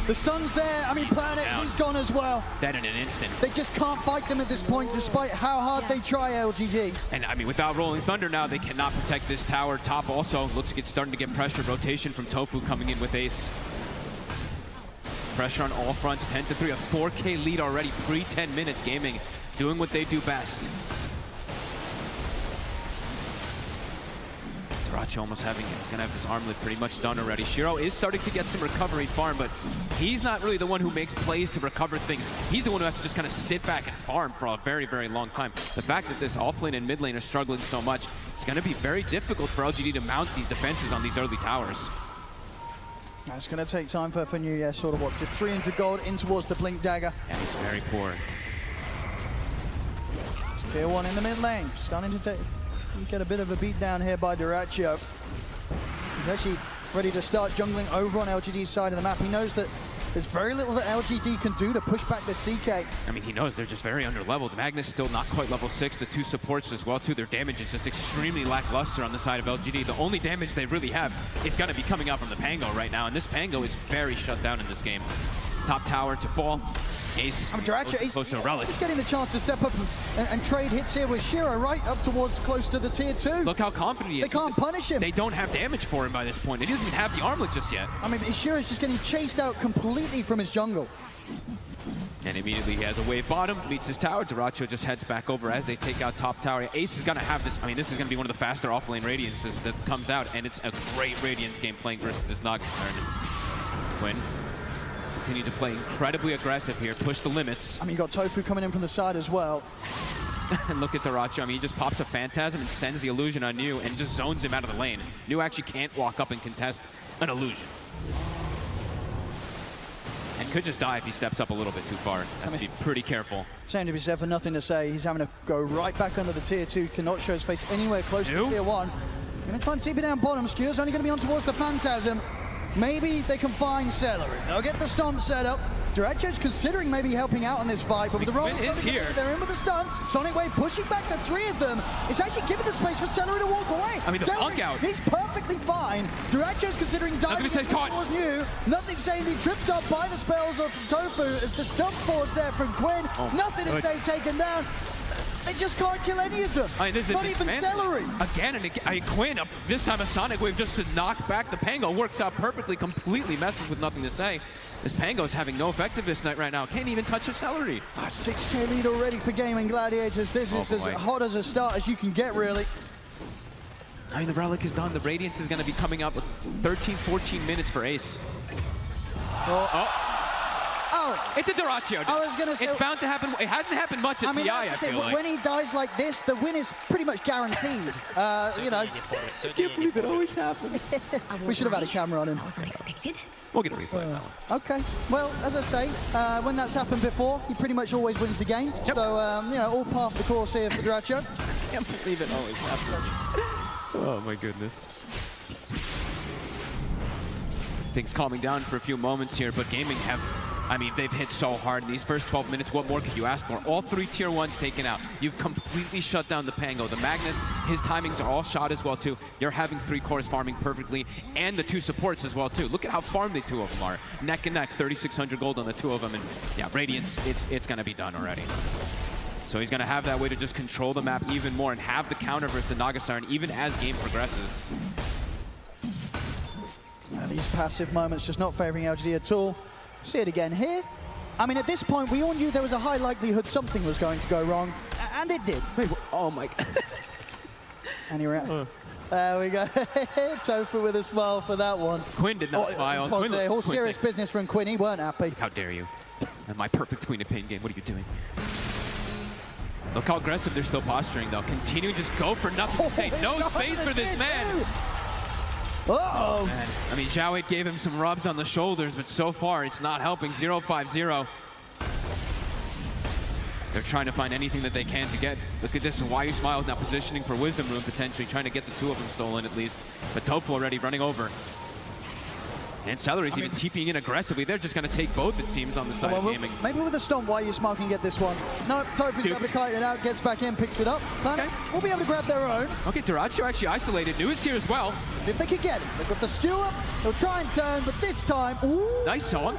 The stun's there. I mean, Planet, he's gone as well. That in an instant. They just can't fight them at this point, despite how hard they try, LGD. And I mean, without Rolling Thunder now, they cannot protect this tower. Top also looks like it's starting to get pressure. Rotation from Tofu coming in with Ace. Pressure on all fronts, 10-3, a 4K lead already, pre-10 minutes. Gaming doing what they do best. Dyrachyo almost having it. He's gonna have this armlet pretty much done already. Shiro is starting to get some recovery farm, but he's not really the one who makes plays to recover things. He's the one who has to just kind of sit back and farm for a very, very long time. The fact that this offlane and mid lane are struggling so much, it's gonna be very difficult for LGD to mount these defenses on these early towers. It's going to take time for New Year, sort of what, just 300 gold in towards the Blink Dagger. Yeah, he's very poor. It's tier 1 in the mid lane, starting to get a bit of a beat down here by Dyrachyo. He's actually ready to start jungling over on LGD's side of the map. He knows that there's very little that LGD can do to push back the CK. I mean, he knows they're just very underleveled. Magnus still not quite level 6. The 2 supports as well, too. Their damage is just extremely lackluster on the side of LGD. The only damage they really have is going to be coming out from the Pango right now, and this Pango is very shut down in this game. Top tower to fall. Ace close to a relic. He's getting the chance to step up and trade hits here with Shiro right up towards close to the tier 2. Look how confident he is. They can't punish him. They don't have damage for him by this point. He doesn't even have the armlet just yet. I mean, Shiro's just getting chased out completely from his jungle. And immediately he has a wave bottom, meets his tower. Dyrachyo just heads back over as they take out top tower. Ace is going to have this. I mean, this is going to be one of the faster offlane Radiances that comes out, and it's a great Radiance game playing versus this Nox. Quinn continue to play incredibly aggressive here, push the limits. I mean, you got Tofu coming in from the side as well. And look at Dyrachyo. I mean, he just pops a Phantasm and sends the illusion on New and just zones him out of the lane. New actually can't walk up and contest an illusion. And could just die if he steps up a little bit too far. Has to be pretty careful. Same to be said for Nothing to Say. He's having to go right back under the tier 2. Cannot show his face anywhere close to tier 1. Going to try and TP it down bottom. Skew's only going to be on towards the Phantasm. Maybe they can find Celery. They'll get the stomp set up. Dyrachyo's considering maybe helping out on this fight, but with the Rolling Thunder, they're in with the stun. Sonic Wave pushing back the 3 of them. It's actually giving the space for Celery to walk away. I mean, the punk out. He's perfectly fine. Dyrachyo's considering diving towards New. Nothing saying he tripped up by the spells of Tofu as the jump forwards there from Quinn. Nothing to say taken down. They just can't kill any of them. I mean, Not even Celery. Again and again. I mean, Quinn, this time a Sonic Wave just to knock back the Pango. Works out perfectly, completely messes with Nothing to Say. This Pango is having no effectiveness right now. Can't even touch a Celery. A 6K lead already for Gaming Gladiators. This is as hot as a start as you can get, really. I mean, the Relic is done. The Radiance is going to be coming up with 13, 14 minutes for Ace. Oh, it's a Dyrachyo. I was going to say... It's bound to happen. It hasn't happened much at TI, I feel like. When he dies like this, the win is pretty much guaranteed. You know. I can't believe it always happens. We should have had a camera on him. That was unexpected. We'll get a replay of that one. Okay. Well, as I say, when that's happened before, he pretty much always wins the game. Yep. So, you know, all part of the course here for Dyrachyo. I can't believe it always happens. Oh my goodness. Things calming down for a few moments here, but Gaming have, I mean, they've hit so hard in these first 12 minutes. What more could you ask for? All 3 tier 1s taken out. You've completely shut down the Pango. The Magnus, his timings are all shot as well too. You're having 3 cores farming perfectly, and the 2 supports as well too. Look at how farmed the 2 of them are. Neck and neck, 3,600 gold on the 2 of them, and yeah, Radiance, it's gonna be done already. So he's gonna have that way to just control the map even more and have the counter versus the Naga Siren even as game progresses. These passive moments just not favoring LGD at all. See it again here. I mean, at this point, we all knew there was a high likelihood something was going to go wrong, and it did. Wait, oh my God. And you're out. There we go. Tofu with a smile for that one. Quinn did not smile. All serious business from Quinn. He weren't happy. How dare you? And my perfect Queen of Pain game. What are you doing? Look how aggressive they're still posturing, though. Continuing just go for nothing to say. No space for this man. Uh-oh. Man. I mean, Zhao 8 gave him some rubs on the shoulders, but so far it's not helping. 0-5-0. They're trying to find anything that they can to get. Look at this, Why You Smile now positioning for Wisdom Room, potentially trying to get the 2 of them stolen at least. But Tofu already running over. And Celery's even TPing in aggressively. They're just going to take both, it seems, on the side of Gaming. Maybe with a stomp, Why You Smile can get this one. No, Tofu's able to kite it out, gets back in, picks it up. Planet will be able to grab their own. Okay, Duracho actually isolated. News here as well. If they can get it. They've got the skew up. They'll try and turn, but this time, ooh. Nice song.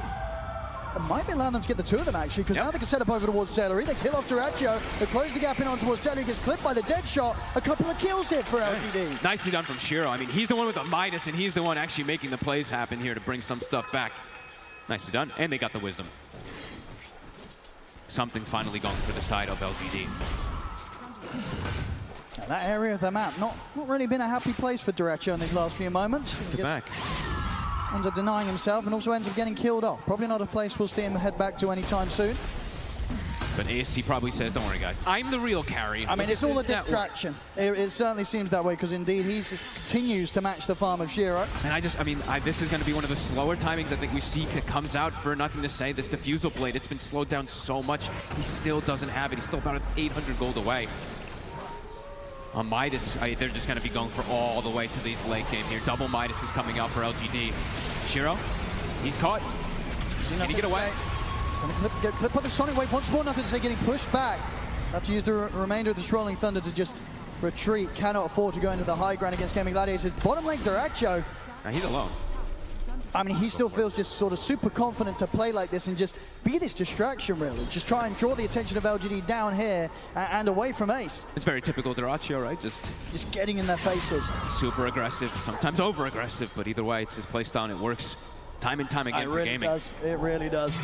It might be allowing them to get the 2 of them, actually, because now they can set up over towards Celery. They kill off Duracho. They close the gap in on towards Celery. Gets clipped by the dead shot. A couple of kills here for LGD. Nicely done from Shiro. I mean, he's the one with the Midas, and he's the one actually making the plays happen here to bring some stuff back. Nicely done. And they got the Wisdom. Something finally going for the side of LGD. Now that area of the map, not really been a happy place for Duracho in these last few moments. Back. Ends up denying himself and also ends up getting killed off. Probably not a place we'll see him head back to anytime soon. But ASC probably says, don't worry, guys. I'm the real carry. I mean, it's all a distraction. It certainly seems that way because indeed he continues to match the farm of Shiro. And this is going to be one of the slower timings I think we see. It comes out for nothing to say. This Diffusal Blade, it's been slowed down so much. He still doesn't have it. He's still about 800 gold away. On Midas, they're just going to be going for all the way to this late game here. Double Midas is coming out for LGD. Shiro, he's caught. Can he get away? Get clipped by the Sonic Wave once more. Nothing to say, getting pushed back. Have to use the remainder of this Rolling Thunder to just retreat. Cannot afford to go into the high ground against Gaming Gladiators. Bottom lane, Duracho. He's alone. I mean, he still feels just sort of super confident to play like this and just be this distraction, really. Just try and draw the attention of LGD down here and away from Ace. It's very typical Duracho, right? Just getting in their faces. Super aggressive, sometimes over-aggressive, but either way, it's his play style and it works time and time again for Gaming. It really does.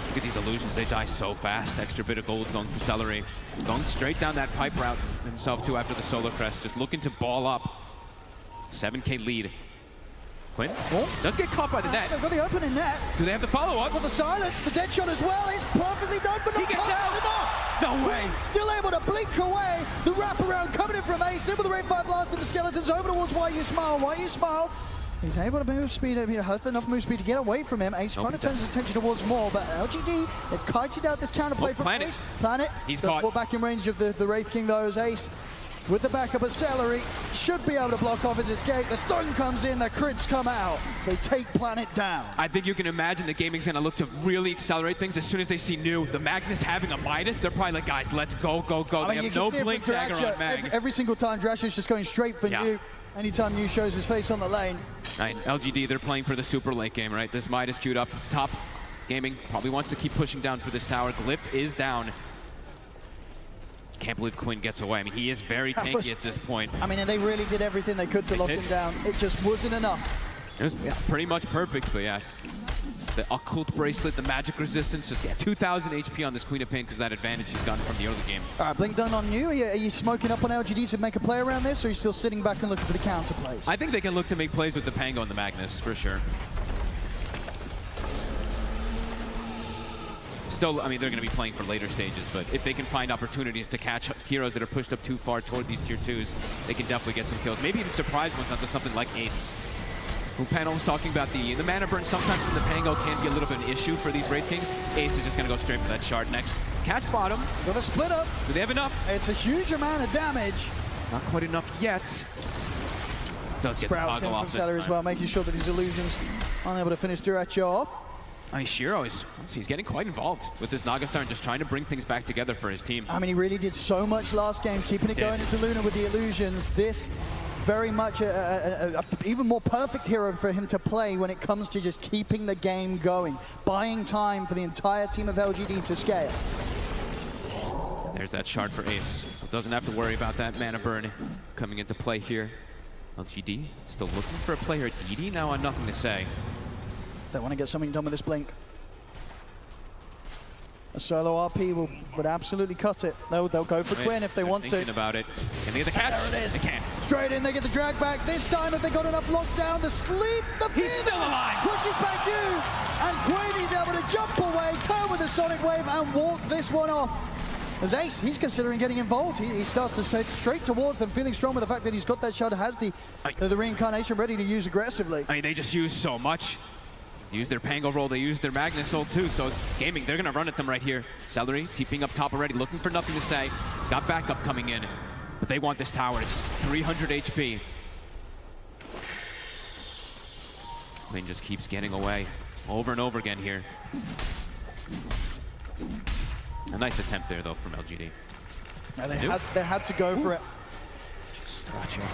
Look at these illusions, they die so fast. Extra bit of gold going for Celery. Going straight down that pipe route himself too after the Solar Crest, just looking to ball up. 7K lead. Quinn does get caught by the net. They've got the opening net. Do they have the follow-up? Got the silence, the dead shot as well. It's perfectly done, but not he gets out. Enough. No way. Still able to blink away. The wraparound coming in from Ace. In with the Rain 5 blast and the skeletons over towards Why You Smile. Why You Smile. He's able to move speed. He has enough move speed to get away from him. Ace trying to turn his attention towards more, but LGD, they've kited out this counterplay from Planet. Ace. Planet. He's caught. Back in range of the Wraith King, though, as Ace with the backup of Celery should be able to block off his escape. The stun comes in, the crits come out. They take Planet down. I think you can imagine the Gaming's gonna look to really accelerate things as soon as they see New. The Magnus having a Midas, they're probably like, guys, let's go, go, go. They have no blink dagger on Mag. Every single time Drasha's just going straight for New. Anytime New shows his face on the lane. Right, LGD, they're playing for the super late game, right? This Midas queued up top. Gaming probably wants to keep pushing down for this tower. Glyph is down. Can't believe Quinn gets away. I mean, he is very tanky at this point. I mean, and they really did everything they could to lock him down. It just wasn't enough. It was pretty much perfect, but yeah. The Occult Bracelet, the magic resistance, just 2,000 HP on this Queen of Pain because that advantage he's gotten from the early game. All right, Blink done on you. Are you smoking up on LGD to make a play around this, or are you still sitting back and looking for the counter plays? I think they can look to make plays with the Pango and the Magnus, for sure. Still, I mean, they're going to be playing for later stages, but if they can find opportunities to catch heroes that are pushed up too far toward these tier 2s, they can definitely get some kills. Maybe even surprise ones onto something like Ace. Who Panel was talking about the mana burn sometimes in the Pango can be a little bit of an issue for these Wraith Kings. Ace is just going to go straight for that shard next. Catch bottom. Got a split up. Do they have enough? It's a huge amount of damage. Not quite enough yet. Does get the Sprouts in toggle from off Celery this as time. well, making sure that his illusions aren't able to finish Duracho off. I mean, Shiro he's getting quite involved with this Nagasar and just trying to bring things back together for his team. I mean, he really did so much last game, keeping it going into Luna with the illusions. This very much a even more perfect hero for him to play when it comes to just keeping the game going, buying time for the entire team of LGD to scale. There's that shard for Ace. Doesn't have to worry about that mana burn coming into play here. LGD still looking for a player. DD now on nothing to say. They want to get something done with this blink. A solo RP would absolutely cut it. They'll go for Quinn if they want to. Thinking about it. Can they get the catch? There it is. They can. Straight in, they get the drag back. This time, if they got enough lockdown, the sleep, the He's still alive. Pushes back you, and Quinn is able to jump away, turn with a sonic wave, and walk this one off. As Ace, he's considering getting involved. He starts to head straight towards them, feeling strong with the fact that he's got that shard, has the reincarnation ready to use aggressively. I mean, they just use so much. Use their Pango roll, they use their Magnus ult too, so Gaming, they're gonna run at them right here. Celery, TPing up top already, looking for nothing to say. He's got backup coming in, but they want this tower. It's 300 HP. Lane just keeps getting away over and over again here. A nice attempt there though from LGD. Yeah, they had to go for it.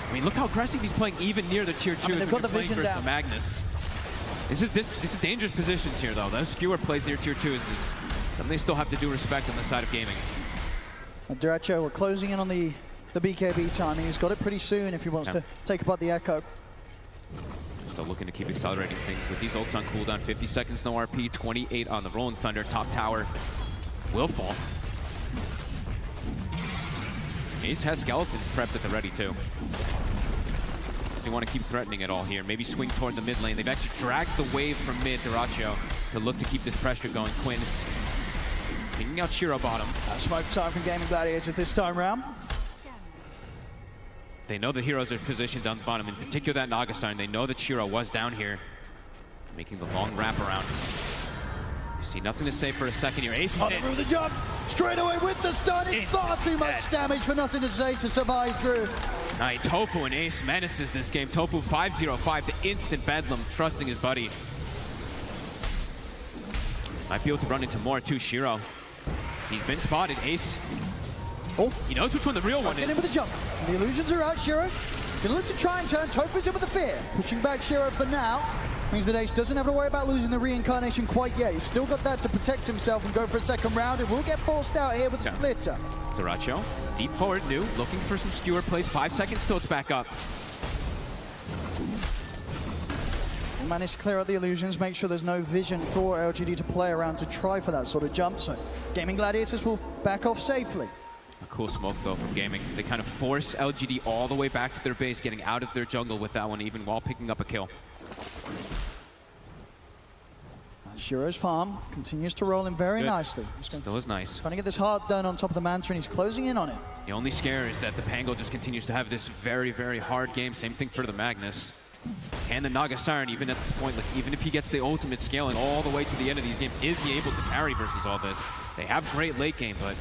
I mean, look how aggressive he's playing even near the tier 2. They've got the vision down. The Magnus. This is dangerous positions here, though. That skewer plays near tier 2 is something they still have to do respect on the side of Gaming. Duracho, we're closing in on the BKB timing. He's got it pretty soon if he wants to take apart the Echo. Still looking to keep accelerating things with these ults on cooldown. 50 seconds, no RP, 28 on the Rolling Thunder. Top tower will fall. Ace has skeletons prepped at the ready, too. They want to keep threatening it all here. Maybe swing toward the mid lane. They've actually dragged the wave from mid, Duracho, to look to keep this pressure going. Quinn picking out Shiro bottom. Smoke time from Gaming Gladiators this time round. They know the heroes are positioned down the bottom, in particular that Nagasar, and they know that Shiro was down here, making the long wrap around. You see nothing to say for a second here. Ace is hit. Through the jump, straight away with the stun. It's far too much damage for nothing to say to survive through. All right, Tofu and Ace menaces this game. Tofu 5-0-5, the instant bedlam, trusting his buddy. Might be able to run into more too, Shiro. He's been spotted, Ace. Oh, he knows which one the real one is. Get in with the jump. The illusions are out, Shiro. Gonna look to try and turn. Tofu's in with the fear. Pushing back Shiro for now. Means that Ace doesn't have to worry about losing the reincarnation quite yet. He's still got that to protect himself and go for a second round. It will get forced out here with the splitter. Duracho, deep forward, new, looking for some skewer plays. 5 seconds till it's back up. We'll manage to clear out the illusions, make sure there's no vision for LGD to play around to try for that sort of jump. So Gaming Gladiators will back off safely. A cool smoke though from Gaming. They kind of force LGD all the way back to their base, getting out of their jungle with that one, even while picking up a kill. Shiro's farm continues to roll in very nicely. Still is nice. Trying to get this hard done on top of the Manta, and he's closing in on it. The only scare is that the Pango just continues to have this very, very hard game. Same thing for the Magnus. And the Nagasar, even at this point, like, even if he gets the ultimate scaling all the way to the end of these games, is he able to carry versus all this? They have great late game, but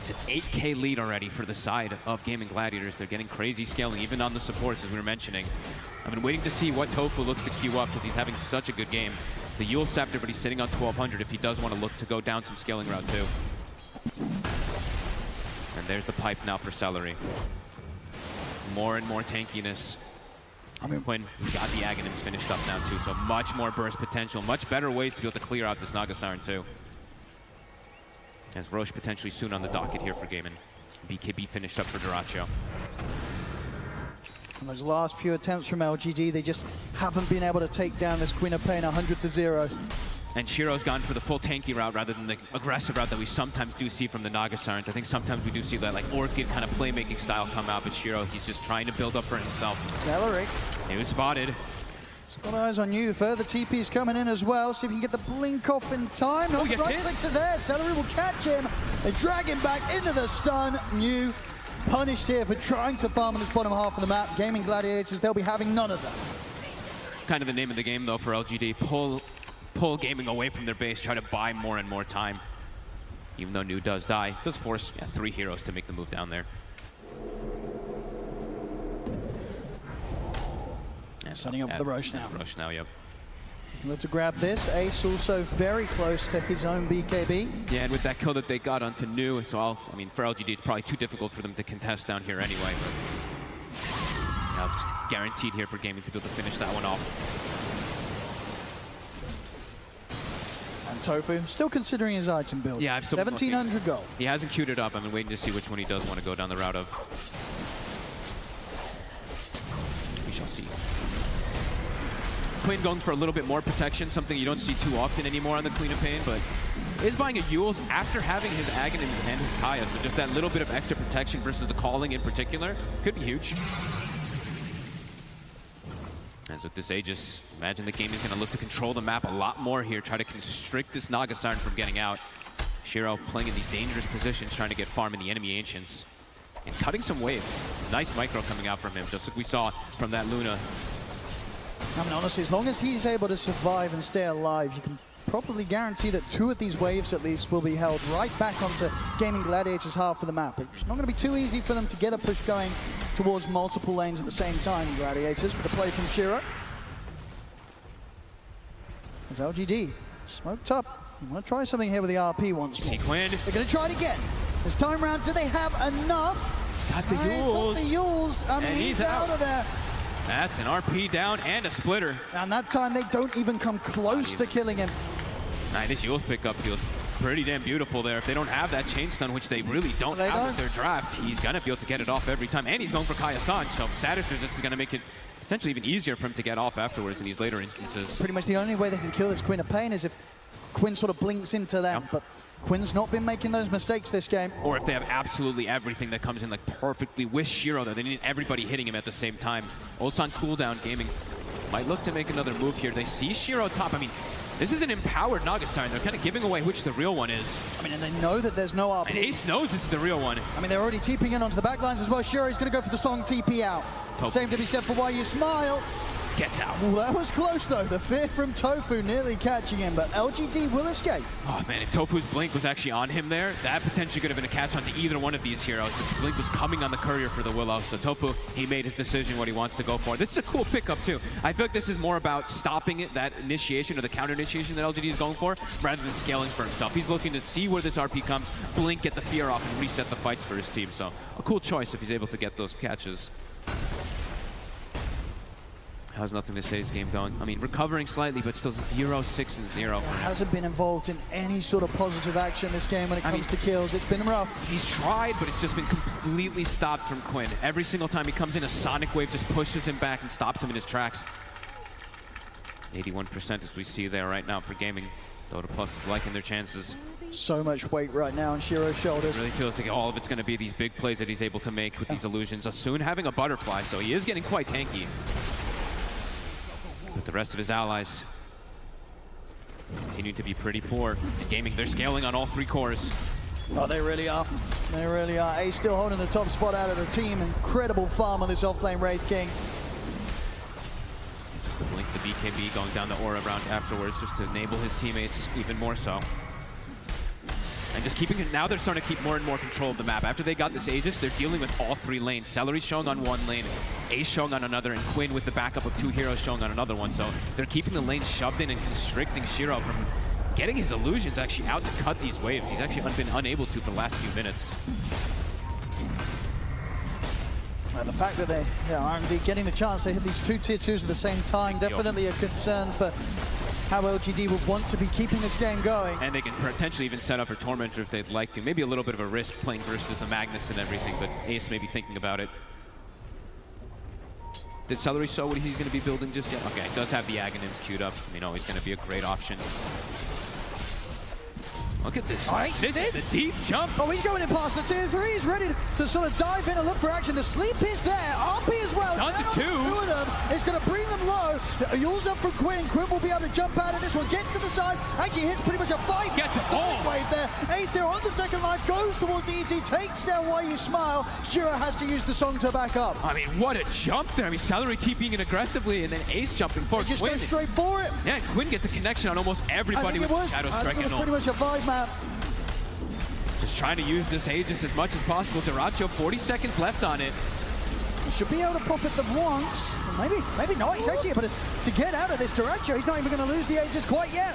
it's an 8K lead already for the side of Gaming Gladiators. They're getting crazy scaling, even on the supports, as we were mentioning. I've been waiting to see what Tofu looks to queue up because he's having such a good game. The Yule Scepter, but he's sitting on 1200 if he does want to look to go down some scaling route too. And there's the pipe now for Celery. More and more tankiness. I mean, when he's got the Aghanims finished up now too, so much more burst potential, much better ways to be able to clear out this Nagasarn too. As Roche potentially soon on the docket here for Gaming. BKB finished up for Duracho. And those last few attempts from LGD, they just haven't been able to take down this Queen of Pain 100-0. And Shiro's gone for the full tanky route rather than the aggressive route that we sometimes do see from the Nagasarns. I think sometimes we do see that like Orchid kind of playmaking style come out, but Shiro, he's just trying to build up for himself. Celery. He was spotted. He's got eyes on you. Further TP's coming in as well. See if he can get the blink off in time. No, the right clicks are there. Celery will catch him. They drag him back into the stun. New punished here for trying to farm on this bottom half of the map. Gaming Gladiators, they'll be having none of that. Kind of the name of the game though for LGD. Pull Gaming away from their base, try to buy more and more time. Even though New does die, it does force 3 heroes to make the move down there. Setting up for the Roche now. Roche now, yep. Look to grab this. Ace also very close to his own BKB. Yeah, and with that kill that they got onto Nu, so I mean, for LGD, it's probably too difficult for them to contest down here anyway. But now it's guaranteed here for Gaming to be able to finish that one off. And Tofu still considering his item build. Yeah, I've still 1700 gold. He hasn't queued it up. I've been waiting to see which one he does want to go down the route of. We shall see. Quinn going for a little bit more protection, something you don't see too often anymore on the Queen of Pain, but is buying a Yules after having his Aghanims and his Kaya, so just that little bit of extra protection versus the calling in particular could be huge. As with this Aegis, imagine the game is going to look to control the map a lot more here, try to constrict this Naga Siren from getting out. Shiro playing in these dangerous positions, trying to get farm in the enemy Ancients. And cutting some waves. Nice micro coming out from him, just like we saw from that Luna. I mean, honestly, as long as he's able to survive and stay alive, you can probably guarantee that 2 of these waves, at least, will be held right back onto Gaming Gladiators' half of the map. It's not going to be too easy for them to get a push going towards multiple lanes at the same time, Gladiators, with the play from Shiro. As LGD smoked up. I'm going to try something here with the RP once more. Quinn. They're going to try it again. This time round, do they have enough? He's got the Yules. He's got the Yules. I mean, he's out of there. That's an RP down and a splitter. And that time they don't even come close to killing him. Nah, this Yules pickup feels pretty damn beautiful there. If they don't have that chain stun, which they really don't have with their draft, he's going to be able to get it off every time. And he's going for Kaya-san, so Status Resist is going to make it potentially even easier for him to get off afterwards in these later instances. Pretty much the only way they can kill this Queen of Pain is if Quinn sort of blinks into them. But Quinn's not been making those mistakes this game. Or if they have absolutely everything that comes in like perfectly with Shiro, though. They need everybody hitting him at the same time. Ult's on cooldown. Gaming might look to make another move here. They see Shiro top. I mean, this is an empowered Naga Siren. They're kind of giving away which the real one is. I mean, and they know that there's no RP. And Ace knows this is the real one. I mean, they're already TPing in onto the backlines as well. Shiro's going to go for the strong TP out. Same to be said for Why You Smile. Gets out. Well, that was close, though. The fear from Tofu nearly catching him, but LGD will escape. Oh, man, if Tofu's blink was actually on him there, that potentially could have been a catch onto either one of these heroes. The blink was coming on the courier for the Willow, so Tofu, he made his decision what he wants to go for. This is a cool pickup, too. I feel like this is more about stopping it, that initiation or the counter initiation that LGD is going for, rather than scaling for himself. He's looking to see where this RP comes, blink, get the fear off, and reset the fights for his team. So a cool choice if he's able to get those catches. Has nothing to say his game going. I mean, recovering slightly, but still 0-6-0. Hasn't been involved in any sort of positive action this game when it comes to kills. It's been rough. He's tried, but it's just been completely stopped from Quinn. Every single time he comes in, a Sonic Wave just pushes him back and stops him in his tracks. 81% as we see there right now for Gaming. Dota Plus is liking their chances. So much weight right now on Shiro's shoulders. It really feels like all of it's going to be these big plays that he's able to make with these illusions. Soon having a butterfly, so he is getting quite tanky. But the rest of his allies continue to be pretty poor. And Gaming, they're scaling on all 3 cores. Oh, they really are. They really are. Ace still holding the top spot out of the team. Incredible farm on this offlane Wraith King. Just the blink, the BKB going down the aura round afterwards just to enable his teammates even more so. And just keeping it, now they're starting to keep more and more control of the map. After they got this Aegis, they're dealing with all 3 lanes. Celery's showing on one lane, Ace showing on another, and Quinn with the backup of 2 heroes showing on another one. So they're keeping the lanes shoved in and constricting Shiro from getting his illusions actually out to cut these waves. He's actually been unable to for the last few minutes. And the fact that they are indeed getting the chance to hit these 2 tier 2s at the same time, definitely a concern for how LGD would want to be keeping this game going. And they can potentially even set up for Tormentor if they'd like to. Maybe a little bit of a risk playing versus the Magnus and everything, but Ace may be thinking about it. Did Celery show what he's going to be building just yet? Okay, he does have the Aghanims queued up. You know, he's going to be a great option. Look at this. This is the deep jump. Oh, he's going in past the tier 3. He's ready to sort of dive in and look for action. The sleep is there. RP as well. Down to 2. 2 of them. It's going to bring them low. Yules up from Quinn. Quinn will be able to jump out of this one. Gets to the side. Actually hits pretty much a 5. Gets it all. Wave there. Ace here on the second life. Goes towards the ET. Takes down Why You Smile. Shiro has to use the song to back up. I mean, what a jump there. I mean, Celery TPing it aggressively and then Ace jumping for Just Quinn. goes straight for it. Yeah, Quinn gets a connection on almost everybody with Shadow Strike and all. Pretty much a vibe map. Just trying to use this Aegis as much as possible. Duracho, 40 seconds left on it. Should be able to pop it the once. Maybe not. He's actually able to get out of this Duracho. He's not even going to lose the Aegis quite yet.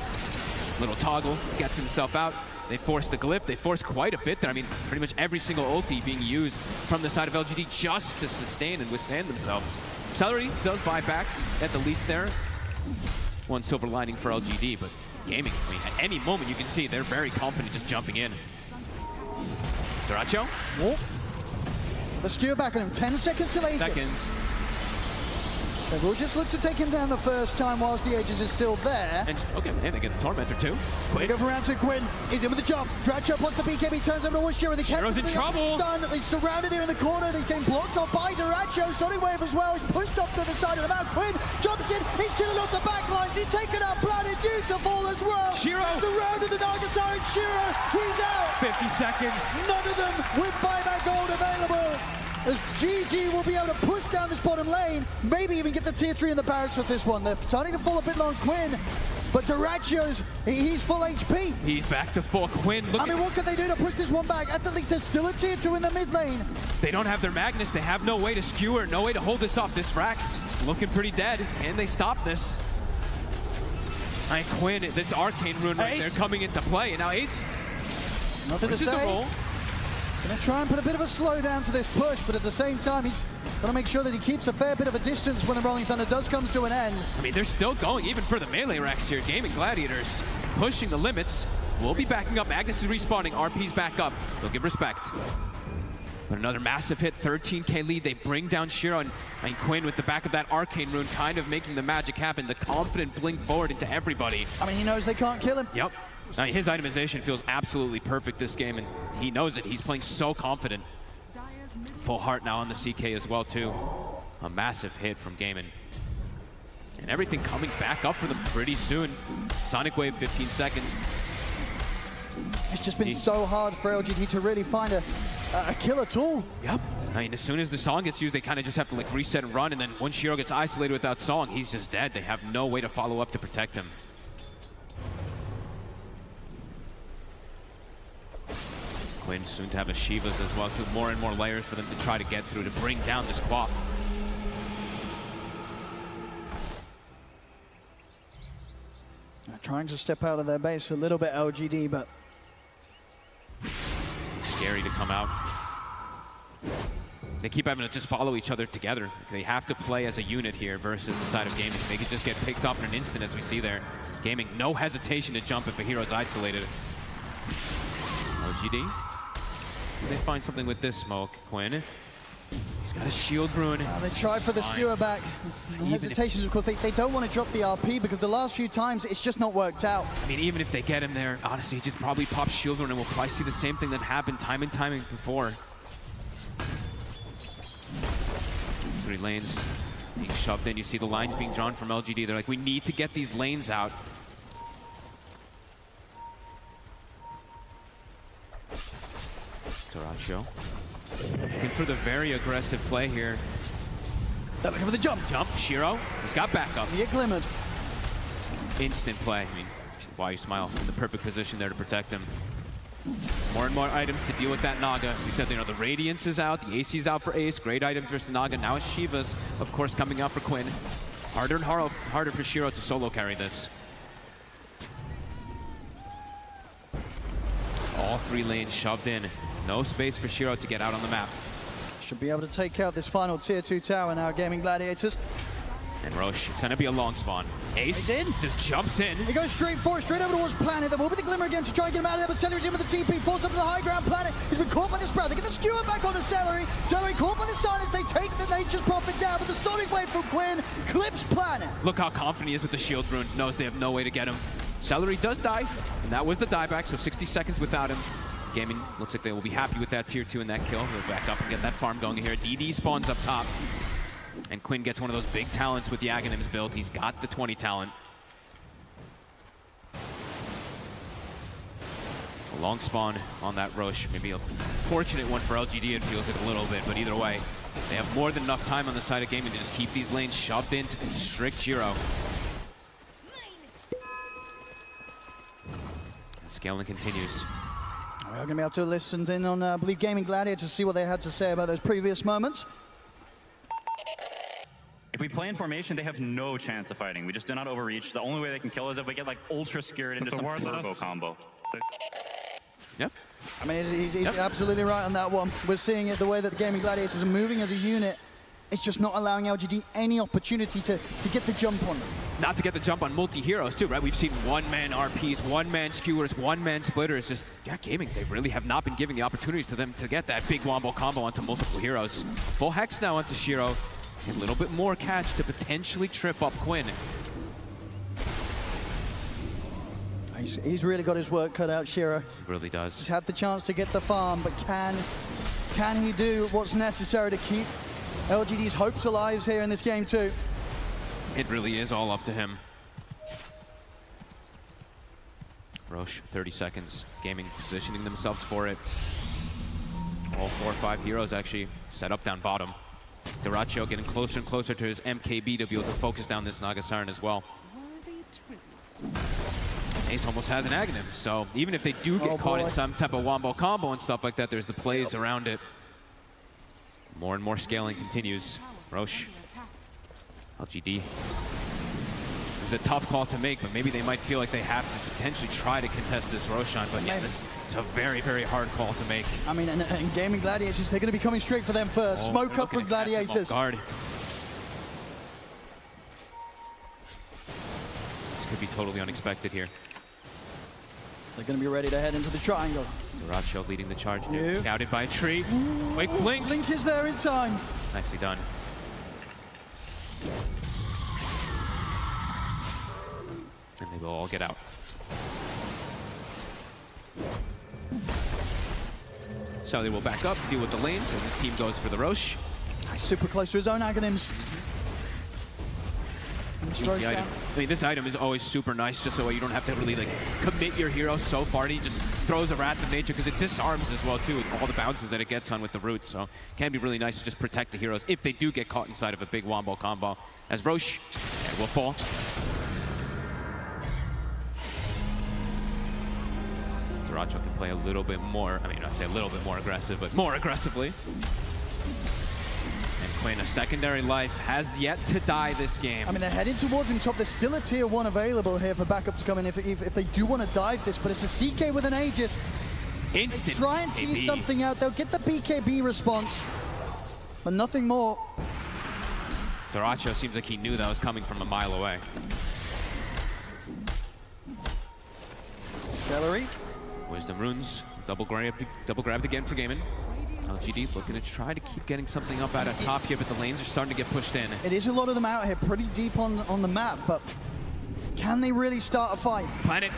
Little toggle, gets himself out. They force the glyph. They force quite a bit there. I mean, pretty much every single ulti being used from the side of LGD just to sustain and withstand themselves. Celery does buy back at the least there. One silver lining for LGD, but Gaming, I mean, at any moment you can see they're very confident just jumping in. Duracho. The skewer back on him, 10 seconds to late. Seconds. They will just look to take him down the first time whilst the Aegis is still there. And okay, and they get the Tormentor too. They go for round 2, Quinn. He's in with the jump. Duracho blocks the BKB, turns over towards Shiro. Shiro's in trouble. Done. They surrounded here in the corner. They came blocked off by Duracho. Sonic Wave as well. He's pushed off to the side of the map. Quinn jumps in. He's killing off the back lines. He's taken out Planet Beautiful as well. Shiro. The round of the Nagasari. Shiro. He's out. 50 seconds. None of them with buyback gold available. As GG will be able to push down this bottom lane, maybe even get the tier 3 in the barracks with this one. They're starting to fall a bit low on Quinn, but Duracho's, he's full HP. He's back to full. Quinn, look. I mean, what can they do to push this one back? At the least there's still a tier 2 in the mid lane. They don't have their Magnus. They have no way to skewer, no way to hold this off. This Rax is looking pretty dead. Can they stop this? And Quinn, this Arcane Rune right there coming into play. And now Ace. Nothing to say. Gonna try and put a bit of a slowdown to this push, but at the same time, he's gonna make sure that he keeps a fair bit of a distance when the Rolling Thunder does come to an end. I mean, they're still going, even for the melee racks here. Gaming Gladiators pushing the limits. We'll be backing up. Magnus is respawning. RP's back up. They'll give respect. But another massive hit, 13k lead. They bring down Shiro and Quinn with the back of that Arcane Rune, kind of making the magic happen. The confident blink forward into everybody. I mean, he knows they can't kill him. Yep. Now, his itemization feels absolutely perfect this game, and he knows it. He's playing so confident. Full heart now on the CK as well, too. A massive hit from Gaimin. And everything coming back up for them pretty soon. Sonic Wave, 15 seconds. It's just been so hard for LGD to really find a killer tool. Yep. I mean, as soon as the song gets used, they kind of just have to like reset and run, and then once Shiro gets isolated without song, he's just dead. They have no way to follow up to protect him. Quinn soon to have a Shivas as well, too. More and more layers for them to try to get through to bring down this Quap. Trying to step out of their base a little bit, LGD, but scary to come out. They keep having to just follow each other together. They have to play as a unit here versus the side of Gaming. They could just get picked off in an instant, as we see there. Gaming, no hesitation to jump if a hero's isolated. LGD. They find something with this smoke. Quinn. He's got a shield rune. They try for the skewer back. Hesitations, of course, they don't want to drop the RP because the last few times it's just not worked out. I mean, even if they get him there, honestly, he just probably pops shield rune and we'll probably see the same thing that happened time and time before. 3 lanes being shoved in. You see the lines being drawn from LGD. They're like, we need to get these lanes out. Duracho. Looking for the very aggressive play here. They're looking for the jump. Jump. Shiro. He's got backup. He glimmered. Instant play. I mean, why you smile. In the perfect position there to protect him. More and more items to deal with that Naga. We said, you know, the Radiance is out, the AC's out for Ace. Great items versus Naga. Now it's Shiva's, of course, coming out for Quinn. Harder and harder for Shiro to solo carry this. All 3 lanes shoved in. No space for Shiro to get out on the map. Should be able to take out this final tier 2 tower now, Gaming Gladiators. And Roche, it's gonna be a long spawn. Ace just jumps in. He goes straight forward, straight over towards Planet. There will be the Glimmer again to try and get him out of there, but Celery's in with the TP, falls up to the high ground. Planet, he's been caught by the Sprout. They get the skewer back onto Celery. Celery caught by the silence. They take the Nature's Prophet down, but the Sonic Wave from Quinn clips Planet. Look how confident he is with the shield rune. Knows they have no way to get him. Celery does die, and that was the dieback, so 60 seconds without him. Gaming looks like they will be happy with that tier 2 and that kill. They'll back up and get that farm going here. DD spawns up top. And Quinn gets one of those big talents with the Aghanims build. He's got the 20 talent. A long spawn on that Roche. Maybe a fortunate one for LGD, it feels like a little bit, but either way, they have more than enough time on the side of Gaming to just keep these lanes shoved in to constrict Shiro. And scaling continues. We're going to be able to listen in on, I believe, Gaming Gladiator to see what they had to say about those previous moments. If we play in formation, they have no chance of fighting. We just do not overreach. The only way they can kill is if we get like ultra scared into some turbo combo. Yep. I mean, he's absolutely right on that one. We're seeing it the way that the Gaming Gladiators are moving as a unit. It's just not allowing LGD any opportunity to get the jump on them. Not to get the jump on multi-heroes too, right? We've seen one-man RPs, one-man skewers, one-man splitters. Just, yeah, Gaming, they really have not been giving the opportunities to them to get that big wombo combo onto multiple heroes. Full hex now onto Shiro. A little bit more catch to potentially trip up Quinn. He's really got his work cut out, Shiro. He really does. He's had the chance to get the farm, but can he do what's necessary to keep LGD's hopes alive here in this game too? It really is all up to him. Roche, 30 seconds. Gaming positioning themselves for it. All 4 or 5 heroes actually set up down bottom. Dyrachyo getting closer and closer to his MKB to be able to focus down this Naga Siren as well. Ace almost has an Aghanim, so even if they do get caught in some type of wombo combo and stuff like that, there's the plays around it. More and more scaling continues. Roche, LGD. This is a tough call to make, but maybe they might feel like they have to potentially try to contest this Roshan, but yeah, this is a very, very hard call to make. I mean, and Gaming Gladiators, they're going to be coming straight for them first. Smoke up with Gladiators. Guard. This could be totally unexpected here. They're going to be ready to head into the triangle. Dyrachyo leading the charge now. Scouted by a tree. Wait, Blink. Blink is there in time. Nicely done. And they will all get out. So they will back up, deal with the lanes as his team goes for the Roche. Super close to his own Aghanims. I mean, this item is always super nice, just so you don't have to really like commit your hero so far. He just throws a Wrath of Nature because it disarms as well too, with all the bounces that it gets on with the root. So it can be really nice to just protect the heroes if they do get caught inside of a big wombo combo. As Roche will fall. Dyrachyo can play a little bit more, I mean, I'd say a little bit more aggressive, but more aggressively. And Quinn, a secondary life, has yet to die this game. I mean, they're heading towards him top. There's still a tier 1 available here for backup to come in if they do want to dive this, but it's a CK with an Aegis. Instant. They try and tease something out. They'll get the BKB response, but nothing more. Dyrachyo seems like he knew that was coming from a mile away. Celery. Wisdom runes, double grabbed again for Gaming. LGD looking to try to keep getting something up out of top here, but the lanes are starting to get pushed in. It is a lot of them out here, pretty deep on the map, but can they really start a fight? Planet,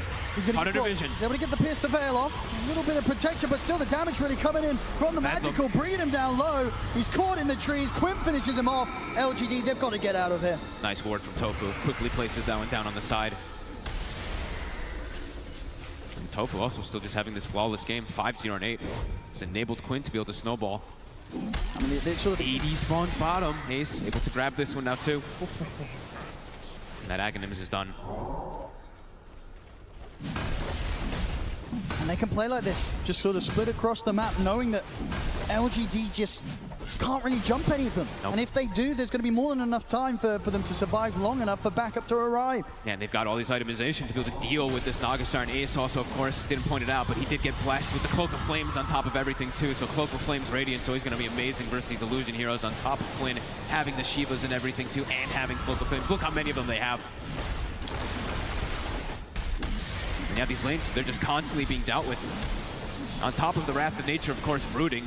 Hunter Division. He's able to get the Pierce the Veil off. A little bit of protection, but still the damage really coming in from the Magical, bringing him down low. He's caught in the trees. Quinn finishes him off. LGD, they've got to get out of here. Nice ward from Tofu. Quickly places that one down on the side. And Tofu also still just having this flawless game, 5-0 and 8. It's enabled Quinn to be able to snowball. I mean, they sort of 80 spawns bottom. Ace able to grab this one now too. And that Aghanims is done. And they can play like this, just sort of split across the map, knowing that LGD just can't really jump any of them. Nope. And if they do, there's going to be more than enough time for them to survive long enough for backup to arrive. Yeah, and they've got all these itemization to be able to deal with this Naga Siren. Ace also, of course, didn't point it out, but he did get blessed with the Cloak of Flames on top of everything too. So Cloak of Flames Radiant, so he's going to be amazing versus these illusion heroes on top of Quinn, having the Shivas and everything too, and having Cloak of Flames. Look how many of them they have. And yeah, these lanes, they're just constantly being dealt with. On top of the Wrath of Nature, of course, rooting.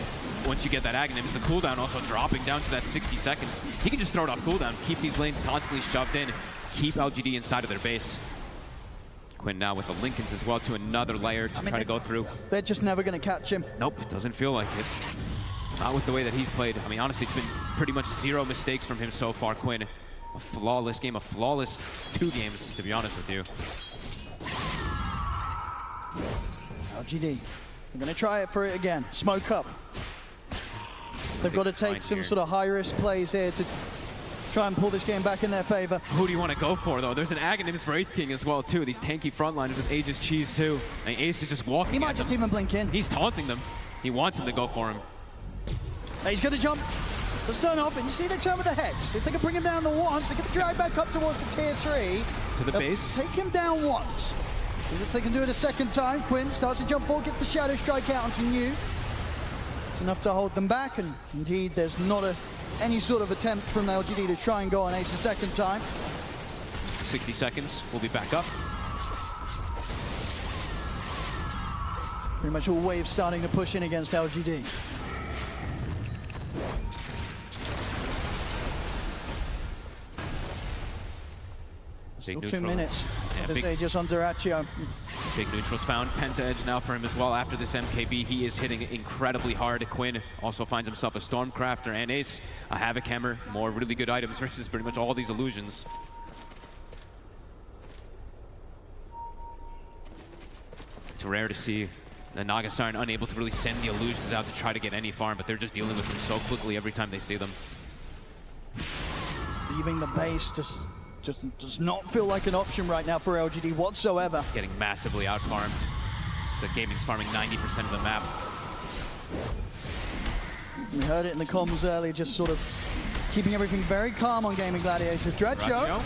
Once you get that Aghanim, the cooldown also dropping down to that 60 seconds. He can just throw it off cooldown, keep these lanes constantly shoved in, keep LGD inside of their base. Quinn now with the Lincolns as well to another layer to try to go through. They're just never going to catch him. Nope, it doesn't feel like it. Not with the way that he's played. I mean, honestly, it's been pretty much 0 mistakes from him so far, Quinn. A flawless game, a flawless 2 games, to be honest with you. LGD. They're going to try it for it again. Smoke up. They've got to take some sort of high-risk plays here to try and pull this game back in their favor. Who do you want to go for, though? There's an Aghanims Wraith King as well, too. These tanky frontliners with Aegis Cheese, too. And Ace is just walking. He might just even blink in. He's taunting them. He wants him to go for him. He's going to jump. The stun off, and you see they turn with the Hex. If they can bring him down the once, they get the drag back up towards the tier 3. To the base. Take him down once. See if they can do it a second time. Quinn starts to jump forward, gets the Shadow Strike out onto New. It's enough to hold them back, and indeed there's not any sort of attempt from LGD to try and go on Ace a second time. 60 seconds, we'll be back up. Pretty much all waves starting to push in against LGD. Still 2 minutes. Yeah, They just on Dyrachyo. Big neutrals found. Penta edge now for him as well. After this MKB, he is hitting incredibly hard. Quinn also finds himself a Stormcrafter and Ace, a Havoc Hammer, more really good items versus pretty much all these illusions. It's rare to see the Naga Siren unable to really send the illusions out to try to get any farm, but they're just dealing with them so quickly every time they see them. Leaving the base just does not feel like an option right now for LGD whatsoever. Getting massively out-farmed. The Gaming's farming 90% of the map. We heard it in the comms earlier, just sort of keeping everything very calm on Gaming Gladiators. Dyrachyo.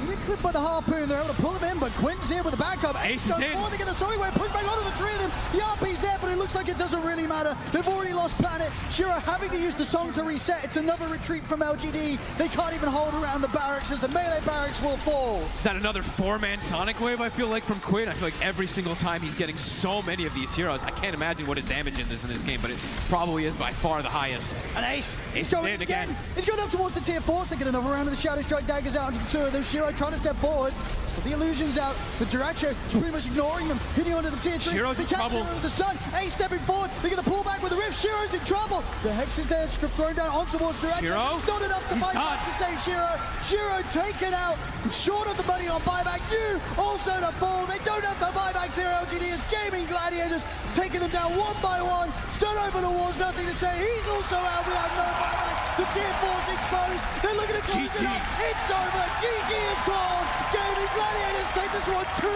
Really clipped by the harpoon, they're able to pull him in, but Quinn's here with a backup. Ace is in. They get a solid way, push back onto the three of them. The RP's there, but it looks like it doesn't really matter. They've already lost Planet. Shiro having to use the song to reset. It's another retreat from LGD. They can't even hold around the barracks as the melee barracks will fall. Is that another 4-man Sonic Wave, I feel like, from Quinn? I feel like every single time he's getting so many of these heroes. I can't imagine what his damage is in this game, but it probably is by far the highest. And Ace is in again. He's going up towards the tier 4s. They get another round of the Shadow Strike daggers out into the two of them. Shiro trying to step forward. But the illusion's out. The Dyrachyo is pretty much ignoring them, hitting onto the tier 3. Shiro's in trouble. With the sun. Ace stepping forward. They get the pullback with the Rift. Shiro's in trouble. The Hex is there, thrown down on towards Dyrachyo. Shiro? Not enough to fight back to save Shiro. Shiro taken out. Short of the money on buyback. New also to fall. They don't have the buybacks here. LGD is Gaming Gladiators, taking them down one by one. Stun over the walls, nothing to say. He's also out without no buyback. The tier 4's exposed. They're looking to close it up. It's over. GG is gone. Gaming Gladiators take this one 2-0.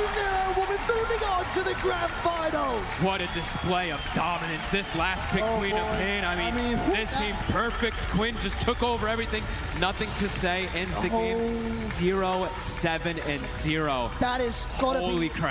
We'll be moving on to the grand finals. What a display of dominance. This last pick, Queen of Pain. I mean this seemed perfect. Quinn just took over everything. Nothing to say. Ends the game 0-7-0. That is gotta be Holy crap.